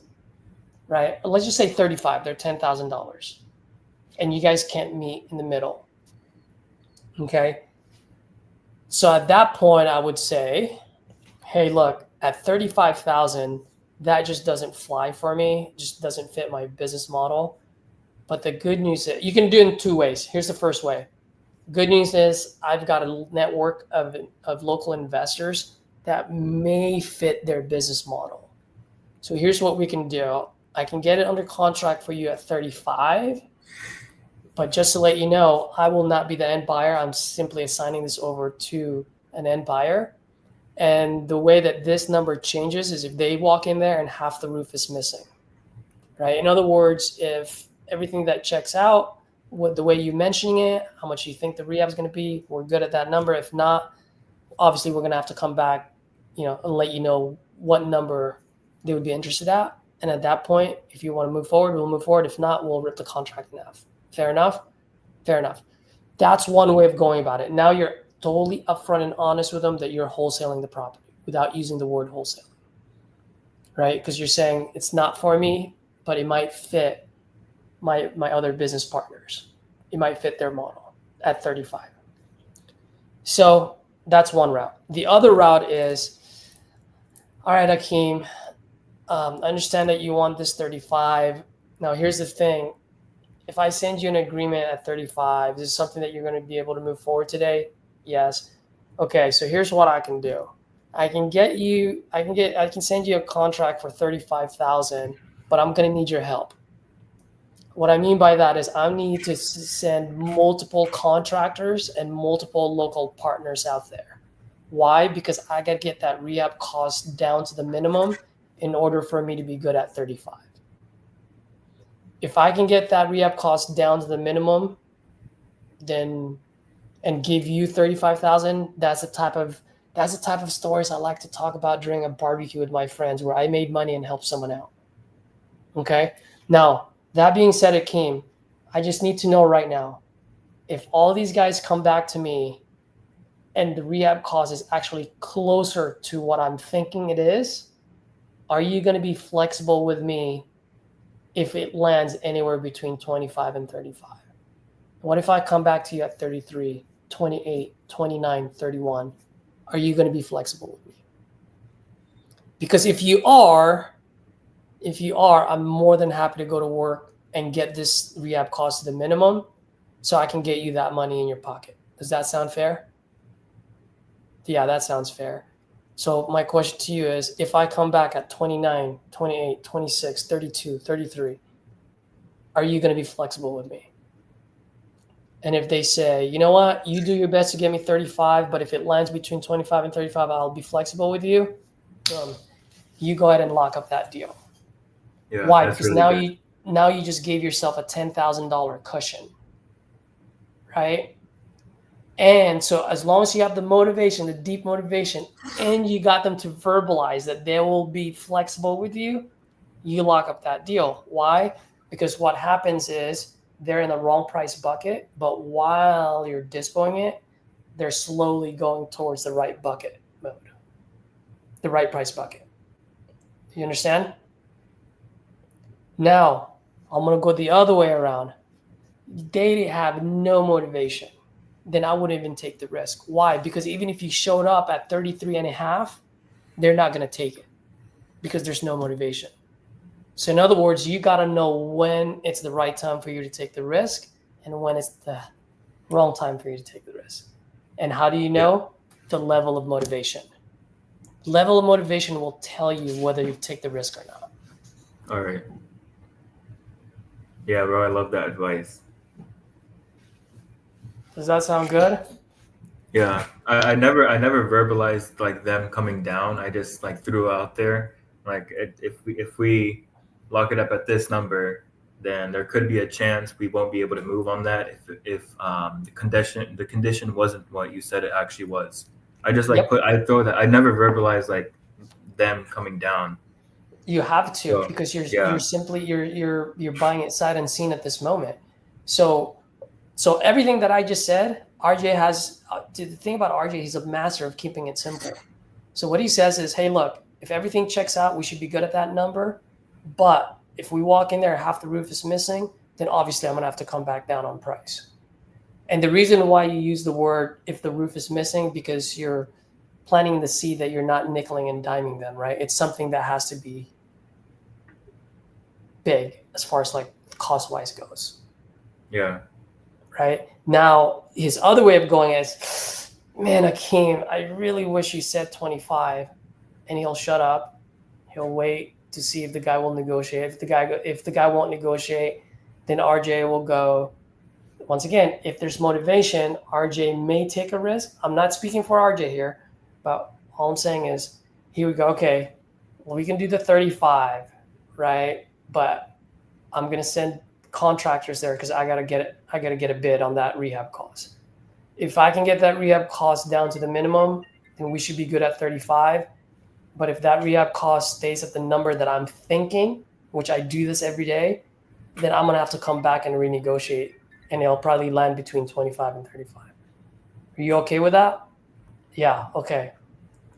right? Let's just say 35, they're $10,000. And you guys can't meet in the middle. Okay? So at that point, I would say, hey, look, at 35,000, that just doesn't fly for me. It just doesn't fit my business model. But the good news is, you can do it in two ways. Here's the first way. Good news is I've got a network of local investors that may fit their business model. So here's what we can do. I can get it under contract for you at 35. But just to let you know, I will not be the end buyer. I'm simply assigning this over to an end buyer. And the way that this number changes is if they walk in there and half the roof is missing, right? In other words, if everything that checks out, with the way you're mentioning it, how much you think the rehab is going to be, we're good at that number. If not, obviously we're going to have to come back, and let you know what number they would be interested at. And at that point, if you want to move forward, we'll move forward. If not, we'll rip the contract in half. Fair enough? Fair enough. That's one way of going about it. Now you're totally upfront and honest with them that you're wholesaling the property without using the word wholesaling, right? Because you're saying it's not for me, but it might fit my other business partners. It might fit their model at 35. So that's one route. The other route is, all right, Hakeem, I understand that you want this 35. Now here's the thing. If I send you an agreement at 35, is this something that you're going to be able to move forward today? Yes. Okay, so here's what I can do. I can send you a contract for 35,000, but I'm going to need your help. What I mean by that is I need to send multiple contractors and multiple local partners out there. Why? Because I got to get that rehab cost down to the minimum in order for me to be good at 35. If I can get that rehab cost down to the minimum, then and give you 35,000, that's the type of stories I like to talk about during a barbecue with my friends where I made money and helped someone out. Okay? Now, that being said, Hakeem, I just need to know right now, if all these guys come back to me and the rehab cost is actually closer to what I'm thinking it is, are you going to be flexible with me if it lands anywhere between 25 and 35? What if I come back to you at 33, 28, 29, 31? Are you going to be flexible with me? Because if you are, I'm more than happy to go to work and get this rehab cost to the minimum so I can get you that money in your pocket. Does that sound fair? Yeah, that sounds fair. So my question to you is, if I come back at 29, 28, 26, 32, 33, are you going to be flexible with me? And if they say, you know what, you do your best to get me 35, but if it lands between 25 and 35, I'll be flexible with you. You go ahead and lock up that deal.
Yeah,
why? Because
really
now you just gave yourself a $10,000 cushion, right? And so as long as you have the motivation, the deep motivation, and you got them to verbalize that they will be flexible with you, you lock up that deal. Why? Because what happens is they're in the wrong price bucket, but while you're dispoing it, they're slowly going towards the right bucket mode, the right price bucket. You understand? Now, I'm going to go the other way around. They have no motivation. Then I wouldn't even take the risk. Why? Because even if you showed up at 33 and a half, they're not going to take it because there's no motivation. So in other words, you got to know when it's the right time for you to take the risk and when it's the wrong time for you to take the risk. And how do you know? The level of motivation. Level of motivation will tell you whether you take the risk or not.
All right. Yeah, bro, I love that advice.
Does that sound good?
Yeah, I never verbalized like them coming down. I just like threw out there like if we lock it up at this number, then there could be a chance we won't be able to move on that if the condition wasn't what you said it actually was. I just like I throw that. I never verbalized like them coming down.
You have to, because you're simply you're buying it sight unseen at this moment. So everything that I just said, RJ has. The thing about RJ, he's a master of keeping it simple. So what he says is, hey, look, if everything checks out, we should be good at that number. But if we walk in there, half the roof is missing, then obviously I'm gonna have to come back down on price. And the reason why you use the word "if the roof is missing" because you're planting the seed that you're not nickeling and diming them, right? It's something that has to be big as far as like cost-wise goes.
Yeah.
Right? Now, his other way of going is, man, Akeem, I really wish you said 25, and he'll shut up. He'll wait to see if the guy will negotiate. If the guy won't negotiate, then RJ will go. Once again, if there's motivation, RJ may take a risk. I'm not speaking for RJ here, but all I'm saying is he would go, okay, well, we can do the 35, right? But I'm going to send contractors there because I gotta get a bid on that rehab cost. If I can get that rehab cost down to the minimum, then we should be good at 35. But if that rehab cost stays at the number that I'm thinking, which I do this every day, then I'm gonna have to come back and renegotiate, and it'll probably land between 25 and 35. Are you okay with that? Yeah, okay.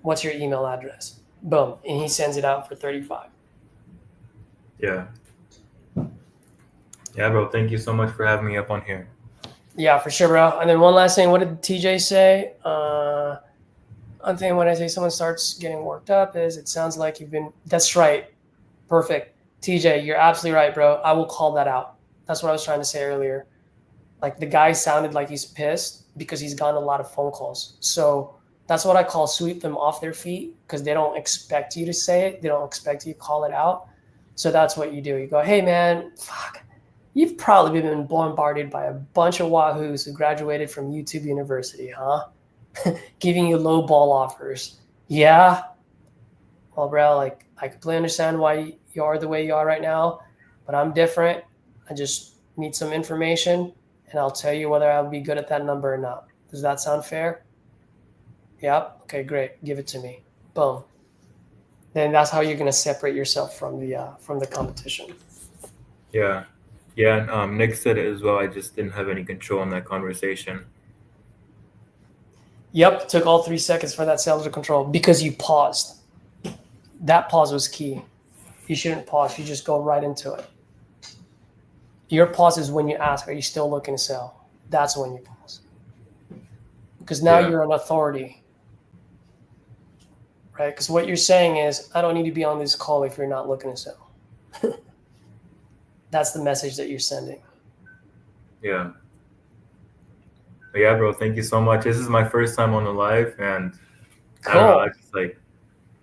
What's your email address? Boom, and he sends it out for 35.
Yeah. Yeah, bro. Thank you so much for having me up on here.
Yeah, for sure, bro. And then one last thing. What did TJ say? One thing when I say someone starts getting worked up is it sounds like you've been. That's right. Perfect. TJ, you're absolutely right, bro. I will call that out. That's what I was trying to say earlier. Like the guy sounded like he's pissed because he's gotten a lot of phone calls. So that's what I call sweep them off their feet because they don't expect you to say it. They don't expect you to call it out. So that's what you do. You go, hey, man, fuck. You've probably been bombarded by a bunch of wahoos who graduated from YouTube University, huh? Giving you low ball offers. Yeah. Well, bro, like I completely understand why you are the way you are right now, but I'm different. I just need some information, and I'll tell you whether I'll be good at that number or not. Does that sound fair? Yep. Okay, great. Give it to me. Boom. Then that's how you're going to separate yourself from the competition.
Yeah. Yeah, Nick said it as well. I just didn't have any control on that conversation.
Yep, took all 3 seconds for that sales to control because you paused. That pause was key. You shouldn't pause. You just go right into it. Your pause is when you ask, are you still looking to sell? That's when you pause. Because now you're an authority, right? Because what you're saying is, I don't need to be on this call if you're not looking to sell. That's the message that you're sending.
Yeah. But yeah, bro, thank you so much. This is my first time on the live, and
Cool.
I don't know, I just like,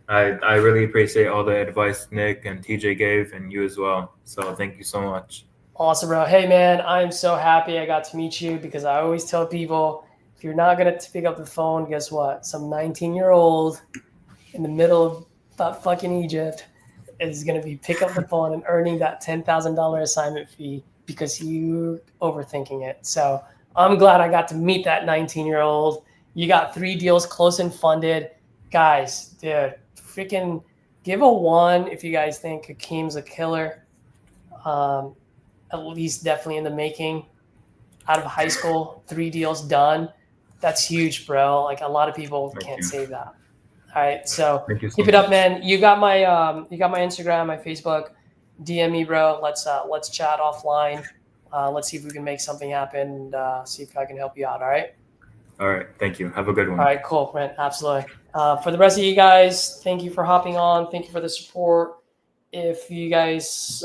I really appreciate all the advice Nick and TJ gave, and you as well. So thank you so much.
Awesome, bro. Hey, man, I'm so happy I got to meet you because I always tell people, if you're not going to pick up the phone, guess what? Some 19-year-old in the middle of fucking Egypt is going to be pick up the phone and earning that $10,000 assignment fee because you overthinking it. So I'm glad I got to meet that 19-year-old. You got 3 deals close and funded. Guys, dude, freaking give a 1 if you guys think Hakeem's a killer. At least definitely in the making. Out of high school, 3 deals done. That's huge, bro. Like a lot of people can't say that. All right, so keep it up, man. You got my Instagram, my Facebook. DM me, bro. Let's chat offline. Let's see if we can make something happen. And, see if I can help you out. All right.
All right. Thank you. Have a good one.
All right. Cool, man. Absolutely. For the rest of you guys, thank you for hopping on. Thank you for the support. If you guys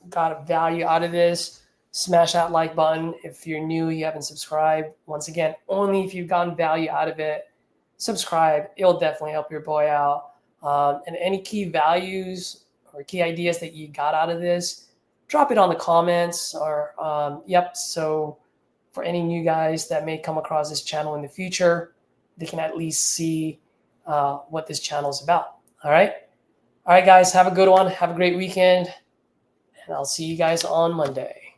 got value out of this, smash that like button. If you're new, you haven't subscribed. Once again, only if you've gotten value out of it, subscribe. It'll definitely help your boy out. And any key values or key ideas that you got out of this, drop it on the comments or so for any new guys that may come across this channel in the future, they can at least see what this channel is about. All right, guys, have a good one. Have a great weekend, and I'll see you guys on Monday.